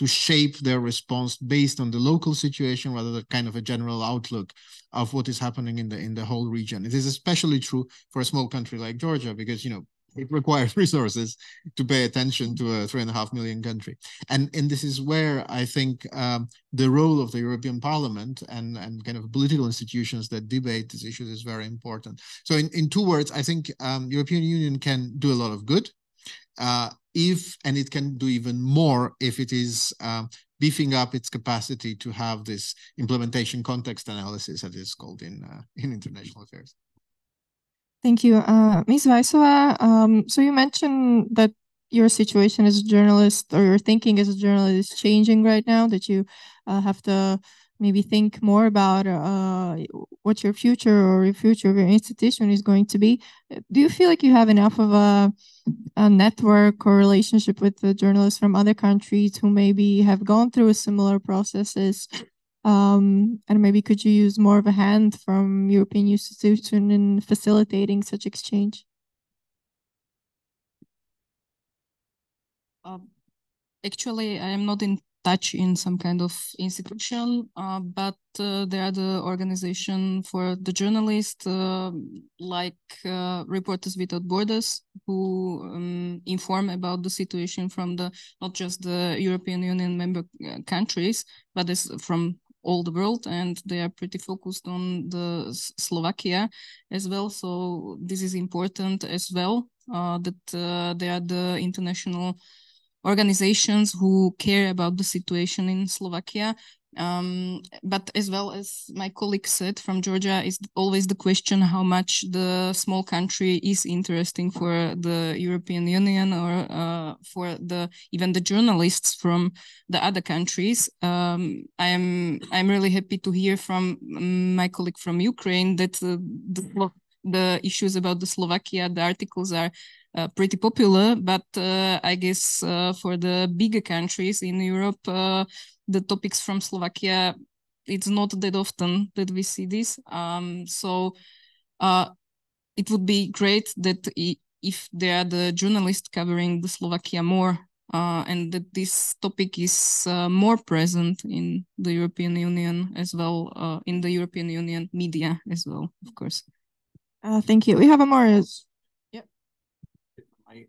shape their response based on the local situation rather than kind of a general outlook of what is happening in the whole region. It is especially true for a small country like Georgia because it requires resources to pay attention to a 3.5 million country. And this is where I think the role of the European Parliament and kind of political institutions that debate these issues is very important. So in 2 words, I think European Union can do a lot of good and it can do even more if it is beefing up its capacity to have this implementation context analysis, as it's called in international affairs. Thank you. Ms. Weissova, so you mentioned that your situation as a journalist or your thinking as a journalist is changing right now, that you have to maybe think more about what your future of your institution is going to be. Do you feel like you have enough of a network or relationship with the journalists from other countries who maybe have gone through similar processes? And maybe could you use more of a hand from European institution in facilitating such exchange? Actually, I am not in touch in some kind of institution, but there are the organization for the journalists, like Reporters Without Borders, who inform about the situation from not just the European Union member countries, but from all the world, and they are pretty focused on the Slovakia as well. So this is important as well, that there are the international organizations who care about the situation in Slovakia. But as well as my colleague said from Georgia, is always the question how much the small country is interesting for the European Union, or for even the journalists from the other countries. I'm really happy to hear from my colleague from Ukraine that the issues about the Slovakia, the articles are pretty popular, but I guess for the bigger countries in Europe, the topics from Slovakia, it's not that often that we see this. So it would be great that if there are the journalists covering the Slovakia more, and that this topic is more present in the European Union as well, in the European Union media as well, of course. Thank you. We have a more. I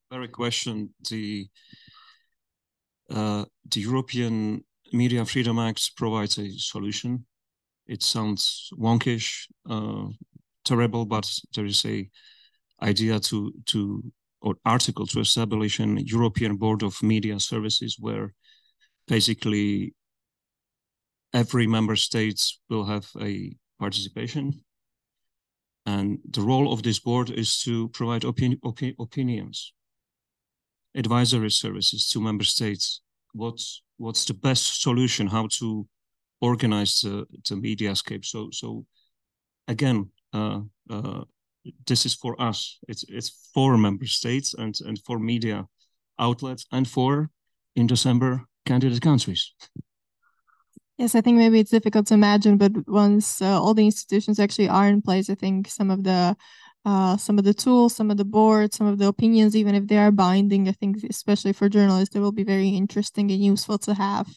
very question the European Media Freedom Act provides a solution. It sounds wonkish, terrible, but there is a idea or article to establish an European Board of Media Services, where basically every member state will have a participation. And the role of this board is to provide opinions, advisory services to member states. What's the best solution? How to organize the mediascape? So again, this is for us. It's for member states and for media outlets and for, in December, candidate countries. Yes, I think maybe it's difficult to imagine, but once all the institutions actually are in place, I think some of the tools, some of the boards, some of the opinions, even if they are binding, I think especially for journalists, it will be very interesting and useful to have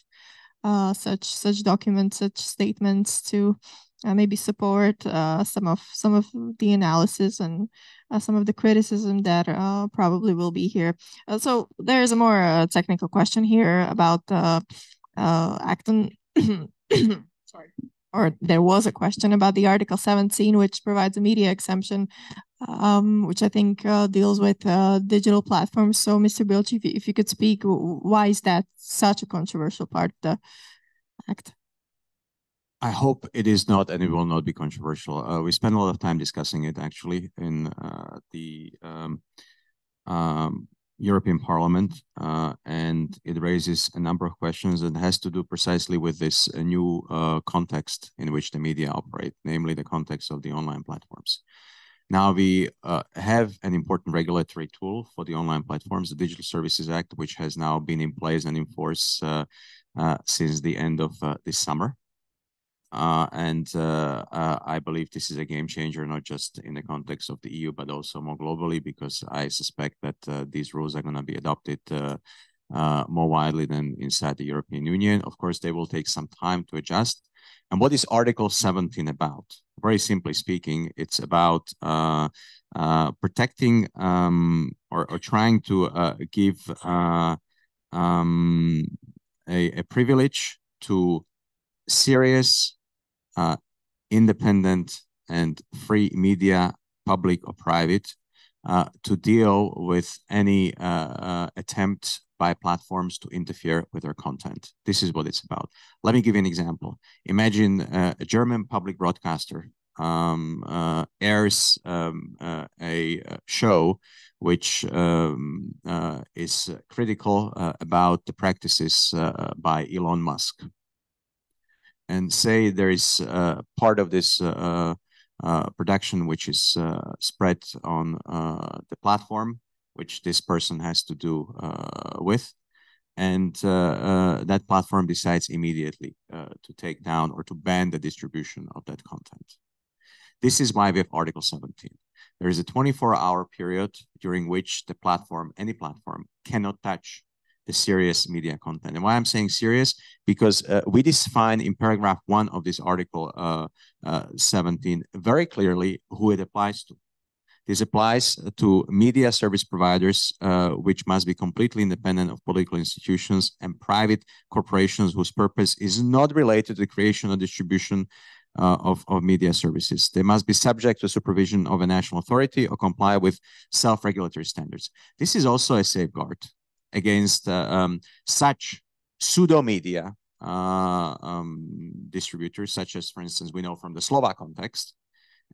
such documents, such statements to maybe support some of the analysis and some of the criticism that probably will be here. So there is a more technical question here about Acton. Sorry. Or there was a question about the Article 17, which provides a media exemption, which I think deals with digital platforms. So, Mr. Bilci, if you could speak, why is that such a controversial part of the Act? I hope it is not, and it will not be controversial. We spent a lot of time discussing it, actually, in the European Parliament, and it raises a number of questions and has to do precisely with this new context in which the media operate, namely the context of the online platforms. Now we have an important regulatory tool for the online platforms, the Digital Services Act, which has now been in place and in force since the end of this summer. I believe this is a game changer, not just in the context of the EU, but also more globally, because I suspect that these rules are going to be adopted more widely than inside the European Union. Of course, they will take some time to adjust. And what is Article 17 about? Very simply speaking, it's about protecting or trying to give a privilege to serious, independent and free media, public or private, to deal with any attempt by platforms to interfere with their content. This is what it's about. Let me give you an example. Imagine a German public broadcaster airs a show which is critical about the practices by Elon Musk. And say there is part of this production which is spread on the platform, which this person has to do with, and that platform decides immediately to take down or to ban the distribution of that content. This is why we have Article 17. There is a 24-hour period during which the platform, any platform, cannot touch the serious media content. And why I'm saying serious, because we define in paragraph 1 of this article 17 very clearly who it applies to. This applies to media service providers, which must be completely independent of political institutions, and private corporations whose purpose is not related to the creation or distribution of media services. They must be subject to supervision of a national authority or comply with self-regulatory standards. This is also a safeguard against such pseudo-media distributors, such as, for instance, we know from the Slovak context,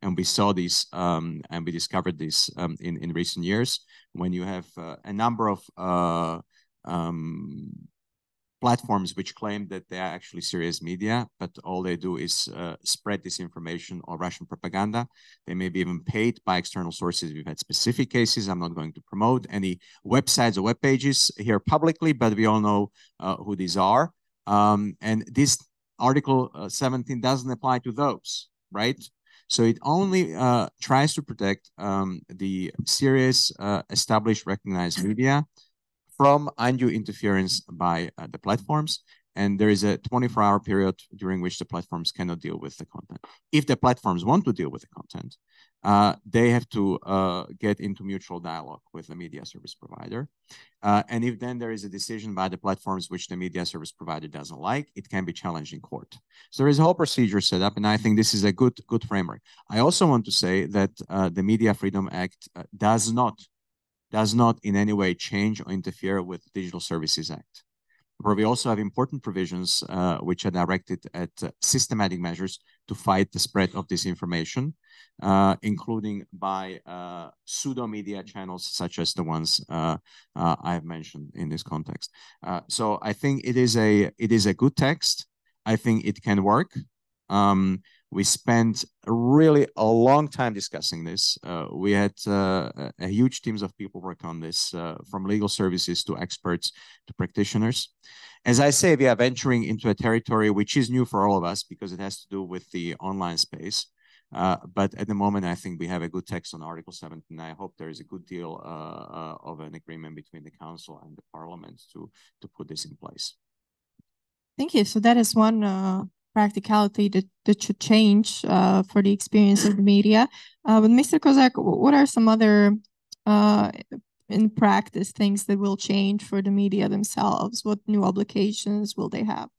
and we saw this and we discovered this in recent years, when you have a number of platforms which claim that they are actually serious media, but all they do is spread disinformation or Russian propaganda. They may be even paid by external sources. We've had specific cases. I'm not going to promote any websites or web pages here publicly, but we all know who these are. And this Article 17 doesn't apply to those, right? So it only tries to protect the serious, established, recognized media from undue interference by the platforms. And there is a 24-hour period during which the platforms cannot deal with the content. If the platforms want to deal with the content, they have to get into mutual dialogue with the media service provider. And if then there is a decision by the platforms which the media service provider doesn't like, it can be challenged in court. So there is a whole procedure set up, and I think this is a good framework. I also want to say that the Media Freedom Act does not in any way change or interfere with the Digital Services Act, where we also have important provisions which are directed at systematic measures to fight the spread of disinformation, including by pseudo-media channels such as the ones I have mentioned in this context. So I think it is a good text. I think it can work. We spent really a long time discussing this. We had a huge teams of people work on this, from legal services to experts to practitioners. As I say, we are venturing into a territory which is new for all of us because it has to do with the online space. But at the moment, I think we have a good text on Article 17. I hope there is a good deal of an agreement between the Council and the Parliament to put this in place. Thank you. So that is one practicality that should change for the experience of the media. But Mr. Kozak, what are some other, in practice, things that will change for the media themselves? What new obligations will they have?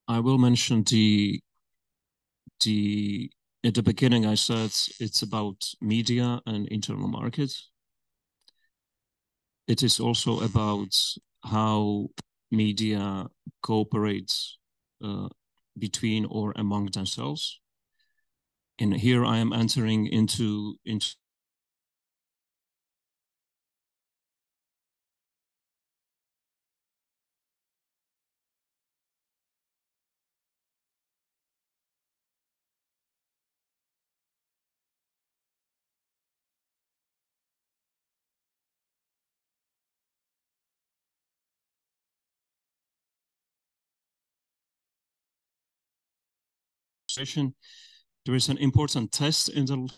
I will mention at the beginning, I said it's about media and internal market. It is also about how media cooperates between or among themselves. And here I am entering into there is an important test in the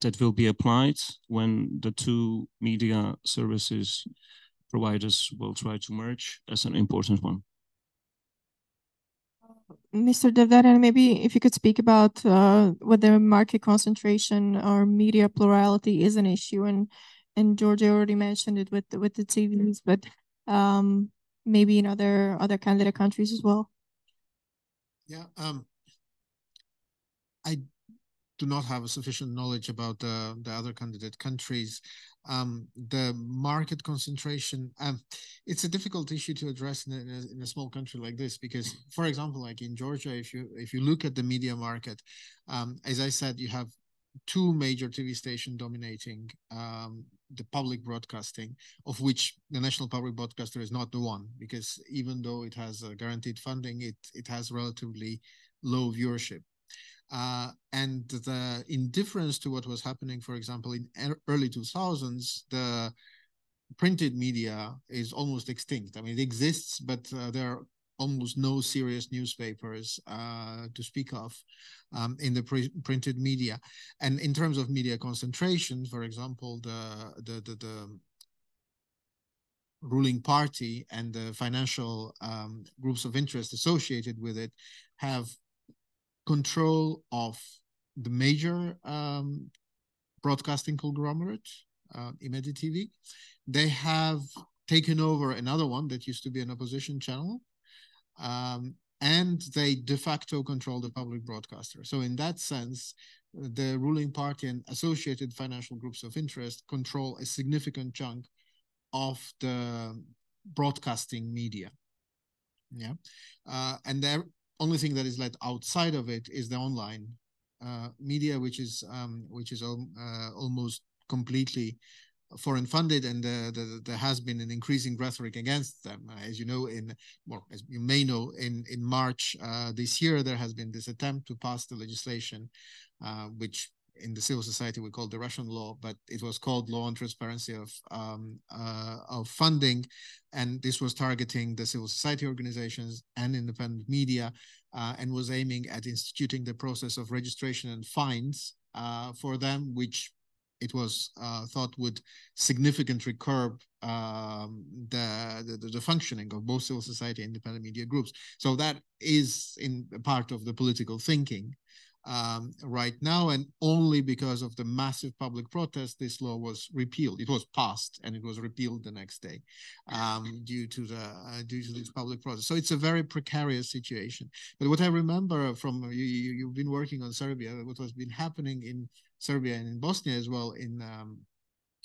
that will be applied when the two media services providers will try to merge as an important one. Mr. Devdaran, maybe if you could speak about whether market concentration or media plurality is an issue, and Georgia already mentioned it with the TVs, but maybe in other candidate countries as well. Yeah, do not have a sufficient knowledge about the other candidate countries. The market concentration, it's a difficult issue to address in a small country like this, because, for example, like in Georgia, if you look at the media market, as I said, you have two major TV stations dominating the public broadcasting, of which the National Public Broadcaster is not the one, because even though it has guaranteed funding, it has relatively low viewership. And the indifference to what was happening, for example, in early 2000s, the printed media is almost extinct. I mean, it exists, but there are almost no serious newspapers to speak of in the printed media. And in terms of media concentration, for example, the ruling party and the financial groups of interest associated with it have control of the major broadcasting conglomerate, Imedi TV. They have taken over another one that used to be an opposition channel, and they de facto control the public broadcaster. So in that sense, the ruling party and associated financial groups of interest control a significant chunk of the broadcasting media. Yeah, and the only thing that is let outside of it is the online media, which is almost completely foreign funded, and there has been an increasing rhetoric against them. As you know, as you may know, in March this year, there has been this attempt to pass the legislation, which in the civil society we call the Russian law, but it was called Law on Transparency of Funding, and this was targeting the civil society organizations and independent media, and was aiming at instituting the process of registration and fines for them, which it was thought would significantly curb the functioning of both civil society and independent media groups. So that is in part of the political thinking right now, and only because of the massive public protest, this law was repealed. It was passed and it was repealed the next day due to this public protest. So it's a very precarious situation. But what I remember from you've been working on Serbia, what has been happening in Serbia and in Bosnia as well in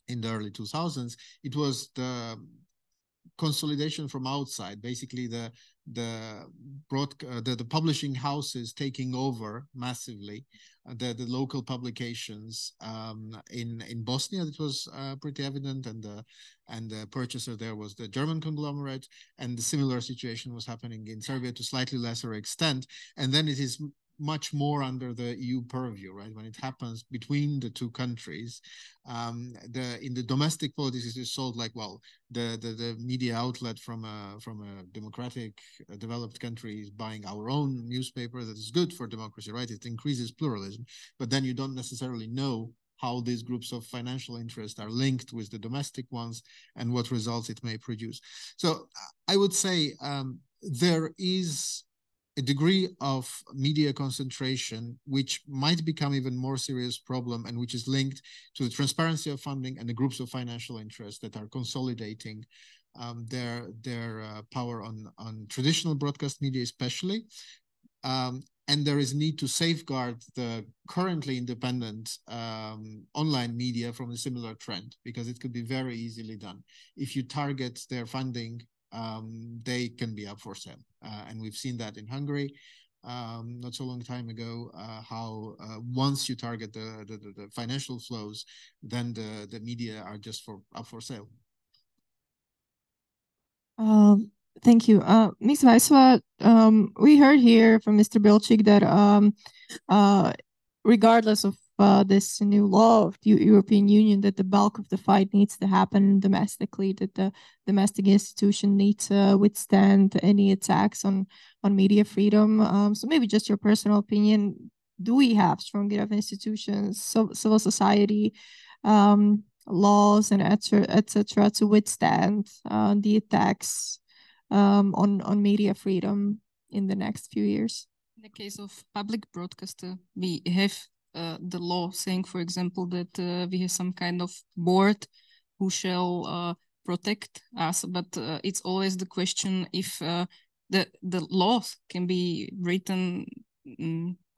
the early 2000s, it was the consolidation from outside, basically the publishing houses taking over massively the local publications in Bosnia. That was pretty evident, and the purchaser there was the German conglomerate, and the similar situation was happening in Serbia to slightly lesser extent. And then it is much more under the EU purview, right? When it happens between the two countries, in the domestic politics, it is sold like, well, the media outlet from a democratic, developed country is buying our own newspaper. That is good for democracy, right? It increases pluralism, but then you don't necessarily know how these groups of financial interest are linked with the domestic ones and what results it may produce. So I would say there is a degree of media concentration, which might become even more serious problem, and which is linked to the transparency of funding and the groups of financial interest that are consolidating their power on traditional broadcast media, especially. And there is need to safeguard the currently independent online media from a similar trend, because it could be very easily done. If you target their funding, they can be up for sale. And we've seen that in Hungary not so long time ago, how once you target the financial flows, then the media are just up for sale. Thank you. Ms. Weisswa, we heard here from Mr. Bilčík that regardless of this new law of the European Union, that the bulk of the fight needs to happen domestically, that the domestic institution need to withstand any attacks on media freedom. So maybe just your personal opinion, do we have strong enough institutions, civil society, laws, and etc. to withstand the attacks on media freedom in the next few years? In the case of public broadcaster, we have the law saying, for example, that we have some kind of board who shall protect us, but it's always the question if the laws can be written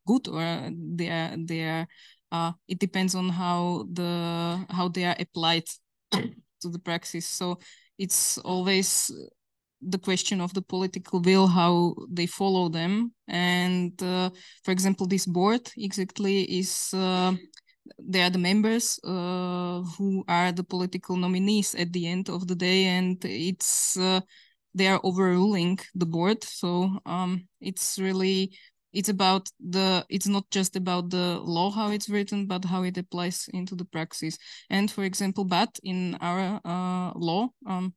good or they are. It depends on how they are applied to the praxis. So it's always the question of the political will, how they follow them. And for example, this board exactly is. They are the members who are the political nominees at the end of the day, and it's they are overruling the board. So it's not just about the law, how it's written, but how it applies into the praxis. And for example, but in our law,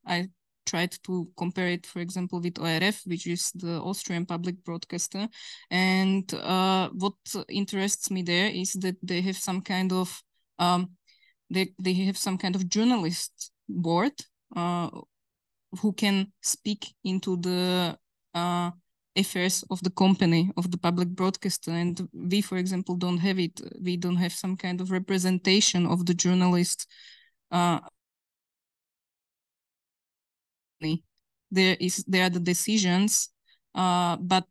I tried to compare it, for example, with ORF, which is the Austrian public broadcaster. And what interests me there is that they have some kind of they have some kind of journalist board who can speak into the affairs of the company, of the public broadcaster. And we, for example, don't have it. We don't have some kind of representation of the journalists. There are the decisions, but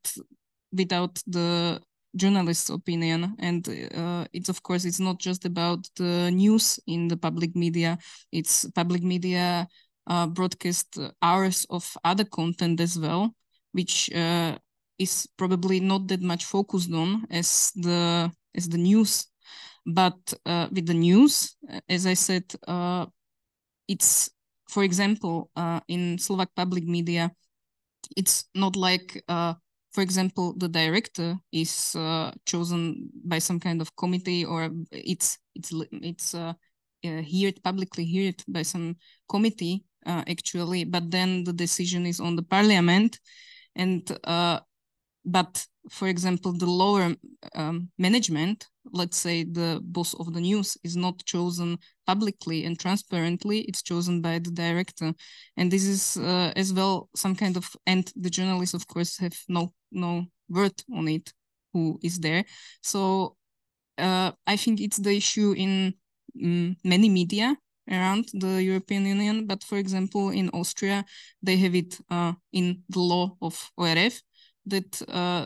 without the journalist's opinion. And it's not just about the news in the public media. It's public media broadcast hours of other content as well, which is probably not that much focused on as the news. But with the news, as I said, it's, for example, in Slovak public media, it's not like, for example, the director is chosen by some kind of committee, or it's publicly heard by some committee actually, but then the decision is on the parliament. And but for example, the lower management, let's say the boss of the news, is not chosen publicly and transparently. It's chosen by the director, and this is as well some kind of. And the journalists, of course, have no word on it. Who is there? So I think it's the issue in many media around the European Union. But for example, in Austria, they have it in the law of ORF that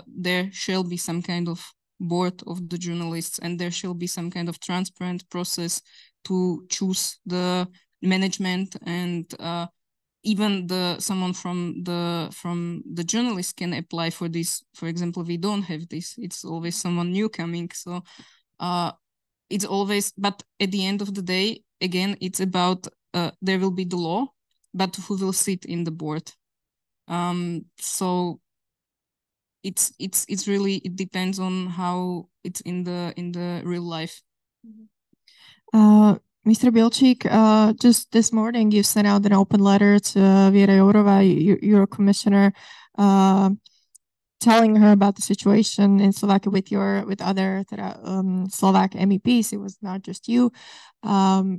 there shall be some kind of board of the journalists, and there shall be some kind of transparent process to choose the management, and even someone from the journalists can apply for this. For example, we don't have this. It's always someone new coming. So it's always, but at the end of the day, again, it's about there will be the law, but who will sit in the board? So it's really, it depends on how it's in the real life. Mr. Bilčík, just this morning you sent out an open letter to Věra Jourová, your commissioner, telling her about the situation in Slovakia with other Slovak MEPs. It was not just you,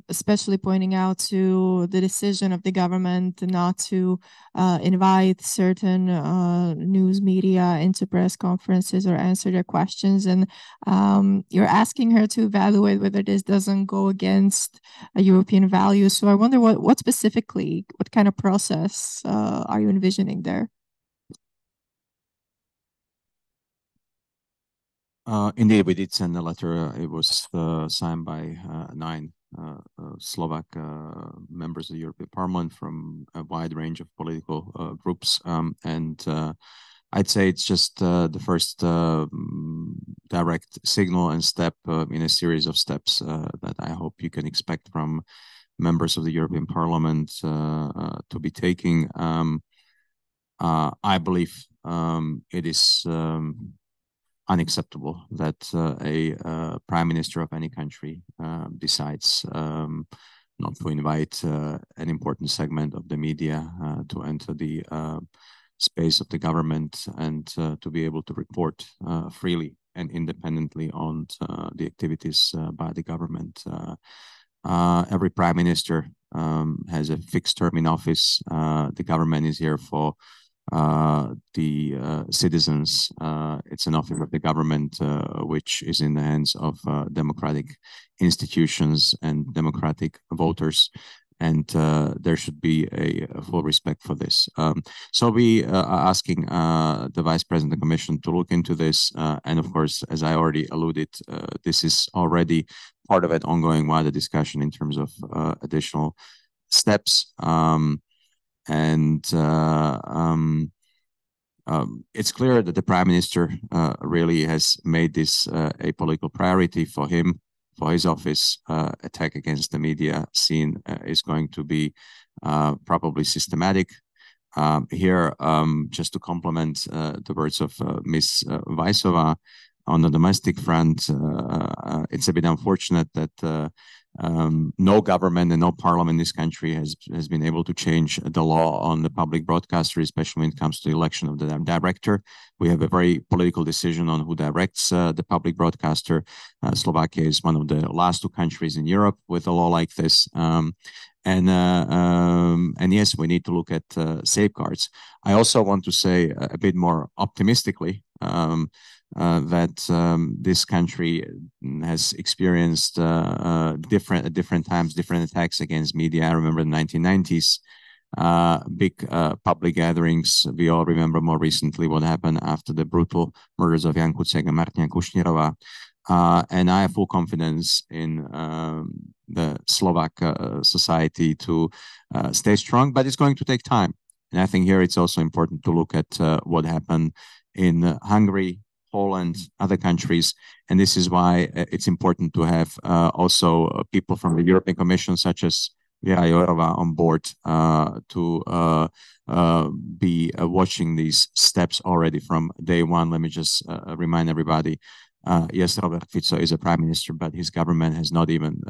especially pointing out to the decision of the government not to invite certain news media into press conferences or answer their questions. And you're asking her to evaluate whether this doesn't go against European values. So I wonder what specifically, what kind of process are you envisioning there? Indeed, we did send a letter. It was signed by 9 Slovak members of the European Parliament from a wide range of political groups. And I'd say it's just the first direct signal and step in a series of steps that I hope you can expect from members of the European Parliament to be taking. I believe it is unacceptable that a prime minister of any country decides not to invite an important segment of the media to enter the space of the government and to be able to report freely and independently on the activities by the government. Every prime minister has a fixed term in office. The government is here for the citizens. It's an office of the government which is in the hands of democratic institutions and democratic voters. and there should be a full respect for this. So we are asking the Vice President of the Commission to look into this, and of course, as I already alluded, this is already part of an ongoing wider discussion in terms of additional steps. It's clear that the Prime Minister really has made this a political priority for him, for his office. Attack against the media scene is going to be probably systematic. Here, just to complement the words of Ms. Weissova, on the domestic front, it's a bit unfortunate that no government and no parliament in this country has been able to change the law on the public broadcaster, especially when it comes to the election of the director. We have a very political decision on who directs the public broadcaster. Slovakia is one of the last two countries in Europe with a law like this. And yes, we need to look at safeguards. I also want to say a bit more optimistically that this country has experienced at different times different attacks against media. I remember the 1990s, big public gatherings. We all remember more recently what happened after the brutal murders of Jan Kuciak and Martina Kušnírova. And I have full confidence in the Slovak society to stay strong, but it's going to take time. And I think here it's also important to look at what happened in Hungary, Poland, other countries, and this is why it's important to have also people from the European Commission, such as Věra Jourová, on board to be watching these steps already from day one. Let me just remind everybody, yes, Robert Fico is a prime minister, but his government has not even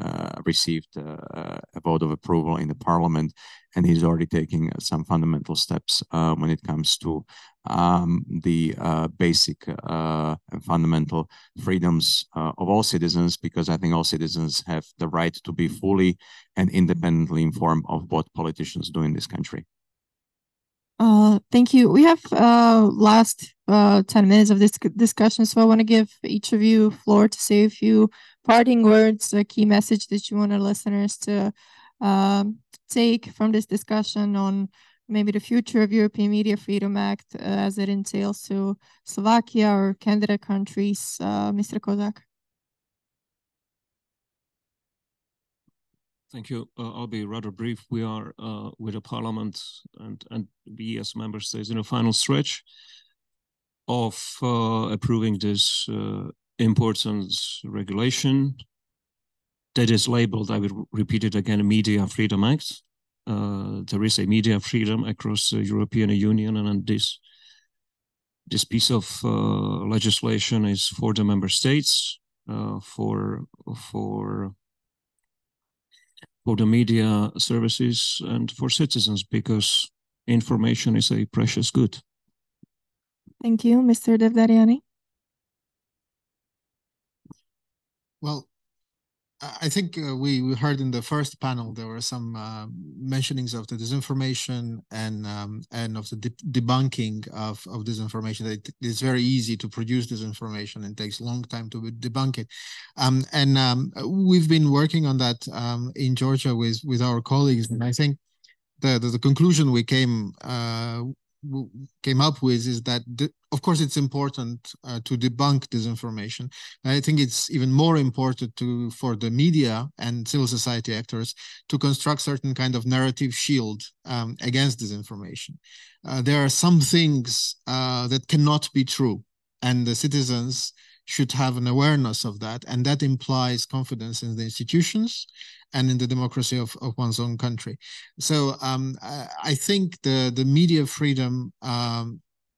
received a vote of approval in the parliament, and he's already taking some fundamental steps when it comes to the basic and fundamental freedoms of all citizens, because I think all citizens have the right to be fully and independently informed of what politicians do in this country. Thank you. We have last 10 minutes of this discussion, so I want to give each of you floor to say a few parting words, a key message that you want our listeners to take from this discussion on maybe the future of European Media Freedom Act as it entails to Slovakia or candidate countries. Mr. Kozak. Thank you. I'll be rather brief. We are with the Parliament and we as member states in a final stretch of approving this important regulation that is labeled, I will repeat it again, Media Freedom Act. There is a media freedom across the European Union, and this piece of legislation is for the member states, for the media services and for citizens, because information is a precious good. Thank you. Mr. Devdariani. Well, I think we heard in the first panel there were some mentionings of the disinformation and of the debunking of disinformation. That it's very easy to produce disinformation and takes a long time to debunk it. We've been working on that in Georgia with our colleagues, and I think the conclusion we came up with is that, of course, it's important to debunk disinformation. I think it's even more important for the media and civil society actors to construct certain kind of narrative shield against disinformation. There are some things that cannot be true, and the citizens should have an awareness of that, and that implies confidence in the institutions and in the democracy of one's own country. So I think the media freedom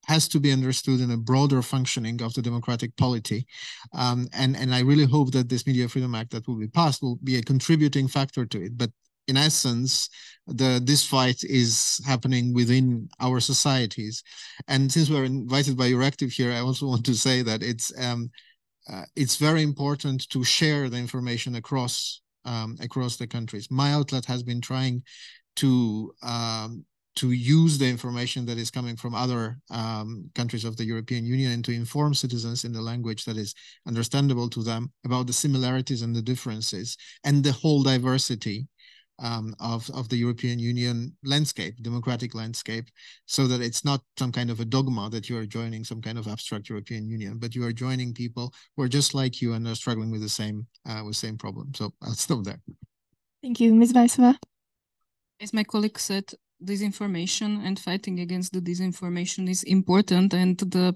has to be understood in a broader functioning of the democratic polity. And I really hope that this Media Freedom Act that will be passed will be a contributing factor to it. But in essence, this fight is happening within our societies. And since we're invited by Euractiv here, I also want to say that it's very important to share the information across the countries. My outlet has been trying to use the information that is coming from other countries of the European Union and to inform citizens in the language that is understandable to them about the similarities and the differences and the whole diversity of the European Union landscape, democratic landscape, so that it's not some kind of a dogma that you are joining some kind of abstract European Union, but you are joining people who are just like you and are struggling with the same problem. So I'll stop there. Thank you, Ms. Vaisova. As my colleague said, disinformation and fighting against the disinformation is important, and the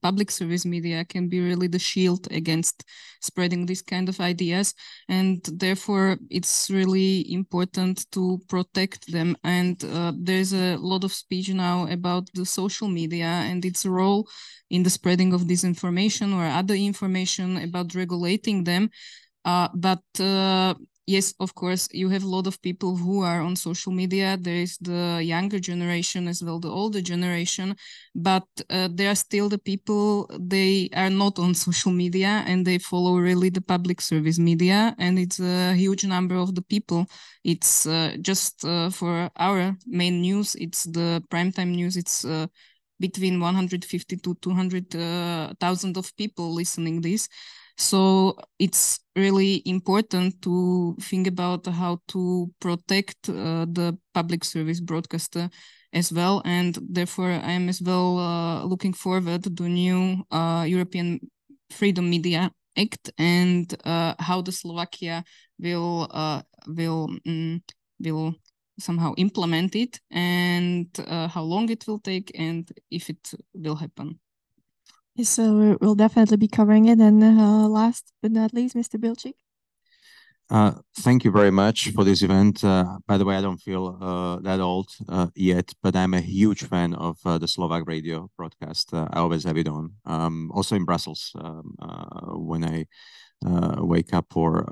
public service media can be really the shield against spreading these kind of ideas, and therefore it's really important to protect them. And there's a lot of speech now about the social media and its role in the spreading of disinformation or other information, about regulating them. Yes, of course, you have a lot of people who are on social media. There is the younger generation as well, the older generation, but there are still the people, they are not on social media and they follow really the public service media, and it's a huge number of the people. It's just for our main news, it's the primetime news, it's between 150 to 200,000 of people listening this. So it's really important to think about how to protect the public service broadcaster as well. And therefore, I am as well looking forward to the new European Freedom Media Act and how the Slovakia will somehow implement it, and how long it will take, and if it will happen. So we'll definitely be covering it. And last but not least, Mr. Bilčík. Thank you very much for this event. By the way, I don't feel that old yet, but I'm a huge fan of the Slovak radio broadcast. I always have it on. Also in Brussels, when I wake up or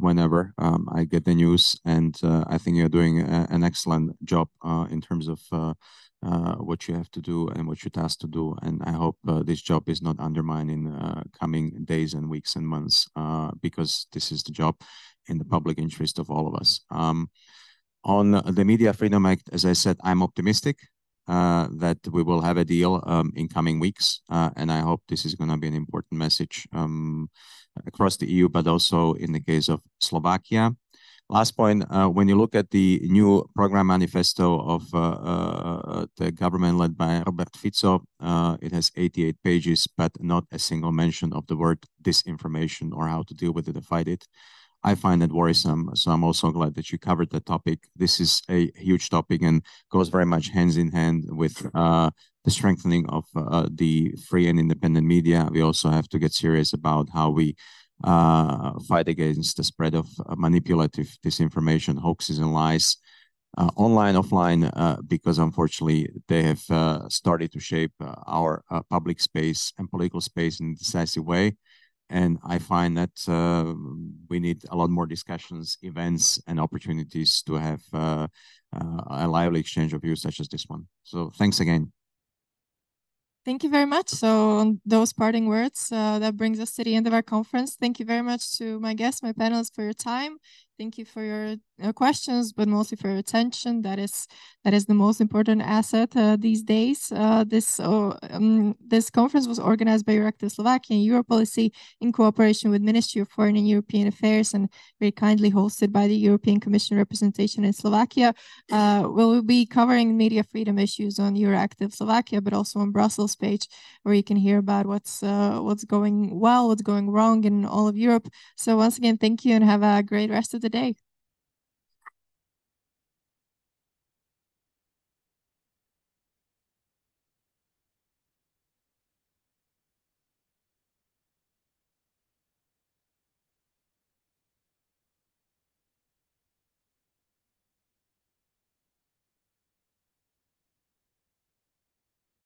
whenever I get the news. And I think you're doing an excellent job in terms of what you have to do and what you're tasked to do. And I hope this job is not undermined in coming days and weeks and months, because this is the job in the public interest of all of us. On the Media Freedom Act, as I said, I'm optimistic that we will have a deal in coming weeks. And I hope this is going to be an important message across the EU, but also in the case of Slovakia. Last point, when you look at the new program manifesto of the government led by Robert Fico, it has 88 pages, but not a single mention of the word disinformation or how to deal with it or fight it. I find that worrisome, so I'm also glad that you covered the topic. This is a huge topic and goes very much hands in hand with the strengthening of the free and independent media. We also have to get serious about how we fight against the spread of manipulative disinformation, hoaxes and lies, online, offline, because unfortunately they have started to shape our public space and political space in a decisive way. And I find that we need a lot more discussions, events, and opportunities to have a lively exchange of views such as this one. So thanks again. Thank you very much. So on those parting words, that brings us to the end of our conference. Thank you very much to my guests, my panelists, for your time. Thank you for your questions, but mostly for your attention. That is the most important asset these days. This conference was organized by Euractiv Slovakia and Europolicy in cooperation with Ministry of Foreign and European Affairs, and very kindly hosted by the European Commission representation in Slovakia. We'll be covering media freedom issues on Euractiv Slovakia, but also on Brussels page, where you can hear about what's going well, what's going wrong in all of Europe. So once again, thank you and have a great rest of the day.